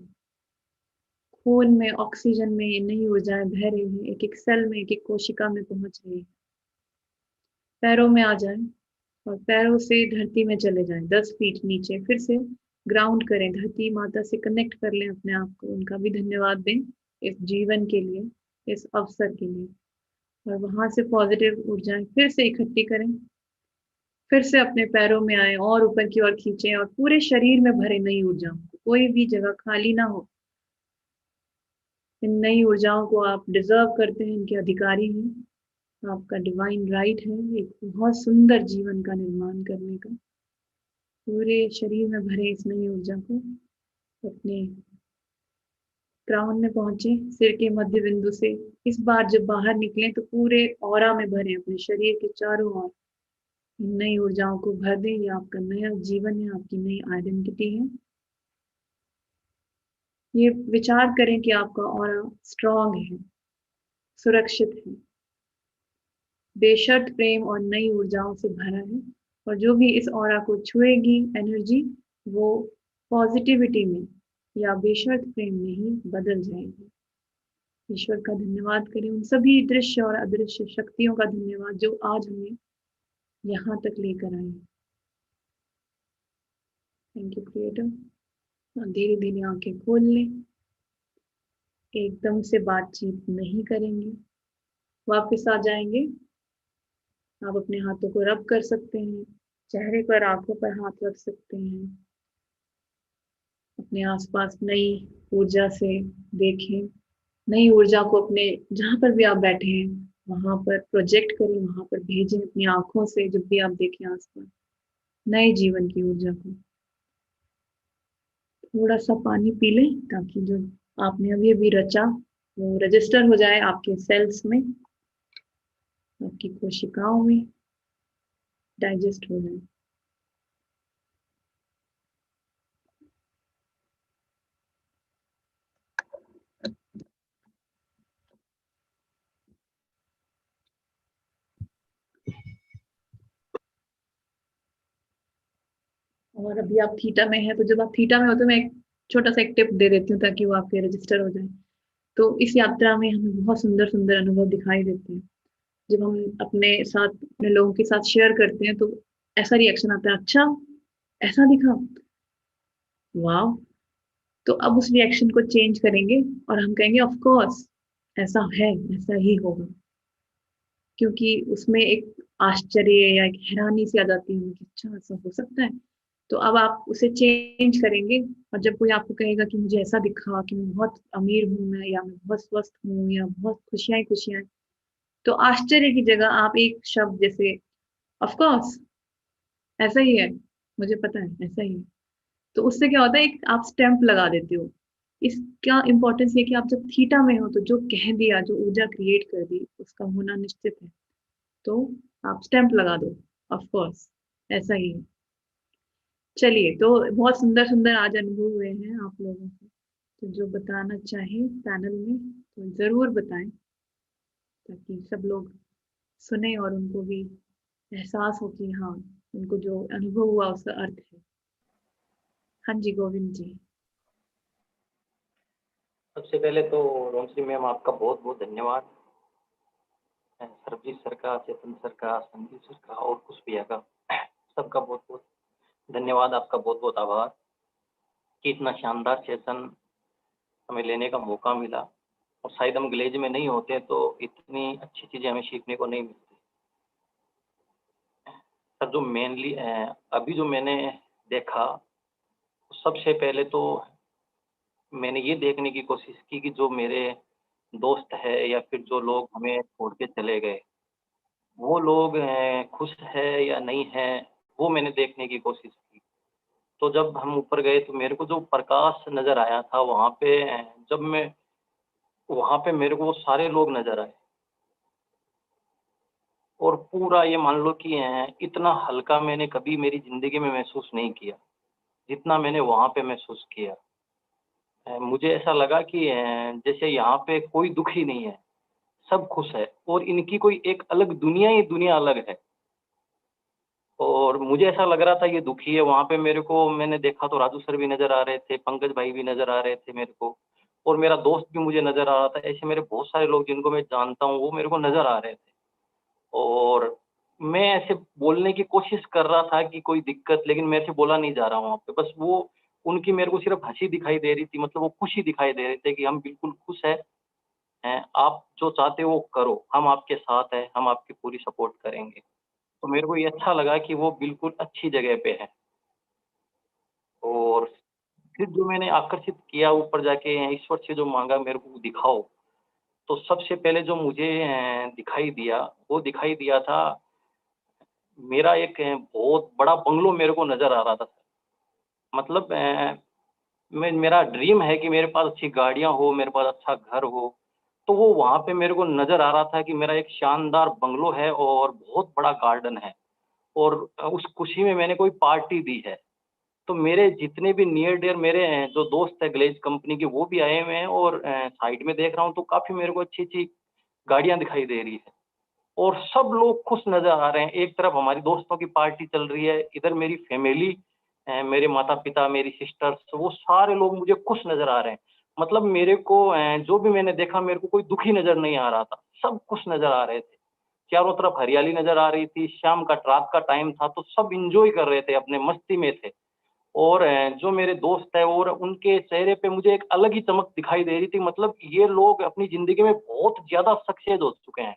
खून में, ऑक्सीजन में ये नई ऊर्जाएं बह रही हैं, एक एक सेल में, एक एक कोशिका में पहुंच रही है। पैरों में आ जाएं और पैरों से धरती में चले जाएं, 10 फीट नीचे, फिर से ग्राउंड करें, धरती माता से कनेक्ट कर लें अपने आप को, उनका भी धन्यवाद दें इस जीवन के लिए, इस अवसर के लिए। और वहां से पॉजिटिव ऊर्जाएं फिर से इकट्ठी करें, फिर से अपने पैरों में आए और ऊपर की ओर खींचें और पूरे शरीर में भरे नई ऊर्जाओं को, कोई भी जगह खाली ना हो। इन नई ऊर्जाओं को आप डिजर्व करते हैं, इनके अधिकारी हैं, आपका डिवाइन राइट है एक बहुत सुंदर जीवन का निर्माण करने का। पूरे शरीर में भरे इस नई ऊर्जा को अपने क्राउन में पहुंचे, सिर के मध्य बिंदु से। इस बार जब बाहर निकले तो पूरे ऑरा में भरे, अपने शरीर के चारों ओर इन नई ऊर्जाओं को भर दें। ये आपका नया जीवन है, आपकी नई आइडेंटिटी है। ये विचार करें कि आपका ऑरा स्ट्रांग है, सुरक्षित है, बेशर्त प्रेम और नई ऊर्जाओं से भरा है। और जो भी इस ऑरा को छुएगी एनर्जी, वो पॉजिटिविटी में या बेशर्त प्रेम में ही बदल जाएगी। ईश्वर का धन्यवाद करें, उन सभी दृश्य और अदृश्य शक्तियों का धन्यवाद जो आज हमें यहाँ तक लेकर आए। Thank you creator. धीरे धीरे आंखें खोल लें, एकदम से बातचीत नहीं करेंगे, वापस आ जाएंगे। आप अपने हाथों को रब कर सकते हैं, चेहरे पर, आंखों पर हाथ रख सकते हैं, अपने आसपास नई ऊर्जा से देखें, नई ऊर्जा को अपने जहां पर भी आप बैठे हैं वहां पर प्रोजेक्ट करें, वहां पर भेजें अपनी आंखों से। जब भी आप देखें आसपास नए जीवन की ऊर्जा को। थोड़ा सा पानी पी लें ताकि जो आपने अभी अभी रचा वो रजिस्टर हो जाए आपके सेल्स में, आपकी कोशिकाओं में डाइजेस्ट हो जाए। और अभी आप थीटा में है, तो जब आप थीटा में हो तो मैं एक छोटा सा एक टिप दे देती हूँ ताकि वो आपके रजिस्टर हो जाए। तो इस यात्रा में हमें बहुत सुंदर सुंदर अनुभव दिखाई देते हैं। जब हम अपने साथ, अपने लोगों के साथ शेयर करते हैं तो ऐसा रिएक्शन आता है, अच्छा ऐसा दिखा, वाह। तो अब उस रिएक्शन को चेंज करेंगे और हम कहेंगे ऑफ कोर्स ऐसा है, ऐसा ही होगा। क्योंकि उसमें एक आश्चर्य या एक हैरानी सी आ जाती है कि अच्छा ऐसा हो सकता है। तो अब आप उसे चेंज करेंगे और जब कोई आपको कहेगा कि मुझे ऐसा दिखा कि मैं बहुत अमीर हूँ, मैं, या मैं बहुत स्वस्थ हूँ, या बहुत खुशियां ही खुशियां हैं, तो आश्चर्य की जगह आप एक शब्द जैसे ऑफ कोर्स ऐसा ही है, मुझे पता है ऐसा ही है, तो उससे क्या होता है, एक आप स्टैंप लगा देते हो। इसका इंपॉर्टेंस ये कि आप जब थीटा में हो तो जो कह दिया, जो ऊर्जा क्रिएट कर दी, उसका होना निश्चित है। तो आप स्टैंप लगा दो, ऑफ कोर्स ऐसा ही है। चलिए, तो बहुत सुंदर सुंदर आज अनुभव हुए हैं आप लोगों को। तो जो बताना चाहे पैनल में तो जरूर बताएं ताकि सब लोग सुने और उनको भी एहसास हो कि हाँ, उनको जो अनुभव हुआ उसका अर्थ है। हाँ जी गोविंद जी। सबसे पहले तो रोमश्री मैम आपका बहुत बहुत धन्यवाद। सरबजीत सर का, चेतन सर का, संजीव सर का और कुछ भैया का, सबका बहुत बहुत धन्यवाद, आपका बहुत बहुत आभार कि इतना शानदार सेशन हमें लेने का मौका मिला। और शायद हम ग्लेज में नहीं होते तो इतनी अच्छी चीज़ें हमें सीखने को नहीं मिलती। सर जो मेनली अभी जो मैंने देखा, सबसे पहले तो मैंने ये देखने की कोशिश की कि जो मेरे दोस्त है या फिर जो लोग हमें छोड़ के चले गए, वो लोग खुश है या नहीं है, वो मैंने देखने की कोशिश की। तो जब हम ऊपर गए तो मेरे को जो प्रकाश नज़र आया था वहाँ पे, जब मैं वहाँ पे मेरे को वो सारे लोग नज़र आए और पूरा ये मान लो कि इतना हल्का मैंने कभी मेरी ज़िंदगी में महसूस नहीं किया, जितना मैंने वहाँ पे महसूस किया। मुझे ऐसा लगा कि जैसे यहाँ पे कोई दुःख ही नहीं है, सब खुश है और इनकी कोई एक अलग दुनिया ही दुनिया अलग है। और मुझे ऐसा लग रहा था ये दुखी है, वहाँ पे मेरे को मैंने देखा तो राजू सर भी नज़र आ रहे थे, पंकज भाई भी नज़र आ रहे थे मेरे को, और मेरा दोस्त भी मुझे नज़र आ रहा था। ऐसे मेरे बहुत सारे लोग जिनको मैं जानता हूँ वो मेरे को नज़र आ रहे थे। और मैं ऐसे बोलने की कोशिश कर रहा था कि कोई दिक्कत, लेकिन मेरे से बोला नहीं जा रहा वहाँ पे। बस वो उनकी मेरे को सिर्फ हँसी दिखाई दे रही थी, मतलब वो खुशी दिखाई दे रहे थे कि हम बिल्कुल खुश हैं, आप जो चाहते हो वो करो, हम आपके साथ हैं, हम आपकी पूरी सपोर्ट करेंगे। तो मेरे को ये अच्छा लगा कि वो बिल्कुल अच्छी जगह पे है। और फिर जो मैंने आकर्षित किया ऊपर जाके, ईश्वर से जो माँगा मेरे को दिखाओ, तो सबसे पहले जो मुझे दिखाई दिया, वो दिखाई दिया था मेरा एक बहुत बड़ा बंगलो मेरे को नज़र आ रहा था। मतलब मेरा ड्रीम है कि मेरे पास अच्छी गाड़ियाँ हो, मेरे पास अच्छा घर हो। तो वो वहाँ पे मेरे को नज़र आ रहा था कि मेरा एक शानदार बंगलो है और बहुत बड़ा गार्डन है, और उस खुशी में मैंने कोई पार्टी दी है। तो मेरे जितने भी नियर डियर मेरे जो दोस्त हैं ग्लेज कंपनी के, वो भी आए हुए हैं, और साइड में देख रहा हूँ तो काफ़ी मेरे को अच्छी-अच्छी गाड़ियाँ दिखाई दे रही है और सब लोग खुश नज़र आ रहे हैं। एक तरफ हमारी दोस्तों की पार्टी चल रही है, इधर मेरी फैमिली, मेरे माता-पिता, मेरी सिस्टर्स, वो सारे लोग मुझे खुश नज़र आ रहे हैं। मतलब मेरे को जो भी मैंने देखा मेरे को कोई दुखी नज़र नहीं आ रहा था, सब खुश नज़र आ रहे थे। चारों तरफ हरियाली नज़र आ रही थी, शाम का रात का टाइम था तो सब एन्जॉय कर रहे थे, अपने मस्ती में थे। और जो मेरे दोस्त हैं और उनके चेहरे पे मुझे एक अलग ही चमक दिखाई दे रही थी। मतलब ये लोग अपनी ज़िंदगी में बहुत ज़्यादा सक्सेस हो चुके हैं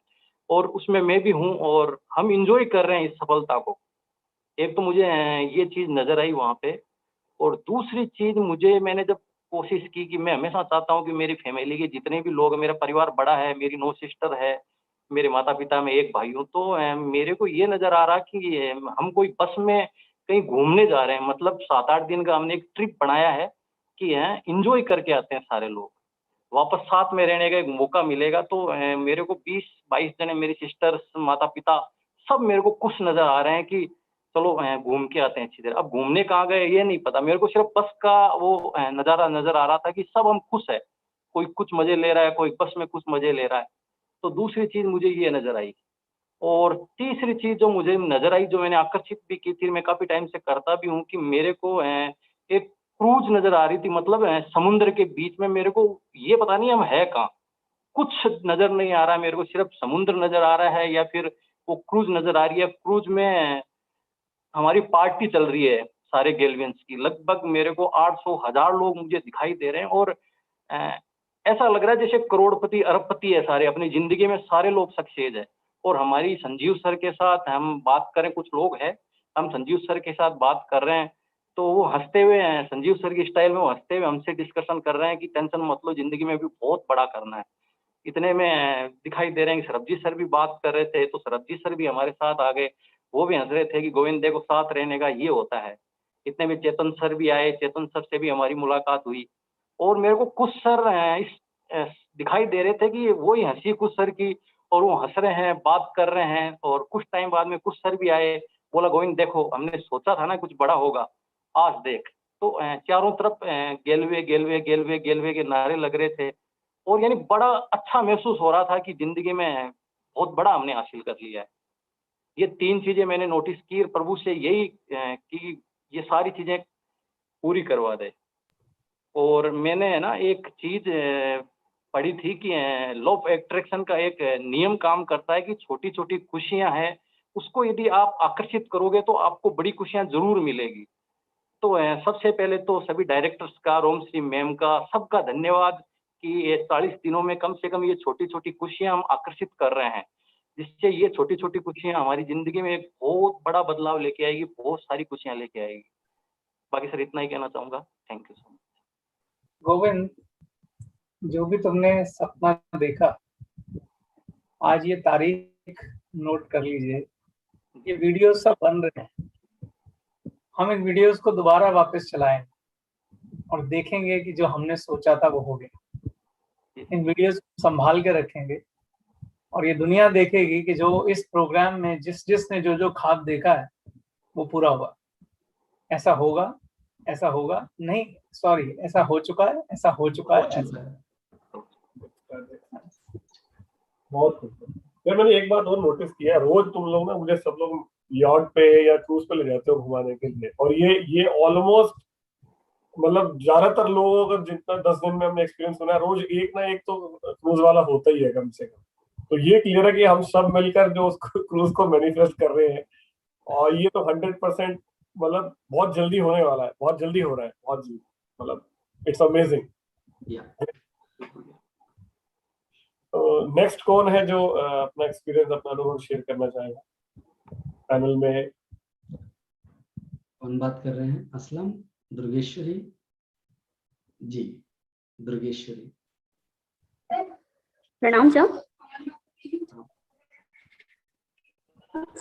और उसमें मैं भी हूँ, और हम एन्जॉय कर रहे हैं इस सफलता को। एक तो मुझे ये चीज़ नज़र आई वहाँ पे, और दूसरी चीज़ मुझे, मैंने जब कोशिश की कि मैं हमेशा चाहता हूँ कि मेरी फैमिली के जितने भी लोग हैं, मेरा परिवार बड़ा है, मेरी 9 सिस्टर है, मेरे माता-पिता, मैं एक भाई हूँ, तो मेरे को ये नज़र आ रहा कि हम कोई बस में कहीं घूमने जा रहे हैं। मतलब 7-8 दिन का हमने एक ट्रिप बनाया है कि एन्जॉय करके आते हैं सारे लोग। वापस साथ में रहने का एक मौका मिलेगा तो मेरे को 20-22 जने, मेरी सिस्टर्स, माता-पिता, सब मेरे को खुश नज़र आ रहे हैं कि चलो घूम के आते हैं अच्छी तरह। अब घूमने कहाँ गए ये नहीं पता, मेरे को सिर्फ बस का वो नज़ारा नज़र आ रहा था कि सब हम खुश हैं। कोई कुछ मज़े ले रहा है, कोई बस में कुछ मज़े ले रहा है। तो दूसरी चीज़ मुझे ये नज़र आई। और तीसरी चीज़ जो मुझे नज़र आई, जो मैंने आकर्षित भी की थी, मैं काफ़ी टाइम से करता भी हूँ, कि मेरे को एक क्रूज़ नज़र आ रही थी। मतलब समुद्र के बीच में, मेरे को ये पता नहीं हम है कहाँ? कुछ नज़र नहीं आ रहा है मेरे को, सिर्फ़ समुद्र नज़र आ रहा है या फिर वो क्रूज़ नज़र आ रही है। क्रूज़ में हमारी पार्टी चल रही है सारे गेल्वियंस की। लगभग मेरे को 800,000 लोग मुझे दिखाई दे रहे हैं, और अ, ऐसा लग रहा है जैसे करोड़पति, अरबपति है सारे, अपनी ज़िंदगी में सारे लोग सक्सेस है। और हमारी संजीव सर के साथ हम बात करें, कुछ लोग हैं, हम संजीव सर के साथ बात कर रहे हैं, तो वो हँसते हुए हैं, संजीव सर की स्टाइल में वो हँसते हुए हमसे डिस्कशन कर रहे हैं कि टेंशन मत लो, ज़िंदगी में भी बहुत बड़ा करना है। इतने में दिखाई दे रहे हैं कि सरबजीत सर भी बात कर रहे थे, तो सरबजीत सर भी हमारे साथ आ गए। वो भी हँस रहे थे कि गोविंद देखो, साथ रहने का ये होता है। इतने में चेतन सर भी आए, चेतन सर से भी हमारी मुलाकात हुई, और मेरे को कुछ सर दिखाई दे रहे थे कि वही हँसी कुछ सर की, और वो हँस रहे हैं, बात कर रहे हैं। और कुछ टाइम बाद में कुछ सर भी आए, बोला गोविंद देखो, हमने सोचा था ना कुछ बड़ा होगा, आज देख। तो चारों तरफ गेलवे, गेलवे, गेलवे, गेलवे के नारे लग रहे थे, और यानी बड़ा अच्छा महसूस हो रहा था कि ज़िंदगी में बहुत बड़ा हमने हासिल कर लिया है। ये 3 चीज़ें मैंने नोटिस की, प्रभु से यही कि ये सारी चीज़ें पूरी करवा दे। और मैंने है ना एक चीज पढ़ी थी कि लॉ ऑफ एट्रैक्शन का एक नियम काम करता है कि छोटी छोटी खुशियां हैं, उसको यदि आप आकर्षित करोगे तो आपको बड़ी खुशियां जरूर मिलेगी। तो सबसे पहले तो सभी डायरेक्टर्स का, रोम श्री मैम का, सबका धन्यवाद कि ये 40 दिनों में कम से कम ये छोटी छोटी खुशियां हम आकर्षित कर रहे हैं, जिससे ये छोटी छोटी खुशियां हमारी जिंदगी में एक बहुत बड़ा बदलाव लेके आएगी, बहुत सारी खुशियां लेके आएगी। बाकी सर इतना ही कहना चाहूंगा। Thank you so much. Govind, जो भी तुमने सपना देखा, आज ये तारीख नोट कर लीजिए, ये वीडियो सब बन रहे हैं। हम इन वीडियोस को दोबारा वापस चलाएंगे और देखेंगे कि जो हमने सोचा था वो हो गया। इन वीडियोस को संभाल के रखेंगे और ये दुनिया देखेगी कि जो इस प्रोग्राम में जिसने जो ख्वाब देखा है वो पूरा हुआ। ऐसा होगा, ऐसा होगा नहीं, सॉरी, ऐसा हो चुका है, ऐसा हो चुका है, ऐसा। बहुत खुश हूं। फिर मैंने एक बात और नोटिस किया, रोज तुम लोग ना, मुझे सब लोग यॉट पे या क्रूज पे ले जाते हो घुमाने के लिए, और ये ऑलमोस्ट मतलब ज्यादातर लोगों का जितना 10 दिन में हमने एक्सपीरियंस सुना है, रोज एक ना एक तो क्रूज वाला होता ही है कम से कम। तो ये क्लियर है कि हम सब मिलकर जो उस क्रूज को मैनिफेस्ट कर रहे हैं, और ये तो 100% मतलब बहुत जल्दी होने वाला है, बहुत जल्दी हो रहा है, बहुत जल्दी, मतलब इट्स अमेजिंग। तो नेक्स्ट कौन है जो अपना एक्सपीरियंस, अपना अनुभव शेयर करना चाहेगा पैनल में? कौन बात कर रहे हैं? असलम, दुर्गेश्वरी जी, दुर्गेश्वरी। प्रणाम सर।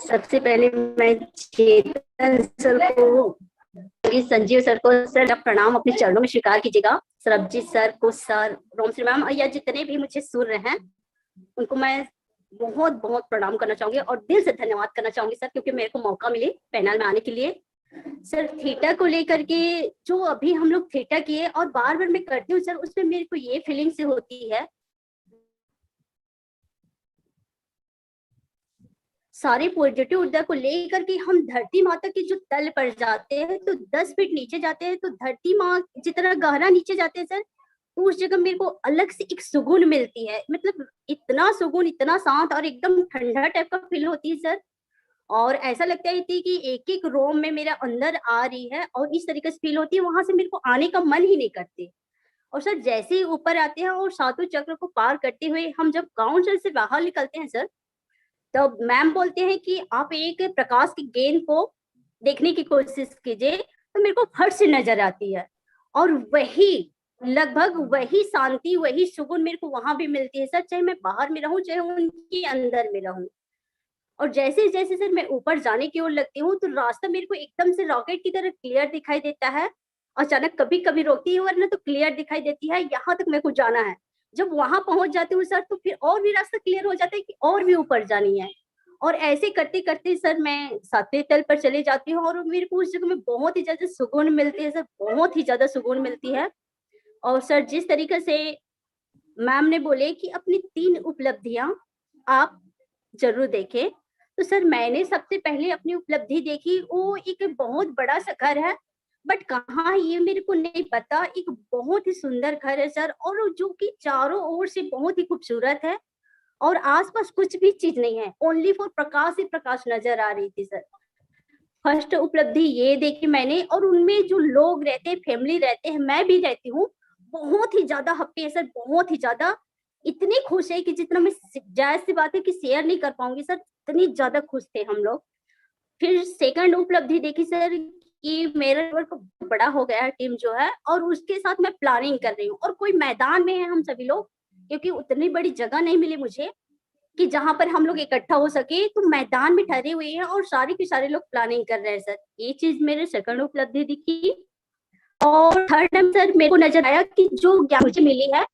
सबसे पहले मैं चेतन सर को, संजीव सर को सर प्रणाम अपने चरणों में स्वीकार कीजिएगा। सरबजीत सर को, सर रोम श्री मैम, या जितने भी मुझे सुन रहे हैं उनको मैं बहुत बहुत प्रणाम करना चाहूंगी और दिल से धन्यवाद करना चाहूंगी सर, क्योंकि मेरे को मौका मिले पैनल में आने के लिए। सर थिएटर को लेकर के जो अभी हम लोग थिएटर किए और बार बार मैं करती हूँ सर, उसमें मेरे को ये फीलिंग से होती है, सारी पॉजिटिव ऊर्जा को लेकर के हम धरती माता के जो तल पर जाते हैं तो 10 फीट नीचे जाते हैं, तो धरती माँ जितना गहरा नीचे जाते हैं सर, तो उस जगह मेरे को अलग से एक सुकून मिलती है। मतलब इतना सुकून, इतना शांत और एकदम ठंडा टाइप का फील होती है सर। और ऐसा लगता है कि एक एक रोम में मेरा अंदर आ रही है और इस तरीके से फील होती है, वहां से मेरे को आने का मन ही नहीं करते। और सर जैसे ही ऊपर आते हैं और सातों चक्र को पार करते हुए हम जब काउंटर से बाहर निकलते हैं सर, तो मैम बोलते हैं कि आप एक प्रकाश की गेंद को देखने की कोशिश कीजिए, तो मेरे को फट से नजर आती है और वही लगभग वही शांति, वही सुकून मेरे को वहां भी मिलती है सर, चाहे मैं बाहर में रहूं चाहे उनके अंदर में रहूं। और जैसे जैसे सर मैं ऊपर जाने की ओर लगती हूँ तो रास्ता मेरे को एकदम से रॉकेट की तरह क्लियर दिखाई देता है। अचानक कभी कभी रोकती है वरना तो क्लियर दिखाई देती है, यहाँ तक मेरे को जाना है। जब वहां पहुंच जाती हूँ सर तो फिर और भी रास्ता क्लियर हो जाता है कि और भी ऊपर जानी है। और ऐसे करते करते सर मैं 7वें तल पर चले जाती हूँ और मेरे को उस जगह में बहुत ही ज्यादा सुकून मिलती है सर, बहुत ही ज्यादा सुकून मिलती है। और सर जिस तरीके से मैम ने बोले कि अपनी 3 उपलब्धियां आप जरूर देखें, तो सर मैंने सबसे पहले अपनी उपलब्धि देखी, वो एक बहुत बड़ा सा घर है, बट कहाँ ये मेरे को नहीं पता। एक बहुत ही सुंदर घर है सर, और जो कि चारों ओर से बहुत ही खूबसूरत है और आसपास कुछ भी चीज नहीं है, ओनली फॉर प्रकाश ही प्रकाश नजर आ रही थी सर। फर्स्ट उपलब्धि ये देखी मैंने, और उनमें जो लोग रहते हैं, फैमिली रहते हैं, मैं भी रहती हूँ, बहुत ही ज्यादा हैप्पी है सर, बहुत ही ज्यादा, इतनी खुश है कि जितना मैं जायज सी बात है कि शेयर नहीं कर पाऊंगी सर, इतनी ज्यादा खुश थे हम लोग। फिर सेकंड उपलब्धि देखी सर कि मेरा वर्क बड़ा हो गया है टीम जो है, और उसके साथ मैं प्लानिंग कर रही हूँ और कोई मैदान में है हम सभी लोग, क्योंकि उतनी बड़ी जगह नहीं मिली मुझे कि जहां पर हम लोग इकट्ठा हो सके, तो मैदान में ठहरे हुए हैं और सारे के सारे लोग प्लानिंग कर रहे हैं सर। ये चीज मेरे सेकंड उपलब्धि दिखी। और थर्ड टाइम सर मेरे को नजर आया कि जो ज्ञान मुझे मिली है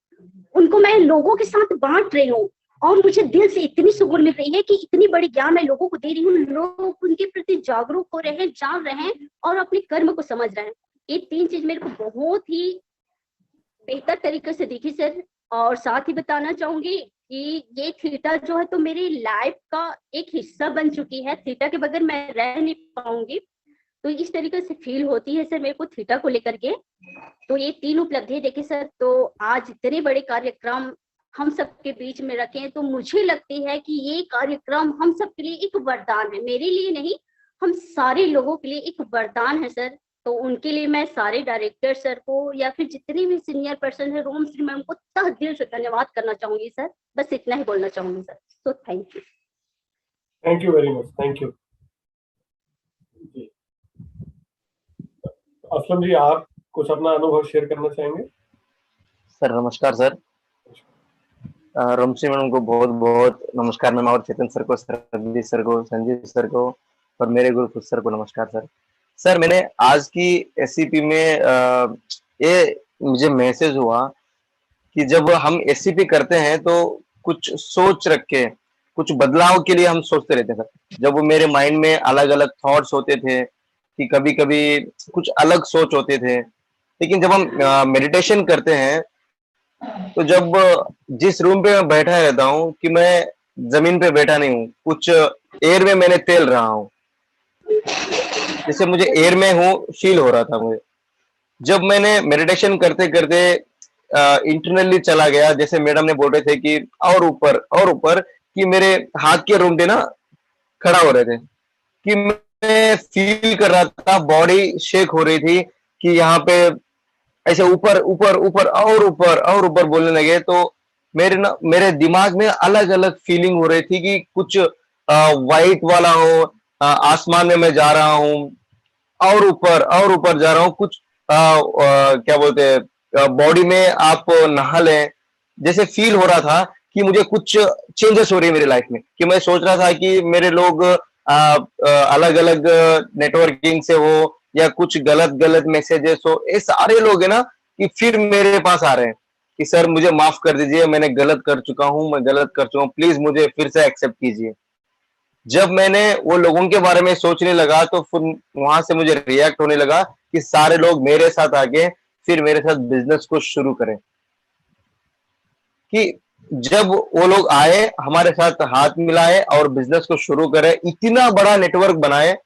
उनको मैं लोगों के साथ बांट रही हूँ, और मुझे दिल से इतनी सुकून मिल रही है कि इतनी बड़ी ज्ञान मैं लोगों को दे रही हूँ, लोग उनके प्रति जागरूक हो रहे हैं, जान रहे हैं और अपने कर्म को समझ रहे हैं। ये 3 चीज मेरे को बहुत ही बेहतर तरीके से दिखी सर। और साथ ही बताना चाहूंगी कि ये थिएटर जो है तो मेरी लाइफ का एक हिस्सा बन चुकी है, थिएटर के बगैर मैं रह नहीं पाऊंगी। तो इस तरीके से फील होती है सर मेरे को थीटा को लेकर के। तो ये 3 उपलब्धि देखिए सर, तो आज इतने बड़े कार्यक्रम हम सबके बीच में रखें, तो मुझे लगती है कि ये कार्यक्रम हम सबके लिए एक वरदान है, मेरे लिए नहीं, हम सारे लोगों के लिए एक वरदान है सर। तो उनके लिए मैं सारे डायरेक्टर सर को या फिर जितने भी सीनियर पर्सन है, रोम श्री मैम को तहे दिल से धन्यवाद करना चाहूंगी सर। बस इतना ही बोलना चाहूंगी sir. So thank you. Thank you very much, thank you ji. Aslam ji, आप कुछ अपना अनुभव शेयर करना चाहेंगे? सर नमस्कार सर। रोमश्री मैडम को बहुत बहुत नमस्कार मैम, और चेतन सर को, सरबजीत सर को, संजीव सर को, और मेरे गुरु खुद सर को नमस्कार सर। सर मैंने आज की एससीपी में ये मुझे मैसेज हुआ कि जब हम एससीपी करते हैं तो कुछ सोच रख के, कुछ बदलाव के लिए हम सोचते रहते हैं सर। जब वो मेरे माइंड में अलग अलग थॉट्स होते थे कि कभी कभी कुछ अलग सोच होते थे, लेकिन जब हम मेडिटेशन करते हैं तो जब जिस रूम पे मैं बैठा रहता हूँ कि मैं जमीन पे बैठा नहीं हूँ, कुछ एयर में मैंने तैर रहा हूँ, जैसे मुझे एयर में हूँ फील हो रहा था मुझे। जब मैंने मेडिटेशन करते करते इंटरनली चला गया, जैसे मैडम ने बोल रहे थे कि और ऊपर, कि मेरे हाथ के रोंगटे ना खड़ा हो रहे थे, कि मैं फील कर रहा था, बॉडी शेक हो रही थी कि यहाँ पे ऐसे ऊपर ऊपर ऊपर और ऊपर बोलने लगे। तो मेरे दिमाग में अलग अलग फीलिंग हो रही थी कि कुछ वाइट वाला हो, आसमान में मैं जा रहा हूँ, और ऊपर जा रहा हूँ, कुछ क्या बोलते हैं, बॉडी में आप नहा लें, जैसे फील हो रहा था कि मुझे कुछ चेंजेस हो रही है मेरी लाइफ में। कि मैं सोच रहा था कि मेरे लोग अलग अलग नेटवर्किंग से हो या कुछ गलत मैसेजेस हो, ये सारे लोग है ना कि फिर मेरे पास आ रहे हैं कि सर मुझे माफ कर दीजिए, मैंने गलत कर चुका हूँ, प्लीज मुझे फिर से एक्सेप्ट कीजिए। जब मैंने वो लोगों के बारे में सोचने लगा तो फिर वहां से मुझे रिएक्ट होने लगा कि सारे लोग मेरे साथ आके फिर मेरे साथ बिजनेस को शुरू करें। कि जब वो लोग आए, हमारे साथ हाथ मिलाए और बिजनेस को शुरू करें, इतना बड़ा नेटवर्क बनाए।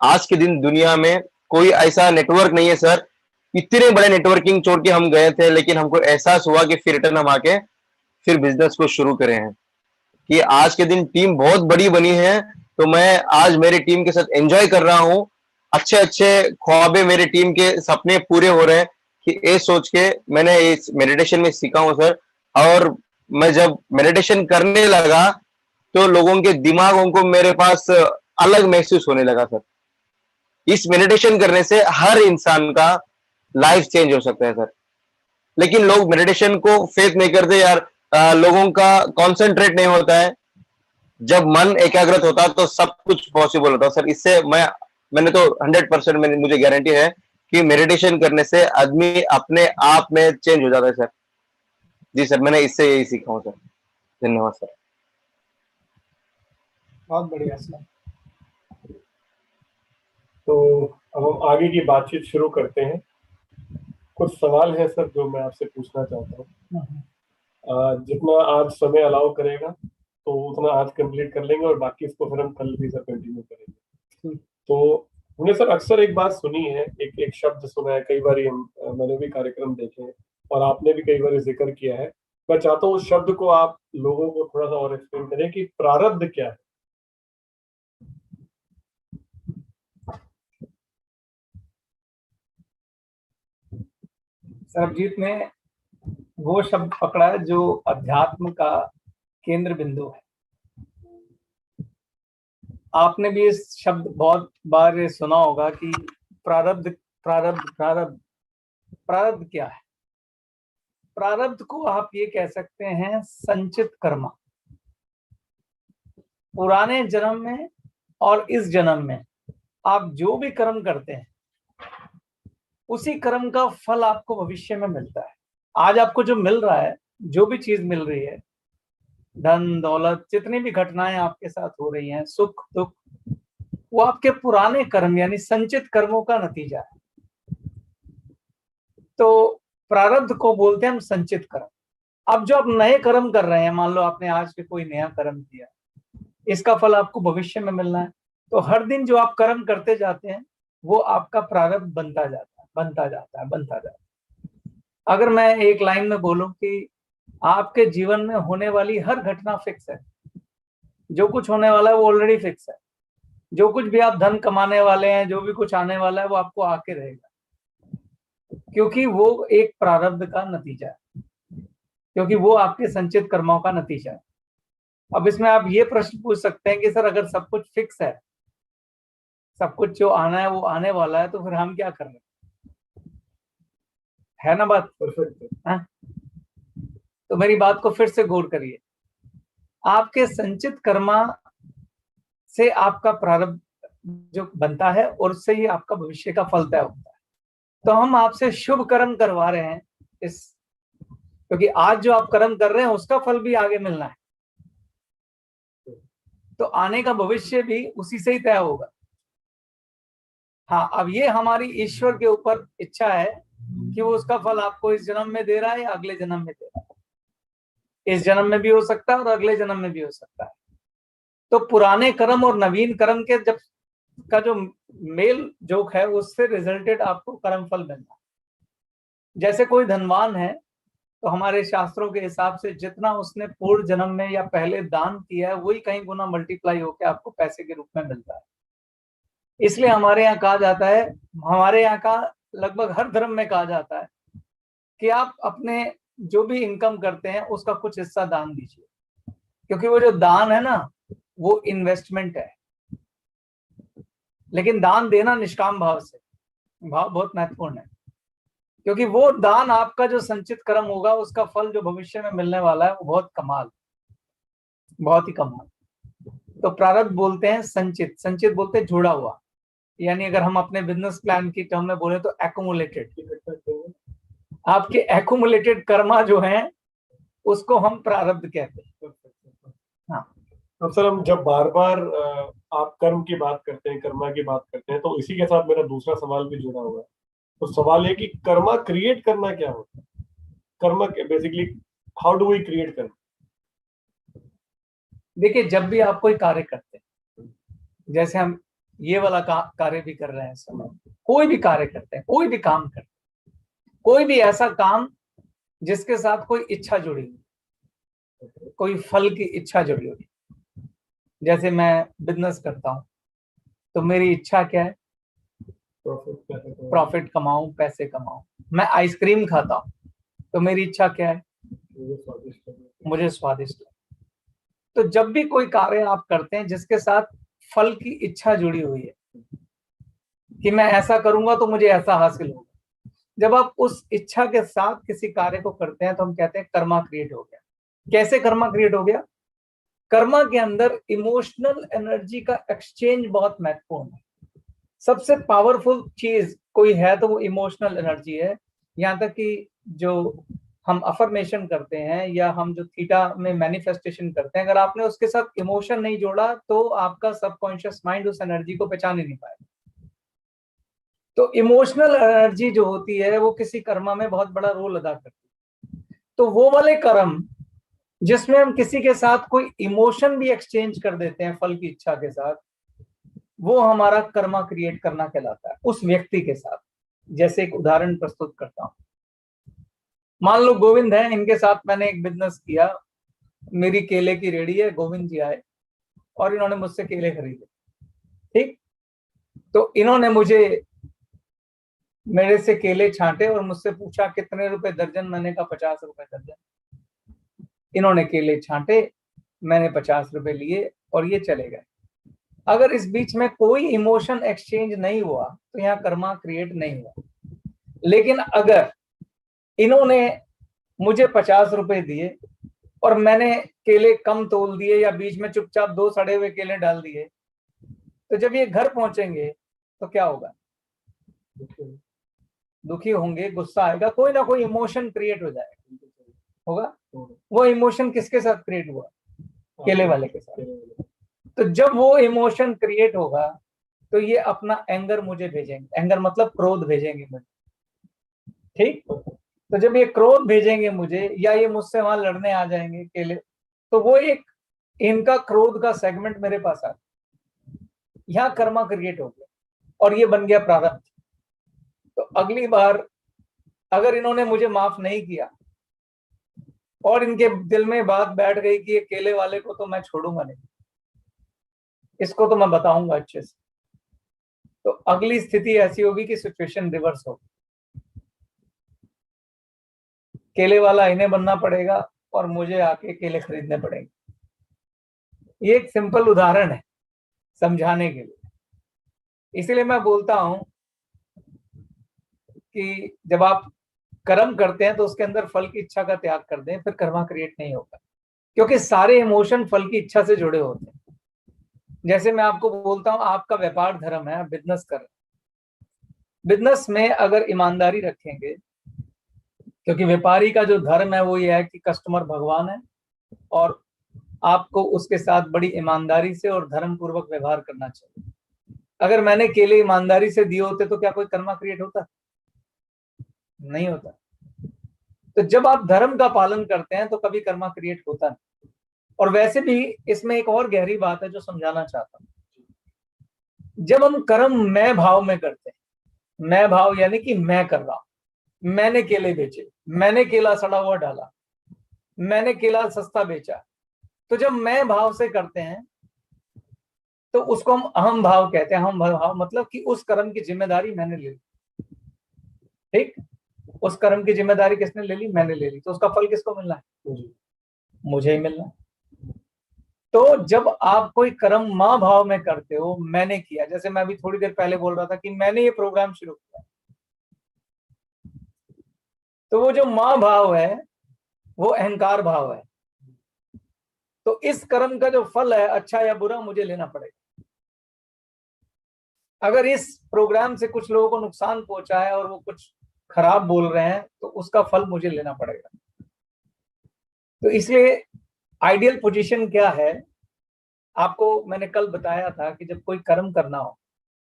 आज के दिन दुनिया में कोई ऐसा नेटवर्क नहीं है सर। इतने बड़े नेटवर्किंग छोड़ के हम गए थे, लेकिन हमको एहसास हुआ कि फिर रिटर्न हम आके फिर बिजनेस को शुरू करे हैं। कि आज के दिन टीम बहुत बड़ी बनी है, तो मैं आज मेरी टीम के साथ एंजॉय कर रहा हूँ। अच्छे अच्छे ख्वाबे मेरी टीम के सपने पूरे हो रहे हैं कि ये सोच के मैंने इस मेडिटेशन में सीखा हूँ सर। और मैं जब मेडिटेशन करने लगा तो लोगों के दिमागों को मेरे पास अलग महसूस होने लगा सर। इस मेडिटेशन करने से हर इंसान का लाइफ चेंज हो सकता है सर। लेकिन लोग मेडिटेशन को फेथ नहीं करते यार, लोगों का कॉन्सेंट्रेट नहीं होता है। जब मन एकाग्रत होता है तो सब कुछ पॉसिबल होता है सर। इससे मैंने तो 100% मुझे गारंटी है कि मेडिटेशन करने से आदमी अपने आप में चेंज हो जाता है सर। जी सर, मैंने इससे यही सीखा हूँ सर। धन्यवाद सर। बहुत बढ़िया सर। तो अब हम आगे की बातचीत शुरू करते हैं। कुछ सवाल है सर जो मैं आपसे पूछना चाहता हूँ। जितना आज समय अलाउ करेगा तो उतना आज कंप्लीट कर लेंगे और बाकी इसको फिर हम कल भी सर कंटिन्यू करेंगे। तो हमने सर अक्सर एक बात सुनी है, एक शब्द सुना है, कई बार मैंने भी कार्यक्रम देखे हैं और आपने भी कई बार जिक्र किया है। मैं चाहता हूँ उस शब्द को आप लोगों को थोड़ा सा और एक्सप्लेन करें कि प्रारब्ध क्या है। सरबजीत ने वो शब्द पकड़ा है जो अध्यात्म का केंद्र बिंदु है। आपने भी इस शब्द बहुत बार सुना होगा कि प्रारब्ध प्रारब्ध प्रारब्ध। प्रारब्ध क्या है? प्रारब्ध को आप ये कह सकते हैं संचित कर्म। पुराने जन्म में और इस जन्म में आप जो भी कर्म करते हैं उसी कर्म का फल आपको भविष्य में मिलता है। आज आपको जो मिल रहा है, जो भी चीज मिल रही है, धन दौलत, जितनी भी घटनाएं आपके साथ हो रही हैं, सुख दुख, वो आपके पुराने कर्म यानी संचित कर्मों का नतीजा है। तो प्रारब्ध को बोलते हैं हम संचित कर्म। अब जो आप नए कर्म कर रहे हैं, मान लो आपने आज के कोई नया कर्म किया, इसका फल आपको भविष्य में मिलना है। तो हर दिन जो आप कर्म करते जाते हैं वो आपका प्रारब्ध बनता जाता है, बनता जाता है, बनता जाता है। अगर मैं एक लाइन में बोलूं कि आपके जीवन में होने वाली हर घटना फिक्स है, जो कुछ होने वाला है वो ऑलरेडी फिक्स है। जो कुछ भी आप धन कमाने वाले हैं, जो भी कुछ आने वाला है, वो आपको आके रहेगा, क्योंकि वो एक प्रारब्ध का नतीजा है, क्योंकि वो आपके संचित कर्मों का नतीजा है। अब इसमें आप ये प्रश्न पूछ सकते हैं कि सर अगर सब कुछ फिक्स है, सब कुछ जो आना है वो आने वाला है, तो फिर हम क्या कर रहे हैं? है ना बात? परफेक्ट। तो मेरी बात को फिर से गौर करिए। आपके संचित कर्मा से आपका प्रारब्ध जो बनता है और उससे ही आपका भविष्य का फल तय होता है। तो हम आपसे शुभ कर्म करवा रहे हैं इस, क्योंकि आज जो आप कर्म कर रहे हैं उसका फल भी आगे मिलना है, तो आने का भविष्य भी उसी से ही तय होगा। हाँ, अब ये हमारी ईश्वर के ऊपर इच्छा है कि वो उसका फल आपको इस जन्म में दे रहा है या अगले जन्म में दे रहा है। इस जन्म में भी हो सकता है और अगले जन्म में भी हो सकता है। तो पुराने कर्म और नवीन कर्म के जब का जो मेल जोक है, उससे रिजल्टेड आपको कर्म फल मिलना। जैसे कोई धनवान है तो हमारे शास्त्रों के हिसाब से जितना उसने पूर्व जन्म में या पहले दान किया है, वही कहीं गुना मल्टीप्लाई होकर आपको पैसे के रूप में मिलता है। इसलिए हमारे यहाँ कहा जाता है, हमारे यहाँ का लगभग हर धर्म में कहा जाता है कि आप अपने जो भी इनकम करते हैं उसका कुछ हिस्सा दान दीजिए, क्योंकि वो जो दान है ना, वो इन्वेस्टमेंट है। लेकिन दान देना निष्काम भाव से, भाव बहुत महत्वपूर्ण है, क्योंकि वो दान आपका जो संचित कर्म होगा उसका फल जो भविष्य में मिलने वाला है वो बहुत कमाल, बहुत ही कमाल। तो प्रारब्ध बोलते हैं संचित, संचित बोलते हैं जुड़ा हुआ, यानी अगर हम अपने बिजनेस प्लान की टर्म में बोले तो एक्युमुलेटेड। आपके एक्युमुलेटेड कर्मा जो हैं उसको हम प्रारब्ध कहते हैं। हाँ, अब सर हम जब बार बार आप कर्म की बात करते हैं, कर्मा की बात करते हैं, तो इसी के साथ मेरा दूसरा सवाल भी जुड़ा हुआ है। तो सवाल है कि कर्मा क्रिएट करना क्या होता है? Karma basically how do we create karma? देखिए, जब भी आप कोई कार्य करते हैं, जैसे हम ये वाला कार्य भी कर रहे हैं, समय कोई भी कार्य करते हैं, कोई भी काम करते हैं, कोई भी ऐसा काम जिसके साथ कोई इच्छा जुड़ी हुई, कोई फल की इच्छा जुड़ी हुई। जैसे मैं बिजनेस करता हूं तो मेरी इच्छा क्या है? प्रॉफिट कमाऊं, पैसे कमाऊं। मैं आइसक्रीम खाता हूं तो मेरी इच्छा क्या है? मुझे स्वादिष्ट। तो जब भी कोई कार्य आप करते हैं जिसके साथ फल की इच्छा जुड़ी हुई है कि मैं ऐसा करूंगा तो मुझे ऐसा हासिल होगा, जब आप उस इच्छा के साथ किसी कार्य को करते हैं तो हम कहते हैं कर्मा क्रिएट हो गया। कैसे कर्मा क्रिएट हो गया? कर्मा के अंदर इमोशनल एनर्जी का एक्सचेंज बहुत महत्वपूर्ण है। सबसे पावरफुल चीज कोई है तो वो इमोशनल एनर्जी है। यहाँ तक कि जो हम अफर्मेशन करते हैं या हम जो थीटा में मैनिफेस्टेशन करते हैं, अगर आपने उसके साथ इमोशन नहीं जोड़ा तो आपका सबकॉन्शियस माइंड उस एनर्जी को पहचान ही नहीं पाएगा। तो इमोशनल एनर्जी जो होती है वो किसी कर्मा में बहुत बड़ा रोल अदा करती है। तो वो वाले कर्म जिसमें हम किसी के साथ कोई इमोशन भी एक्सचेंज कर देते हैं फल की इच्छा के साथ, वो हमारा कर्मा क्रिएट करना कहलाता है उस व्यक्ति के साथ। जैसे एक उदाहरण प्रस्तुत करता हूं। मान लो गोविंद है, इनके साथ मैंने एक बिजनेस किया, मेरी केले की रेडी है, गोविंद जी आए और इन्होंने मुझसे केले खरीदे। ठीक, तो इन्होंने मेरे से केले छांटे और मुझसे पूछा कितने रुपए दर्जन। मैंने कहा 50 रुपए दर्जन। इन्होंने केले छांटे, मैंने 50 रुपए लिए और ये चले गए। अगर इस बीच में कोई इमोशन एक्सचेंज नहीं हुआ तो यहाँ कर्मा क्रिएट नहीं हुआ। लेकिन अगर इन्होंने मुझे 50 रुपए दिए और मैंने केले कम तोल दिए या बीच में चुपचाप 2 सड़े हुए केले डाल दिए, तो जब ये घर पहुंचेंगे तो क्या होगा? दुखी होंगे, गुस्सा आएगा, कोई ना कोई इमोशन क्रिएट हो जाएगा, होगा। वो इमोशन किसके साथ क्रिएट हुआ? केले वाले के साथ। तो जब वो इमोशन क्रिएट होगा तो ये अपना एंगर मुझे भेजेंगे, एंगर मतलब क्रोध भेजेंगे मुझे। ठीक, तो जब ये क्रोध भेजेंगे मुझे या ये मुझसे वहां लड़ने आ जाएंगे केले, तो वो एक इनका क्रोध का सेगमेंट मेरे पास आ, यहाँ कर्मा क्रिएट हो गया। और ये बन गया प्रारब्ध। तो अगली बार अगर इन्होंने मुझे माफ नहीं किया और इनके दिल में बात बैठ गई कि ये केले वाले को तो मैं छोड़ूंगा नहीं, इसको तो मैं बताऊंगा अच्छे से, तो अगली स्थिति ऐसी होगी कि सिचुएशन रिवर्स होगी। केले वाला इन्हें बनना पड़ेगा और मुझे आके केले खरीदने पड़ेंगे। ये एक सिंपल उदाहरण है समझाने के लिए। इसीलिए मैं बोलता हूं कि जब आप कर्म करते हैं तो उसके अंदर फल की इच्छा का त्याग कर दें, फिर कर्मा क्रिएट नहीं होगा, क्योंकि सारे इमोशन फल की इच्छा से जुड़े होते हैं। जैसे मैं आपको बोलता हूं, आपका व्यापार धर्म है, बिजनेस कर रहे हैं। बिजनेस में अगर ईमानदारी रखेंगे, क्योंकि व्यापारी का जो धर्म है वो ये है कि कस्टमर भगवान है और आपको उसके साथ बड़ी ईमानदारी से और धर्म पूर्वक व्यवहार करना चाहिए। अगर मैंने केले ईमानदारी से दिए होते तो क्या कोई कर्मा क्रिएट होता? नहीं होता। तो जब आप धर्म का पालन करते हैं तो कभी कर्मा क्रिएट होता नहीं। और वैसे भी इसमें एक और गहरी बात है जो समझाना चाहता हूं। जब हम कर्म मैं भाव में करते हैं, मैं भाव यानी कि मैं कर रहा हूं, मैंने केले बेचे, मैंने केला सड़ा हुआ डाला, मैंने केला सस्ता बेचा, तो जब मैं भाव से करते हैं तो उसको हम अहम भाव कहते हैं। अहम भाव मतलब कि उस कर्म की जिम्मेदारी मैंने ले ली। ठीक, उस कर्म की जिम्मेदारी किसने ले ली? मैंने ले ली। तो उसका फल किसको मिलना है? मुझे ही मिलना है। तो जब आप कोई कर्म मां भाव में करते हो, मैंने किया, जैसे मैं अभी थोड़ी देर पहले बोल रहा था कि मैंने ये प्रोग्राम शुरू किया, तो वो जो मां भाव है वो अहंकार भाव है। तो इस कर्म का जो फल है, अच्छा या बुरा, मुझे लेना पड़ेगा। अगर इस प्रोग्राम से कुछ लोगों को नुकसान पहुंचा है और वो कुछ खराब बोल रहे हैं तो उसका फल मुझे लेना पड़ेगा। तो इसलिए आइडियल पोजीशन क्या है, आपको मैंने कल बताया था कि जब कोई कर्म करना हो,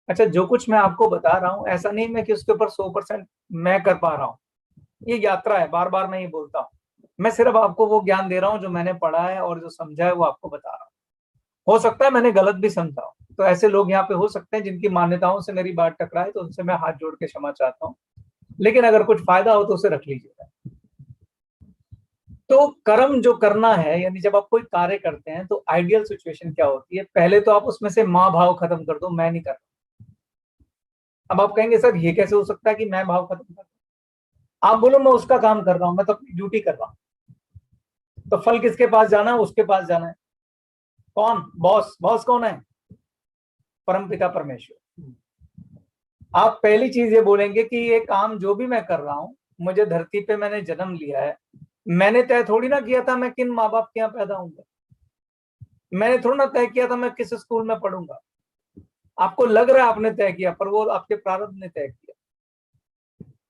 अच्छा जो कुछ मैं आपको बता रहा हूं ऐसा नहीं मैं कि उसके ऊपर 100% मैं कर पा रहा हूं, ये यात्रा है, बार बार मैं ये बोलता हूं। मैं सिर्फ आपको वो ज्ञान दे रहा हूं जो मैंने पढ़ा है और जो समझा है वो आपको बता रहा हूं। हो सकता है मैंने गलत भी समझा हो, तो ऐसे लोग यहाँ पे हो सकते हैं जिनकी मान्यताओं से मेरी बात टकराए, तो उनसे मैं हाथ जोड़ के क्षमा चाहता हूँ, लेकिन अगर कुछ फायदा हो तो उसे रख लीजिएगा। तो कर्म जो करना है, यानी जब आप कोई कार्य करते हैं तो आइडियल सिचुएशन क्या होती है? पहले तो आप उसमें से मां भाव खत्म कर दो, मैं नहीं कर रहा। अब आप कहेंगे सर ये कैसे हो सकता है कि मैं भाव खत्म कर दूं? आप बोलो मैं उसका काम कर रहा हूं, मैं तो अपनी ड्यूटी कर रहा हूं। तो फल किसके पास जाना है? उसके पास जाना है। कौन बॉस? बॉस कौन है? परमपिता परमेश्वर। आप पहली चीज ये बोलेंगे कि ये काम जो भी मैं कर रहा हूं, मुझे धरती पे मैंने जन्म लिया है, मैंने तय थोड़ी ना किया था मैं किन माँ बाप के यहाँ पैदा होऊंगा, मैंने थोड़ा ना तय किया था मैं किस स्कूल में पढ़ूंगा। आपको लग रहा है आपने तय किया, पर वो आपके प्रारब्ध ने तय किया।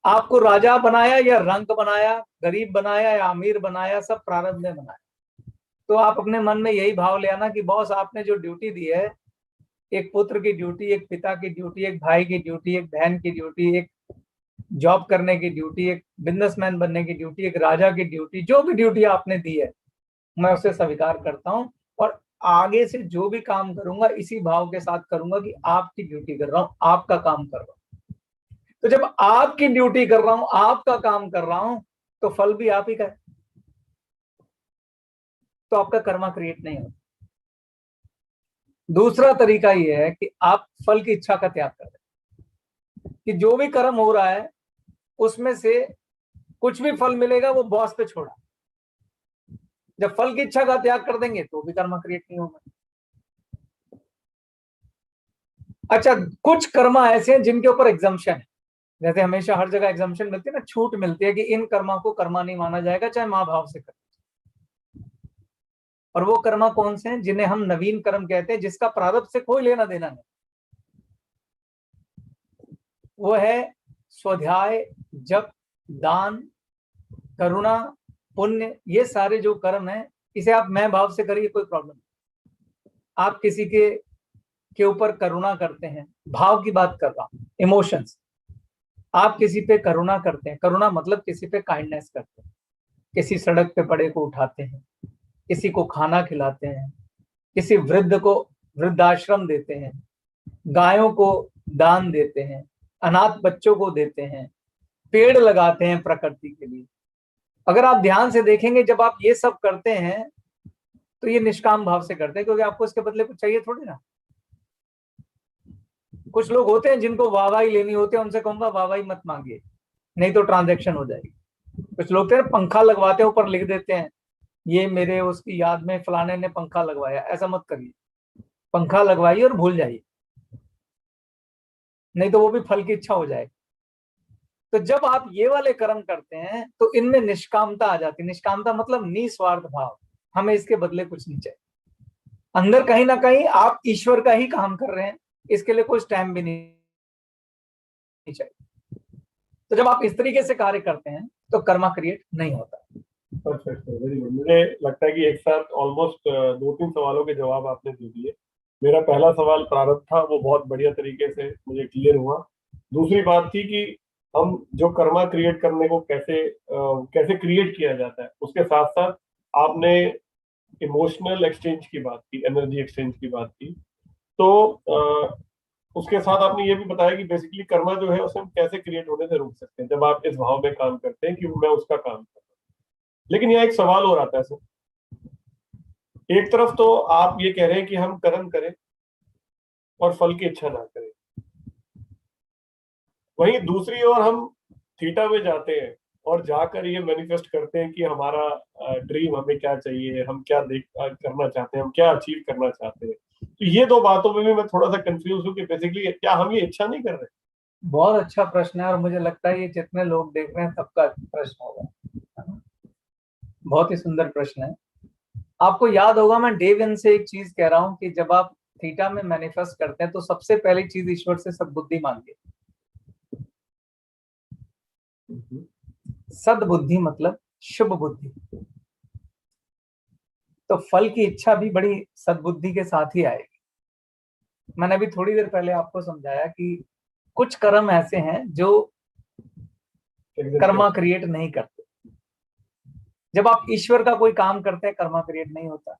आपको राजा बनाया या रंक बनाया, गरीब बनाया या अमीर बनाया, सब प्रारब्ध ने बनाया। तो आप अपने मन में यही भाव ले आना कि बॉस आपने जो ड्यूटी दी है, एक पुत्र की ड्यूटी, एक पिता की ड्यूटी, एक भाई की ड्यूटी, एक बहन की ड्यूटी, एक जॉब करने की ड्यूटी, एक बिजनेसमैन बनने की ड्यूटी, एक राजा की ड्यूटी, जो भी ड्यूटी आपने दी है मैं उसे स्वीकार करता हूं और आगे से जो भी काम करूंगा इसी भाव के साथ करूंगा कि आपकी ड्यूटी कर रहा हूं, आपका काम कर रहा हूं। तो जब आपकी ड्यूटी कर रहा हूं, आपका काम कर रहा हूं, तो फल भी आप ही का है, तो आपका कर्मा क्रिएट नहीं होता। दूसरा तरीका यह है कि आप फल की इच्छा का त्याग कर दें, कि जो भी कर्म हो रहा है उसमें से कुछ भी फल मिलेगा वो बॉस पे छोड़ा। जब फल की इच्छा का त्याग कर देंगे तो भी कर्मा क्रिएट नहीं होगा। अच्छा, कुछ कर्मा ऐसे हैं जिनके ऊपर एग्जम्पशन है, जैसे हमेशा हर जगह एग्जम्पशन मिलती है ना, छूट मिलती है कि इन कर्मा को कर्मा नहीं माना जाएगा चाहे मां भाव से करें। और वो कर्मा कौन से हैं? जिन्हें हम नवीन कर्म कहते हैं, जिसका प्रारब्ध से कोई लेना देना नहीं। वो है स्वाध्याय, जप, दान, करुणा, पुण्य। ये सारे जो कर्म है इसे आप मैं भाव से करिए, कोई प्रॉब्लम नहीं। आप किसी के ऊपर करुणा करते हैं, भाव की बात कर रहा हूं, इमोशंस। आप किसी पे करुणा करते हैं, करुणा मतलब किसी पे काइंडनेस करते हैं, किसी सड़क पे पड़े को उठाते हैं, किसी को खाना खिलाते हैं, किसी वृद्ध को वृद्धाश्रम देते हैं, गायों को दान देते हैं, अनाथ बच्चों को देते हैं, पेड़ लगाते हैं प्रकृति के लिए। अगर आप ध्यान से देखेंगे, जब आप ये सब करते हैं तो ये निष्काम भाव से करते हैं, क्योंकि आपको इसके बदले कुछ चाहिए थोड़ी ना। कुछ लोग होते हैं जिनको वाहवाही लेनी होती है, उनसे कहूंगा वाहवाही मत मांगिए, नहीं तो ट्रांजैक्शन हो जाएगी। कुछ लोग थे पंखा लगवाते हैं, ऊपर लिख देते हैं ये मेरे उसकी याद में फलाने ने पंखा लगवाया। ऐसा मत करिए, पंखा लगवाइए और भूल जाइए, नहीं तो वो भी फल की इच्छा हो जाएगी। तो जब आप ये वाले कर्म करते हैं तो इनमें निष्कामता आ जाती है। निष्कामता मतलब निस्वार्थ भाव, हमें इसके बदले कुछ नहीं चाहिए। अंदर कहीं ना कहीं आप ईश्वर का ही काम कर रहे हैं, इसके लिए कोई स्टैम्प भी नहीं चाहिए। तो जब आप इस तरीके से कार्य करते हैं तो कर्मा क्रिएट नहीं होता। Perfect, very good. मुझे लगता है कि एक साथ ऑलमोस्ट 2-3 सवालों के जवाब आपने दे दिए। मेरा पहला सवाल प्रारब्ध था, वो बहुत बढ़िया तरीके से मुझे क्लियर हुआ। दूसरी बात थी कि हम जो कर्मा क्रिएट करने को कैसे क्रिएट किया जाता है, उसके साथ साथ आपने इमोशनल एक्सचेंज की बात की, एनर्जी एक्सचेंज की बात की। तो उसके साथ आपने ये भी बताया कि बेसिकली कर्मा जो है उसे हम कैसे क्रिएट होने से रोक सकते हैं, जब आप इस भाव में काम करते हैं कि मैं उसका काम कर रहा हूं। लेकिन यहाँ एक सवाल और आता है सर, एक तरफ तो आप ये कह रहे हैं कि हम कर्म करें और फल की इच्छा ना करें, वहीं दूसरी ओर हम थीटा में जाते हैं और जाकर ये मैनिफेस्ट करते हैं कि हमारा ड्रीम, हमें क्या चाहिए, हम क्या करना चाहते हैं, हम क्या अचीव करना चाहते हैं। तो ये दो बातों में भी मैं थोड़ा सा कंफ्यूज हूँ कि बेसिकली क्या हम ये इच्छा नहीं कर रहे। बहुत अच्छा प्रश्न है, और मुझे लगता है ये जितने लोग देख रहे हैं सबका प्रश्न होगा। बहुत ही सुंदर प्रश्न है। आपको याद होगा, मैं डे वन से एक चीज कह रहा हूं कि जब आप थीटा में मैनिफेस्ट करते हैं तो सबसे पहली चीज ईश्वर से सद्बुद्धि मांगिए। सद्बुद्धि मतलब शुभ बुद्धि। तो फल की इच्छा भी बड़ी सद्बुद्धि के साथ ही आएगी। मैंने अभी थोड़ी देर पहले आपको समझाया कि कुछ कर्म ऐसे हैं जो कर्मा क्रिएट नहीं करते। जब आप ईश्वर का कोई काम करते हैं कर्मा क्रिएट नहीं होता।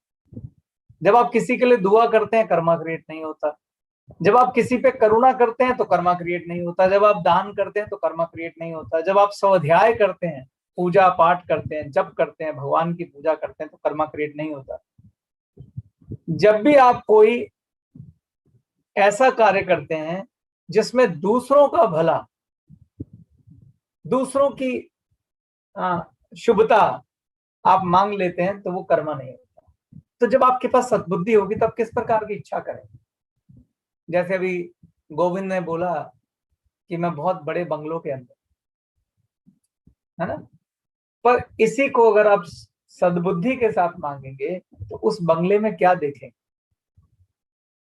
जब आप किसी के लिए दुआ करते हैं कर्मा क्रिएट नहीं होता। जब आप किसी पे करुणा करते हैं तो कर्मा क्रिएट नहीं होता। जब आप दान करते हैं तो कर्मा क्रिएट नहीं होता। जब आप स्वाध्याय करते हैं, पूजा पाठ करते हैं, जप करते हैं, भगवान की पूजा करते हैं तो कर्मा क्रिएट नहीं होता। जब भी आप कोई ऐसा कार्य करते हैं जिसमें दूसरों का भला, दूसरों की शुभता आप मांग लेते हैं तो वो कर्मा नहीं होता। तो जब आपके पास सद्बुद्धि होगी तब किस प्रकार की इच्छा करें। जैसे अभी गोविंद ने बोला कि मैं बहुत बड़े बंगलों के अंदर, है ना, पर इसी को अगर आप सद्बुद्धि के साथ मांगेंगे तो उस बंगले में क्या देखेंगे।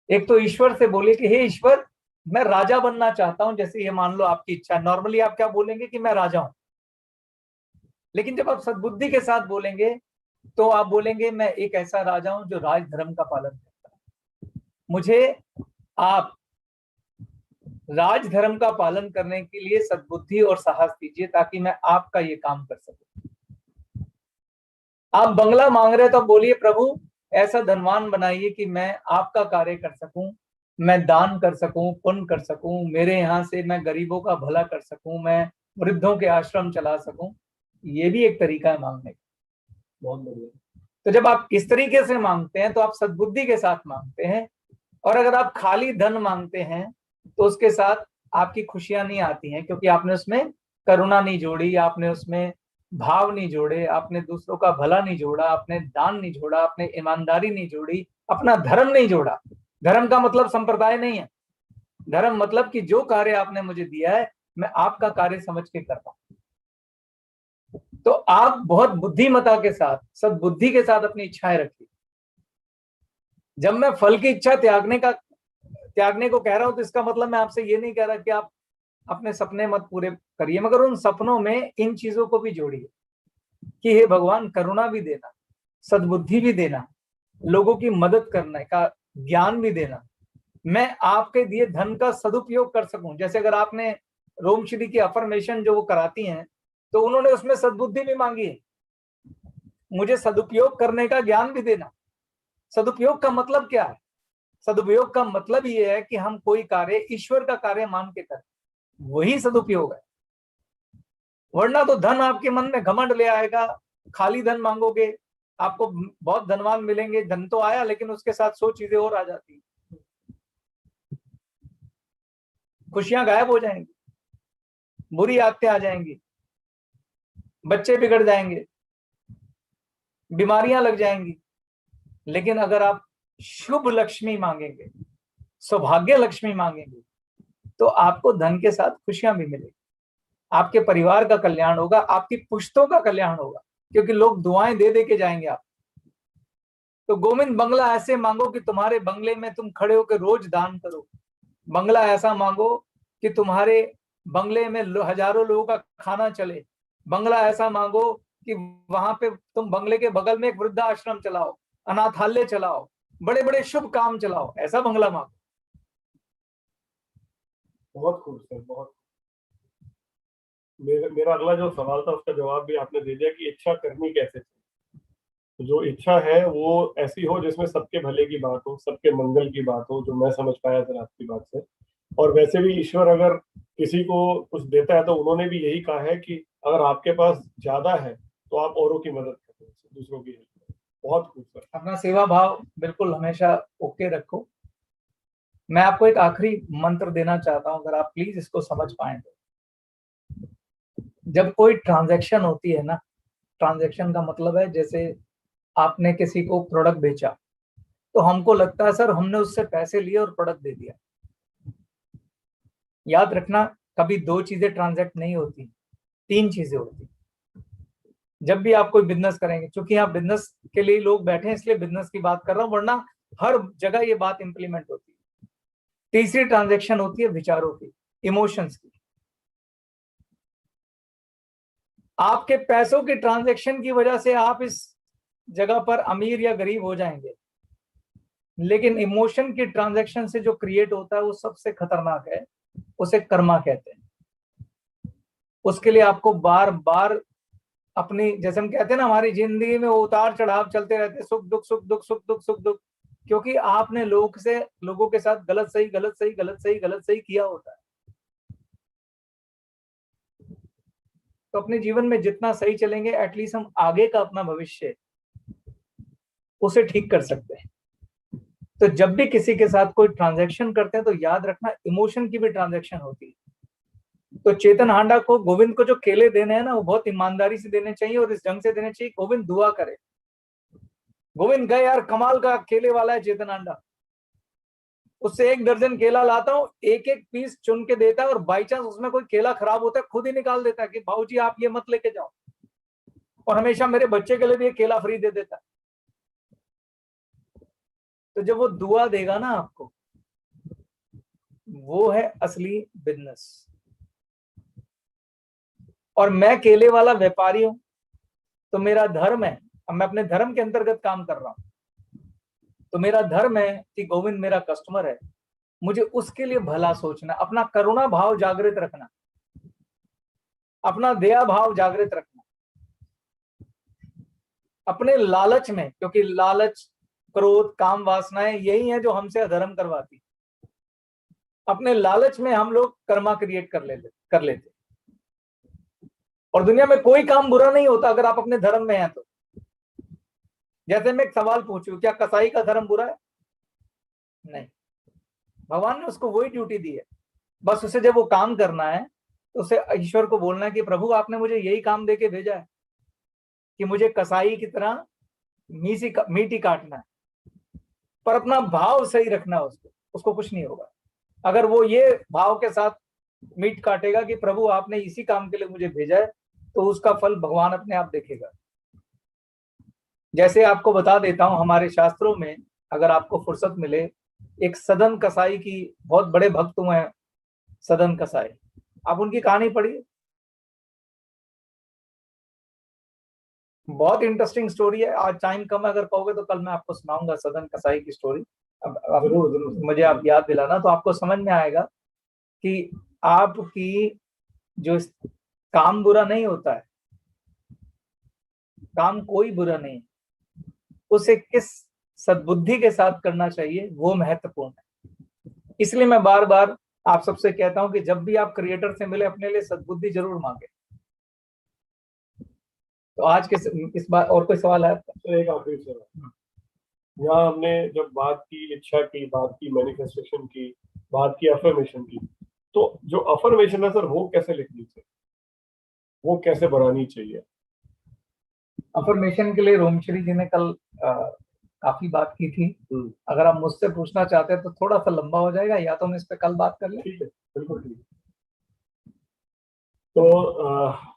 एक तो ईश्वर से बोले कि हे ईश्वर, मैं राजा बनना चाहता हूं, जैसे ये मान लो आपकी इच्छा। नॉर्मली आप क्या बोलेंगे कि मैं राजा हूं, लेकिन जब आप सद्बुद्धि के साथ बोलेंगे तो आप बोलेंगे मैं एक ऐसा राजा हूं जो राज धर्म का पालन करता है। मुझे आप राज धर्म का पालन करने के लिए सद्बुद्धि और साहस दीजिए ताकि मैं आपका ये काम कर सकूं। आप बंगला मांग रहे तो बोलिए प्रभु ऐसा धनवान बनाइए कि मैं आपका कार्य कर सकूं, मैं दान कर सकूं, पुण्य कर सकूं, मेरे यहाँ से मैं गरीबों का भला कर सकूं, मैं वृद्धों के आश्रम चला सकूं। ये भी एक तरीका है मांगने का। बहुत बढ़िया। तो जब आप इस तरीके से मांगते हैं तो आप सद्बुद्धि के साथ मांगते हैं। और अगर आप खाली धन मांगते हैं तो उसके साथ आपकी खुशियां नहीं आती हैं, क्योंकि आपने उसमें करुणा नहीं जोड़ी, आपने उसमें भाव नहीं जोड़े, आपने दूसरों का भला नहीं जोड़ा, आपने दान नहीं जोड़ा, आपने ईमानदारी नहीं जोड़ी, अपना धर्म नहीं जोड़ा। धर्म का मतलब संप्रदाय नहीं है। धर्म मतलब कि जो कार्य आपने मुझे दिया है मैं आपका कार्य समझ के करता हूं। तो आप बहुत बुद्धिमता के साथ, सद्बुद्धि के साथ अपनी इच्छाएं रखिए। जब मैं फल की इच्छा त्यागने को कह रहा हूं तो इसका मतलब मैं आपसे ये नहीं कह रहा कि आप अपने सपने मत पूरे करिए, मगर उन सपनों में इन चीजों को भी जोड़िए कि हे भगवान करुणा भी देना, सद्बुद्धि भी देना, लोगों की मदद करने का ज्ञान भी देना, मैं आपके दिए धन का सदुपयोग कर सकूं। जैसे अगर आपने रोम श्री की अफर्मेशन जो वो कराती हैं तो उन्होंने उसमें सद्बुद्धि भी मांगी है, मुझे सदुपयोग करने का ज्ञान भी देना। सदुपयोग का मतलब क्या है? सदुपयोग का मतलब ये है कि हम कोई कार्य ईश्वर का कार्य मान के करें, वही सदुपयोग है। वरना तो धन आपके मन में घमंड ले आएगा, खाली धन मांगोगे, आपको बहुत धनवान मिलेंगे, धन तो आया लेकिन उसके साथ 100 चीजें और आ जाती, खुशियां गायब हो जाएंगी, बुरी आदतें आ जाएंगी, बच्चे बिगड़ जाएंगे, बीमारियां लग जाएंगी। लेकिन अगर आप शुभ लक्ष्मी मांगेंगे, सौभाग्य लक्ष्मी मांगेंगे, तो आपको धन के साथ खुशियां भी मिलेगी, आपके परिवार का कल्याण होगा, आपकी पुश्तों का कल्याण होगा, क्योंकि लोग दुआएं दे दे के जाएंगे आप। तो गोविंद बंगला ऐसे मांगो कि तुम्हारे बंगले में तुम खड़े होकर रोज दान करो। बंगला ऐसा मांगो कि तुम्हारे बंगले में हजारों लोगों का खाना चले। बंगला ऐसा मांगो कि वहां पे तुम बंगले के बगल में एक वृद्धाश्रम चलाओ, अनाथालय चलाओ, बड़े बड़े शुभ काम चलाओ, ऐसा बंगला मांगो। बहुत खूब सर, बहुत। मेरा अगला जो सवाल था उसका जवाब भी आपने दे दिया कि इच्छा करनी कैसे चाहिए। जो इच्छा है वो ऐसी हो जिसमें सबके भले की बात हो, सबके मंगल की बात हो, जो मैं समझ पाया सर आपकी बात से। और वैसे भी ईश्वर अगर किसी को कुछ देता है तो उन्होंने भी यही कहा है कि अगर आपके पास ज्यादा है तो आप औरों की मदद करो, दूसरों की हेल्प करो। बहुत खूब सर। अपना सेवा भाव बिल्कुल हमेशा ओके रखो। मैं आपको एक आखिरी मंत्र देना चाहता हूं, अगर आप प्लीज इसको समझ पाए तो। जब कोई ट्रांजैक्शन होती है ना, ट्रांजैक्शन का मतलब है जैसे आपने किसी को प्रोडक्ट बेचा, तो हमको लगता है सर हमने उससे पैसे लिए और प्रोडक्ट दे दिया। याद रखना, कभी 2 चीजें ट्रांजैक्ट नहीं होती, 3 चीजें होती। जब भी आप कोई बिजनेस करेंगे, क्योंकि यहाँ बिजनेस के लिए लोग बैठे हैं इसलिए बिजनेस की बात कर रहा हूं, वरना हर जगह ये बात इंप्लीमेंट होती है। तीसरी ट्रांजैक्शन होती है विचारों की, इमोशंस की। आपके पैसों की ट्रांजैक्शन की वजह से आप इस जगह पर अमीर या गरीब हो जाएंगे, लेकिन इमोशन की ट्रांजैक्शन से जो क्रिएट होता है वो सबसे खतरनाक है, उसे कर्मा कहते हैं। उसके लिए आपको बार बार अपनी, जैसे हम कहते हैं ना, हमारी जिंदगी में उतार चढ़ाव चलते रहते, सुख दुख सुख दुख सुख दुख सुख दुख, क्योंकि आपने लोगों के साथ गलत सही गलत सही गलत सही गलत सही किया होता है। तो अपने जीवन में जितना सही चलेंगे, एटलीस्ट हम आगे का अपना भविष्य उसे ठीक कर सकते हैं। तो जब भी किसी के साथ कोई ट्रांजैक्शन करते हैं तो याद रखना इमोशन की भी ट्रांजैक्शन होती है। तो चेतन हांडा को, गोविंद को जो केले देने हैं ना, वो बहुत ईमानदारी से देने चाहिए और इस ढंग से देने चाहिए, गोविंद दुआ करे। गोविंद गए यार, कमाल का केले वाला है चेतन हांडा, उससे 1 दर्जन केला लाता हूँ, एक एक पीस चुन के देता है, और बाई चांस उसमें कोई केला खराब होता है खुद ही निकाल देता है कि भाऊजी आप ये मत लेके जाओ, और हमेशा मेरे बच्चे के लिए भी केला फ्री दे देता है। तो जब वो दुआ देगा ना आपको, वो है असली बिजनेस। और मैं केले वाला व्यापारी हूं, तो मेरा धर्म है, अब मैं अपने धर्म के अंतर्गत काम कर रहा हूं, तो मेरा धर्म है कि गोविंद मेरा कस्टमर है, मुझे उसके लिए भला सोचना, अपना करुणा भाव जागृत रखना, अपना दया भाव जागृत रखना। अपने लालच में, क्योंकि लालच, क्रोध, काम, वासनाएं यही है जो हमसे अधर्म करवाती, अपने लालच में हम लोग कर्मा क्रिएट कर लेते। और दुनिया में कोई काम बुरा नहीं होता अगर आप अपने धर्म में हैं तो। जैसे मैं एक सवाल पूछूं, क्या कसाई का धर्म बुरा है? नहीं, भगवान ने उसको वही ड्यूटी दी है, बस उसे जब वो काम करना है तो उसे ईश्वर को बोलना है कि प्रभु आपने मुझे यही काम देके भेजा है कि मुझे कसाई की तरह मीट ही काटना है, पर अपना भाव सही रखना है, उसको कुछ नहीं होगा। अगर वो ये भाव के साथ मीट काटेगा कि प्रभु आपने इसी काम के लिए मुझे भेजा है, तो उसका फल भगवान अपने आप देखेगा। जैसे आपको बता देता हूं, हमारे शास्त्रों में अगर आपको फुर्सत मिले, एक सदन कसाई की, बहुत बड़े भक्त हुए हैं सदन कसाई, आप उनकी कहानी पढ़िए, बहुत इंटरेस्टिंग स्टोरी है। आज टाइम कम है, अगर कहोगे तो कल मैं आपको सुनाऊंगा सदन कसाई की स्टोरी। अब मुझे आप याद दिलाना तो आपको समझ में आएगा कि आपकी जो काम बुरा नहीं होता है, काम कोई बुरा नहीं, उसे किस सद्बुद्धि के साथ करना चाहिए, वो महत्वपूर्ण है। इसलिए मैं बार बार आप सबसे कहता हूं कि जब भी आप क्रिएटर से मिले अपने लिए सद्बुद्धि जरूर मांगे। तो आज के इस बार और कोई सवाल है आपका? तो एक आखिरी सवाल, यहाँ हमने जब बात की इच्छा की, बात की मैनिफेस्टेशन की, बात की अफर्मेशन की, तो जो अफर्मेशन है सर वो कैसे लिखनी चाहिए, वो कैसे बनानी चाहिए? अफर्मेशन के लिए रोमश्री जी ने कल काफी बात की थी। अगर आप मुझसे पूछना चाहते हैं तो थोड़ा सा लंबा हो जाएगा, या तो हम इस पे कल बात कर लें। ठीक है, बिल्कुल ठीक है। तो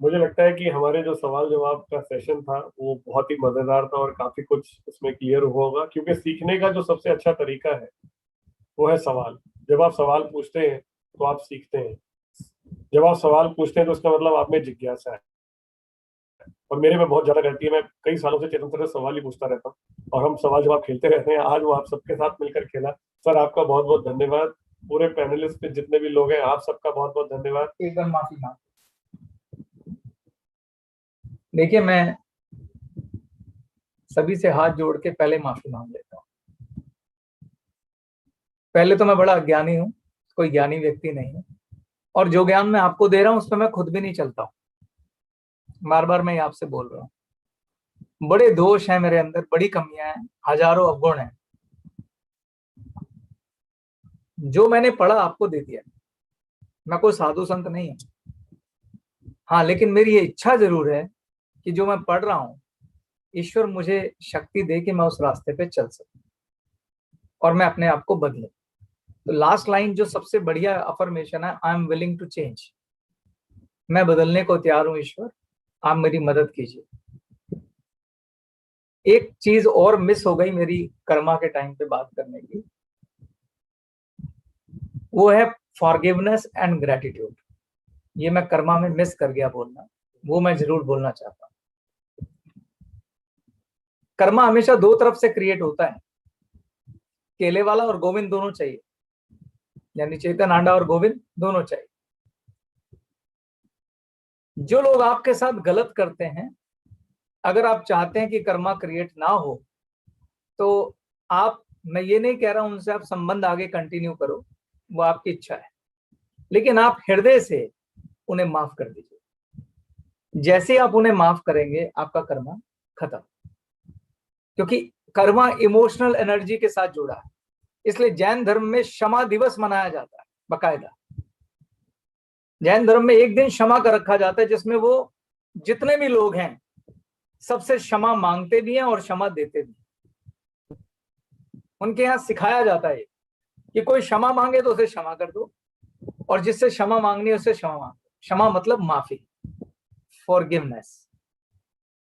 मुझे लगता है कि हमारे जो सवाल जवाब का सेशन था वो बहुत ही मजेदार था और काफी कुछ इसमें क्लियर हुआ होगा, क्योंकि सीखने का जो सबसे अच्छा तरीका है वो है सवाल। जब आप सवाल पूछते हैं तो आप सीखते हैं। जब आप सवाल पूछते हैं तो उसका मतलब आप में जिज्ञासा है, और मेरे में बहुत ज्यादा रहती है। मैं कई सालों से चेतन सर से सवाल ही पूछता रहता हूँ और हम सवाल जवाब खेलते रहते हैं। आज वो आप सबके साथ मिलकर खेला। सर आपका बहुत बहुत धन्यवाद। पूरे पैनलिस्ट पे जितने भी लोग हैं आप सबका बहुत बहुत धन्यवाद। एकदम माफी मांग, देखिए मैं सभी से हाथ जोड़ के पहले माफी मांग लेता हूँ। पहले तो मैं बड़ा अज्ञानी हूँ, कोई ज्ञानी व्यक्ति नहीं है, और जो ज्ञान मैं आपको दे रहा हूँ उस पर मैं खुद भी नहीं चलता हूँ। बार बार मैं आपसे बोल रहा हूँ, बड़े दोष हैं मेरे अंदर, बड़ी कमियां हैं, हजारों अवगुण हैं। जो मैंने पढ़ा आपको दे दिया, मैं कोई साधु संत नहीं हूं। हाँ, लेकिन मेरी ये इच्छा जरूर है कि जो मैं पढ़ रहा हूं ईश्वर मुझे शक्ति दे कि मैं उस रास्ते पे चल सकूं और मैं अपने आप को बदलूं। तो लास्ट लाइन जो सबसे बढ़िया अफर्मेशन है, I am willing to change, मैं बदलने को तैयार हूं, ईश्वर आप मेरी मदद कीजिए। एक चीज और मिस हो गई मेरी कर्मा के टाइम पे बात करने की, वो है फॉरगिवनेस एंड ग्रेटिट्यूड। ये मैं कर्मा में मिस कर गया बोलना, वो मैं जरूर बोलना चाहता हूं। कर्मा हमेशा दो तरफ से क्रिएट होता है, केले वाला और गोविंद दोनों चाहिए, यानी चेतन आंडा और गोविंद दोनों चाहिए। जो लोग आपके साथ गलत करते हैं, अगर आप चाहते हैं कि कर्मा क्रिएट ना हो तो आप, मैं ये नहीं कह रहा हूं उनसे आप संबंध आगे कंटिन्यू करो, वो आपकी इच्छा है, लेकिन आप हृदय से उन्हें माफ कर दीजिए। जैसे आप उन्हें माफ करेंगे आपका कर्मा खत्म, क्योंकि कर्मा इमोशनल एनर्जी के साथ जुड़ा है। इसलिए जैन धर्म में क्षमा दिवस मनाया जाता है बकायदा। जैन धर्म में एक दिन क्षमा का रखा जाता है, जिसमें वो जितने भी लोग हैं सबसे क्षमा मांगते भी हैं और क्षमा देते भी हैं। उनके यहाँ सिखाया जाता है कि कोई क्षमा मांगे तो उसे क्षमा कर दो, और जिससे क्षमा मांगनी है उससे क्षमा मांगो। क्षमा मतलब माफी, फॉरगिवनेस,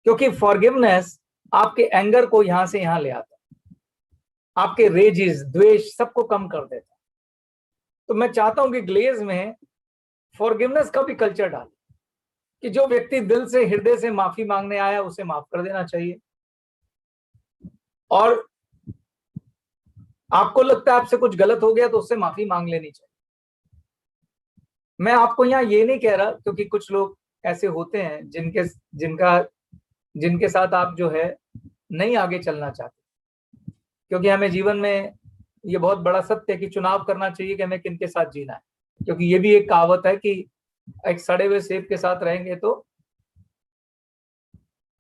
क्योंकि फॉरगिवनेस आपके एंगर को यहां से यहां ले आता है, आपके रेजिस, द्वेष सबको कम कर देता है। तो मैं चाहता हूं कि ग्लेज में फॉरगिवनेस का भी कल्चर डालें, कि जो व्यक्ति दिल से, हृदय से माफी मांगने आया उसे माफ कर देना चाहिए, और आपको लगता है आपसे कुछ गलत हो गया तो उससे माफी मांग लेनी चाहिए। मैं आपको यहाँ ये नहीं कह रहा, क्योंकि कुछ लोग ऐसे होते हैं जिनके साथ आप जो है नहीं आगे चलना चाहते, क्योंकि हमें जीवन में ये बहुत बड़ा सत्य है कि चुनाव करना चाहिए कि हमें किनके साथ जीना है। क्योंकि ये भी एक कहावत है कि एक सड़े हुए सेब के साथ रहेंगे तो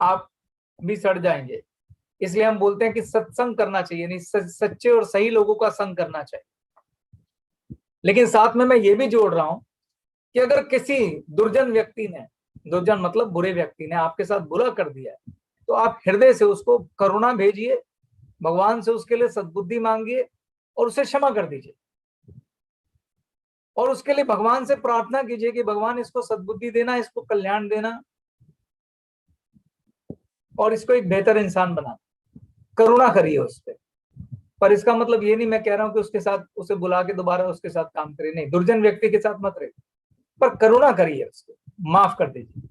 आप भी सड़ जाएंगे। इसलिए हम बोलते हैं कि सत्संग करना चाहिए, नहीं सच्चे और सही लोगों का संग करना चाहिए। लेकिन साथ में मैं ये भी जोड़ रहा हूं कि अगर किसी दुर्जन व्यक्ति ने, दुर्जन मतलब बुरे व्यक्ति ने आपके साथ बुरा कर दिया है, तो आप हृदय से उसको करुणा भेजिए, भगवान से उसके लिए सद्बुद्धि मांगिए और उसे क्षमा कर दीजिए, और उसके लिए भगवान से प्रार्थना कीजिए कि भगवान इसको सद्बुद्धि देना, इसको कल्याण देना और इसको एक बेहतर इंसान बनाना। करुणा करिए उस पर इसका मतलब ये नहीं मैं कह रहा हूं कि उसके साथ उसे बुला के दोबारा उसके साथ काम करिए, नहीं, दुर्जन व्यक्ति के साथ मत रहिए, पर करुणा करिए, उसको माफ कर दीजिए।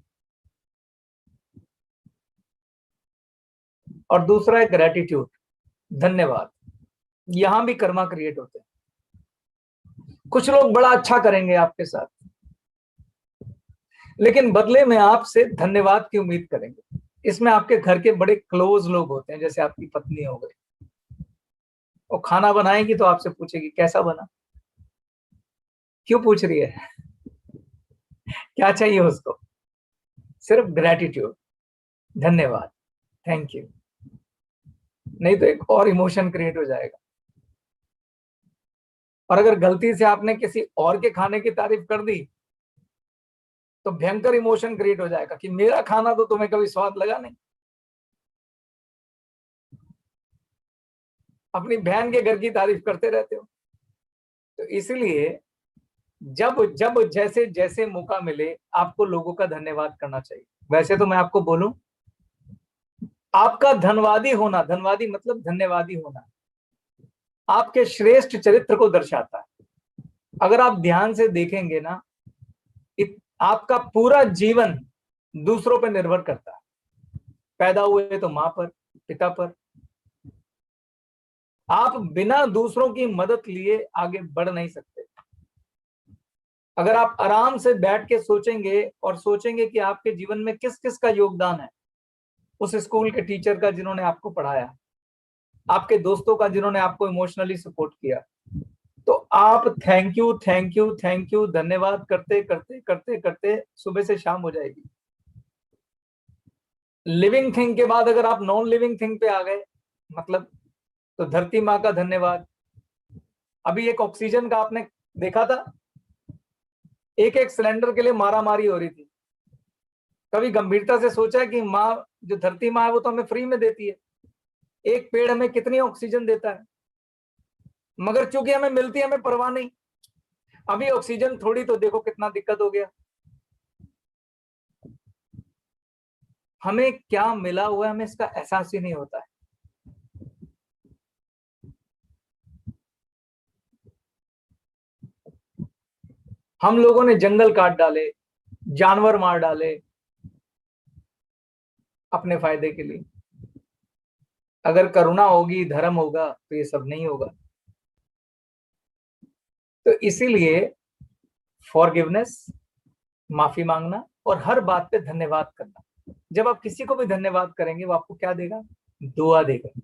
और दूसरा है ग्रेटिट्यूड, धन्यवाद। यहां भी कर्मा क्रिएट होते हैं। कुछ लोग बड़ा अच्छा करेंगे आपके साथ, लेकिन बदले में आपसे धन्यवाद की उम्मीद करेंगे। इसमें आपके घर के बड़े क्लोज लोग होते हैं, जैसे आपकी पत्नी हो गई, वो खाना बनाएगी तो आपसे पूछेगी कैसा बना। क्यों पूछ रही है? क्या चाहिए उसको? सिर्फ ग्रेटिट्यूड, धन्यवाद, थैंक यू। नहीं तो एक और इमोशन क्रिएट हो जाएगा। और अगर गलती से आपने किसी और के खाने की तारीफ कर दी तो भयंकर इमोशन क्रिएट हो जाएगा कि मेरा खाना तो तुम्हें कभी स्वाद लगा नहीं। अपनी बहन के घर की तारीफ करते रहते हो। तो इसलिए जब जब जैसे जैसे मौका मिले आपको लोगों का धन्यवाद करना चाहिए। वैसे तो मैं आपको बोलूं, आपका धन्यवादी होना, धन्यवादी मतलब धन्यवादी होना, आपके श्रेष्ठ चरित्र को दर्शाता है। अगर आप ध्यान से देखेंगे ना, आपका पूरा जीवन दूसरों पर निर्भर करता है। पैदा हुए तो माँ पर, पिता पर। आप बिना दूसरों की मदद लिए आगे बढ़ नहीं सकते। अगर आप आराम से बैठ के सोचेंगे और सोचेंगे कि आपके जीवन में किस किस का योगदान है, उस स्कूल के टीचर का जिन्होंने आपको पढ़ाया, आपके दोस्तों का जिन्होंने आपको इमोशनली सपोर्ट किया, तो आप thank you thank you thank you धन्यवाद करते करते करते करते सुबह से शाम हो जाएगी। लिविंग थिंग के बाद अगर आप नॉन लिविंग थिंग पे आ गए, मतलब तो धरती माँ का धन्यवाद। अभी एक ऑक्सीजन का आपने देखा था, एक एक सिलेंडर के लिए मारामारी हो रही थी। कभी गंभीरता से सोचा है कि माँ, जो धरती माँ है, वो तो हमें फ्री में देती है। एक पेड़ हमें कितनी ऑक्सीजन देता है, मगर चूंकि हमें मिलती है, हमें परवाह नहीं। अभी ऑक्सीजन थोड़ी तो देखो कितना दिक्कत हो गया। हमें क्या मिला हुआ है, हमें इसका एहसास ही नहीं होता है। हम लोगों ने जंगल काट डाले, जानवर मार डाले अपने फायदे के लिए। अगर करुणा होगी, धर्म होगा, तो ये सब नहीं होगा। तो इसीलिए फॉरगिवनेस, माफी मांगना, और हर बात पे धन्यवाद करना। जब आप किसी को भी धन्यवाद करेंगे, वो आपको क्या देगा? दुआ देगा।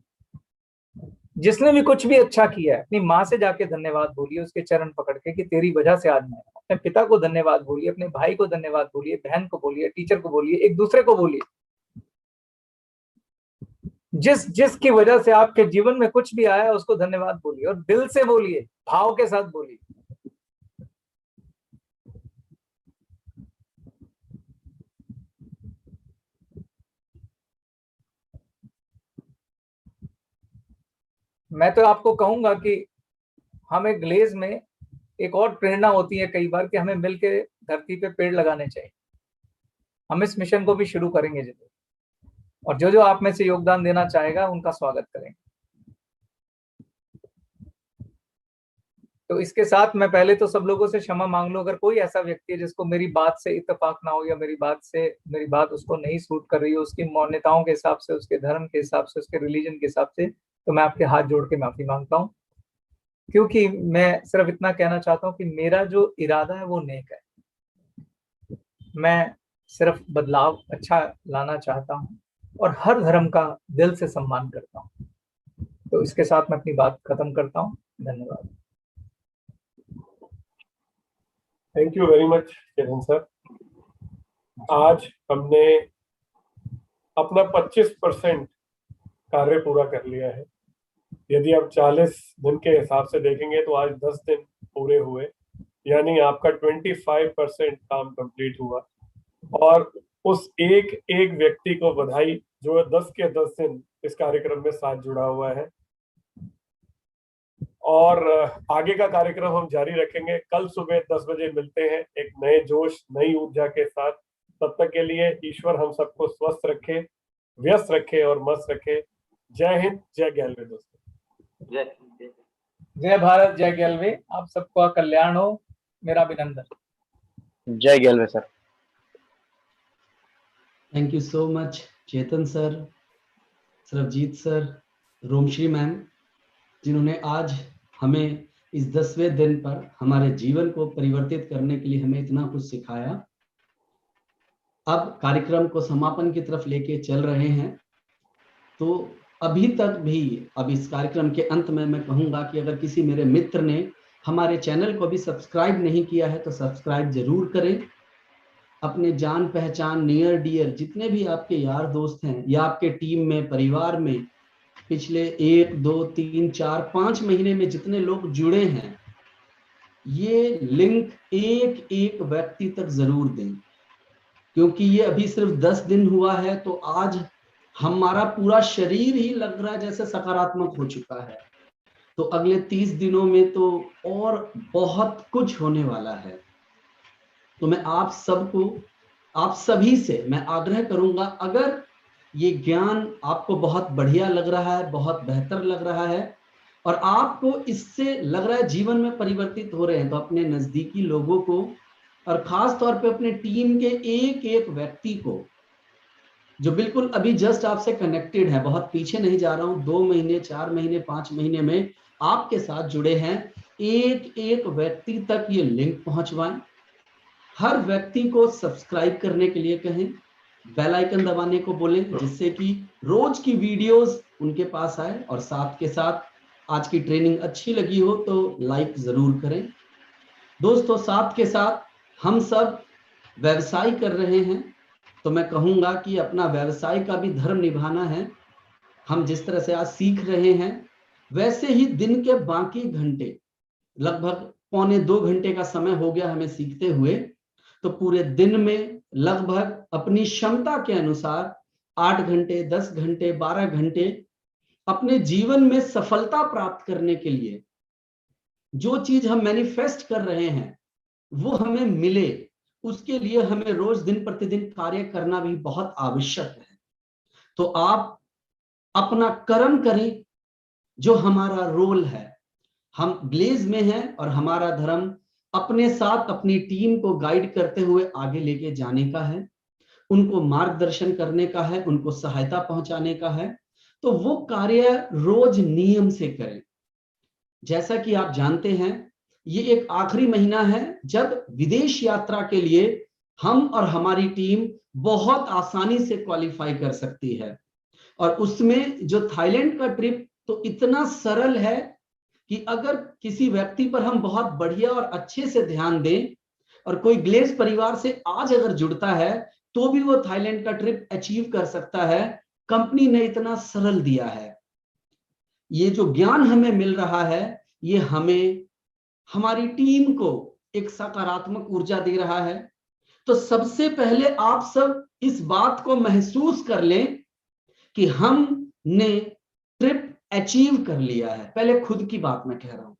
जिसने भी कुछ भी अच्छा किया है, अपनी माँ से जाके धन्यवाद बोलिए, उसके चरण पकड़ के कि तेरी वजह से आज मैं। अपने पिता को धन्यवाद बोलिए, अपने भाई को धन्यवाद बोलिए, बहन को बोलिए, टीचर को बोलिए, एक दूसरे को बोलिए। जिसकी वजह से आपके जीवन में कुछ भी आया, उसको धन्यवाद बोलिए, और दिल से बोलिए, भाव के साथ बोलिए। मैं तो आपको कहूंगा कि हमें ग्लेज में एक और प्रेरणा होती है कई बार कि हमें मिलकर धरती पे पेड़ लगाने चाहिए। हम इस मिशन को भी शुरू करेंगे जरूर, और जो जो आप में से योगदान देना चाहेगा उनका स्वागत करेंगे। तो इसके साथ मैं पहले तो सब लोगों से क्षमा मांग लूं, अगर कोई ऐसा व्यक्ति है जिसको मेरी बात से इत्तेफाक ना हो, या मेरी बात उसको नहीं सूट कर रही हो, उसकी मान्यताओं के हिसाब से, उसके धर्म के हिसाब से, उसके रिलीजन के हिसाब से, तो मैं आपके हाथ जोड़ के माफी मांगता हूँ। क्योंकि मैं सिर्फ इतना कहना चाहता हूँ कि मेरा जो इरादा है वो नेक है। मैं सिर्फ बदलाव अच्छा लाना चाहता हूँ और हर धर्म का दिल से सम्मान करता हूँ। तो इसके साथ मैं अपनी बात खत्म करता हूँ। धन्यवाद। Thank you very much Chetan sir. आज हमने अपना 25% कार्य पूरा कर लिया है। यदि आप 40 दिन के हिसाब से देखेंगे तो आज 10 दिन पूरे हुए, यानी आपका 25% काम कंप्लीट हुआ। और उस एक एक व्यक्ति को बधाई जो 10 के 10 दिन इस कार्यक्रम में साथ जुड़ा हुआ है। और आगे का कार्यक्रम हम जारी रखेंगे। कल सुबह 10 बजे मिलते हैं एक नए जोश, नई ऊर्जा के साथ। तब तक के लिए ईश्वर हम सबको स्वस्थ रखे, व्यस्त रखे और मस्त रखे। जय हिंद, जय गैलवे दोस्तों। जय भारत, जय गैलवे। आप सबका कल्याण हो। मेरा अभिनंदन। जय गैलवे sir. Thank you so much Chetan sir, Sarabjit sir, Romshree ma'am, जिन्होंने आज हमें इस 10वें दिन पर हमारे जीवन को परिवर्तित करने के लिए हमें इतना कुछ सिखाया। अब कार्यक्रम को समापन की तरफ लेके चल रहे हैं। तो अभी तक भी, अब इस कार्यक्रम के अंत में मैं कहूंगा कि अगर किसी मेरे मित्र ने हमारे चैनल को भी सब्सक्राइब नहीं किया है तो सब्सक्राइब जरूर करें। अपने जान पहचान, नियर डियर जितने भी आपके यार दोस्त हैं या आपके टीम में, परिवार में पिछले 1, 2, 3, 4, 5 महीने में जितने लोग जुड़े हैं, ये लिंक एक एक व्यक्ति तक जरूर दें, क्योंकि ये अभी सिर्फ 10 दिन हुआ है। तो आज हमारा पूरा शरीर ही लग रहा है जैसे सकारात्मक हो चुका है। तो अगले 30 दिनों में तो और बहुत कुछ होने वाला है। तो मैं आप सबको, आप सभी से मैं आग्रह करूंगा, अगर ये ज्ञान आपको बहुत बढ़िया लग रहा है, बहुत बेहतर लग रहा है और आपको इससे लग रहा है जीवन में परिवर्तित हो रहे हैं, तो अपने नजदीकी लोगों को और खास तौर पे अपने टीम के एक एक व्यक्ति को जो बिल्कुल अभी जस्ट आपसे कनेक्टेड है, बहुत पीछे नहीं जा रहा हूं, 2 महीने, 4 महीने, 5 महीने में आपके साथ जुड़े हैं, एक एक व्यक्ति तक ये लिंक पहुंचवाएं। हर व्यक्ति को सब्सक्राइब करने के लिए कहें, बेल आइकन दबाने को बोलें, जिससे कि रोज की वीडियोस उनके पास आए। और साथ के साथ आज की ट्रेनिंग अच्छी लगी हो तो लाइक जरूर करें। दोस्तों, साथ के साथ हम सब व्यवसाय कर रहे हैं, तो मैं कहूंगा कि अपना व्यवसाय का भी धर्म निभाना है। हम जिस तरह से आज सीख रहे हैं, वैसे ही दिन के बाकी घंटे, लगभग 1.25 घंटे का समय हो गया हमें सीखते हुए, तो पूरे दिन में लगभग अपनी क्षमता के अनुसार 8 घंटे, 10 घंटे, 12 घंटे अपने जीवन में सफलता प्राप्त करने के लिए जो चीज हम मैनिफेस्ट कर रहे हैं वो हमें मिले, उसके लिए हमें रोज दिन प्रतिदिन कार्य करना भी बहुत आवश्यक है। तो आप अपना कर्म करें, जो हमारा रोल है। हम ग्लेज में हैं और हमारा धर्म अपने साथ अपनी टीम को गाइड करते हुए आगे लेके जाने का है, उनको मार्गदर्शन करने का है, उनको सहायता पहुंचाने का है। तो वो कार्य रोज नियम से करें। जैसा कि आप जानते हैं, ये एक आखिरी महीना है जब विदेश यात्रा के लिए हम और हमारी टीम बहुत आसानी से क्वालिफाई कर सकती है। और उसमें जो थाईलैंड का ट्रिप तो इतना सरल है कि अगर किसी व्यक्ति पर हम बहुत बढ़िया और अच्छे से ध्यान दें और कोई ग्लेज परिवार से आज अगर जुड़ता है तो भी वो थाईलैंड का ट्रिप अचीव कर सकता है। कंपनी ने इतना सरल दिया है। ये जो ज्ञान हमें मिल रहा है, ये हमें, हमारी टीम को एक सकारात्मक ऊर्जा दे रहा है। तो सबसे पहले आप सब इस बात को महसूस कर लें कि हमने ट्रिप अचीव कर लिया है। पहले खुद की बात मैं कह रहा हूं,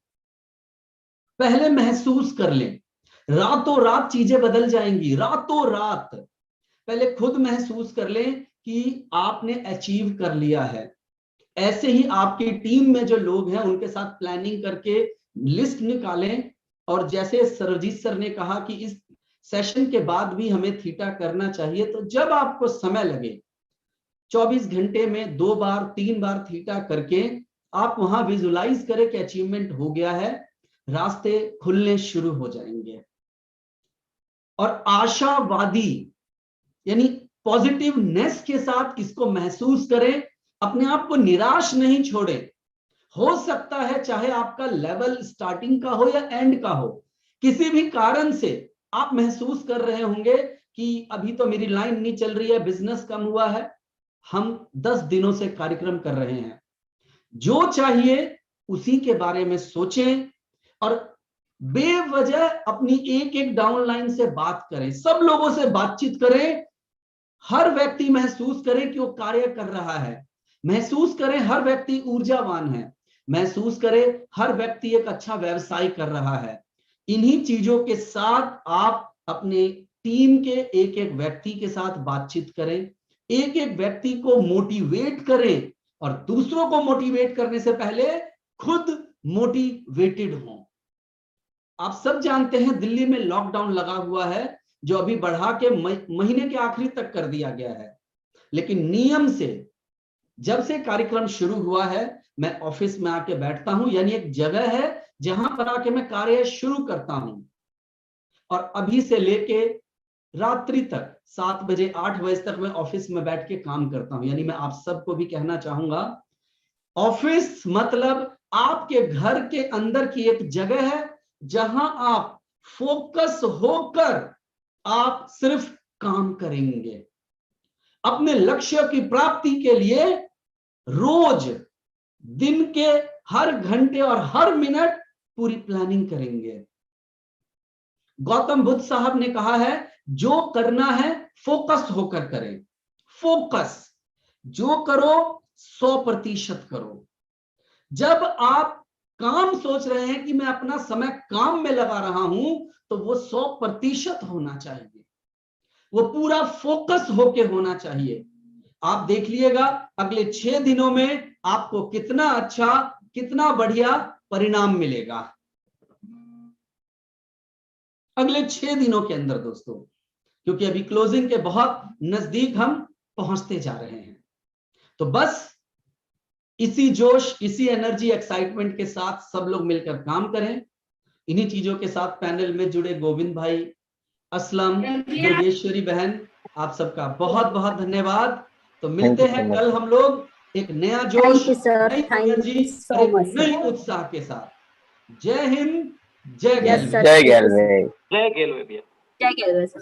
पहले महसूस कर लें। रातों रात चीजें बदल जाएंगी, रातों रात। पहले खुद महसूस कर लें कि आपने अचीव कर लिया है। ऐसे ही आपकी टीम में जो लोग हैं उनके साथ प्लानिंग करके लिस्ट निकालें। और जैसे सरजीत सर ने कहा कि इस सेशन के बाद भी हमें थीटा करना चाहिए, तो जब आपको समय लगे 24 घंटे में 2 बार 3 बार थीटा करके आप वहां विजुलाइज करें कि अचीवमेंट हो गया है, रास्ते खुलने शुरू हो जाएंगे। और आशावादी यानी पॉजिटिवनेस के साथ इसको महसूस करें, अपने आप को निराश नहीं छोड़े। हो सकता है चाहे आपका लेवल स्टार्टिंग का हो या एंड का हो, किसी भी कारण से आप महसूस कर रहे होंगे कि अभी तो मेरी लाइन नहीं चल रही है, बिजनेस कम हुआ है। हम 10 दिनों से कार्यक्रम कर रहे हैं। जो चाहिए उसी के बारे में सोचें और बेवजह अपनी एक एक डाउनलाइन से बात करें, सब लोगों से बातचीत करें। हर व्यक्ति महसूस करे कि वो कार्य कर रहा है, महसूस करें हर व्यक्ति ऊर्जावान है, महसूस करे हर व्यक्ति एक अच्छा व्यवसाय कर रहा है। इन्हीं चीजों के साथ आप अपने टीम के एक एक व्यक्ति के साथ बातचीत करें, एक एक व्यक्ति को मोटिवेट करें और दूसरों को मोटिवेट करने से पहले खुद मोटिवेटेड हों। आप सब जानते हैं दिल्ली में लॉकडाउन लगा हुआ है, जो अभी बढ़ा के महीने के आखिरी तक कर दिया गया है। लेकिन नियम से जब से कार्यक्रम शुरू हुआ है, मैं ऑफिस में आके बैठता हूं, यानी एक जगह है जहां पर आके मैं कार्य शुरू करता हूं। और अभी से लेके रात्रि तक 7 बजे 8 बजे तक मैं ऑफिस में बैठ के काम करता हूं। यानी मैं आप सबको भी कहना चाहूंगा, ऑफिस मतलब आपके घर के अंदर की एक जगह है जहां आप फोकस होकर आप सिर्फ काम करेंगे। अपने लक्ष्य की प्राप्ति के लिए रोज दिन के हर घंटे और हर मिनट पूरी प्लानिंग करेंगे। गौतम बुद्ध साहब ने कहा है, जो करना है फोकस होकर करें। फोकस, जो करो 100% करो। जब आप काम सोच रहे हैं कि मैं अपना समय काम में लगा रहा हूं, तो वो 100% होना चाहिए, वो पूरा फोकस होके होना चाहिए। आप देख लिएगा अगले 6 दिनों में आपको कितना अच्छा, कितना बढ़िया परिणाम मिलेगा अगले 6 दिनों के अंदर दोस्तों, क्योंकि अभी क्लोजिंग के बहुत नजदीक हम पहुंचते जा रहे हैं। तो बस इसी जोश, इसी एनर्जी, एक्साइटमेंट के साथ सब लोग मिलकर काम करें। इन्हीं चीजों के साथ पैनल में जुड़े गोविंद भाई, असलम, दुर्गेश्वरी बहन, आप सबका बहुत बहुत धन्यवाद। तो मिलते हैं कल हम लोग एक नया जोश, नई एनर्जी और एक नई उत्साह के साथ। जय हिंद, जय गैलवे। जय गैलवे। जय गेलवे भैया। जय गेलवे सर।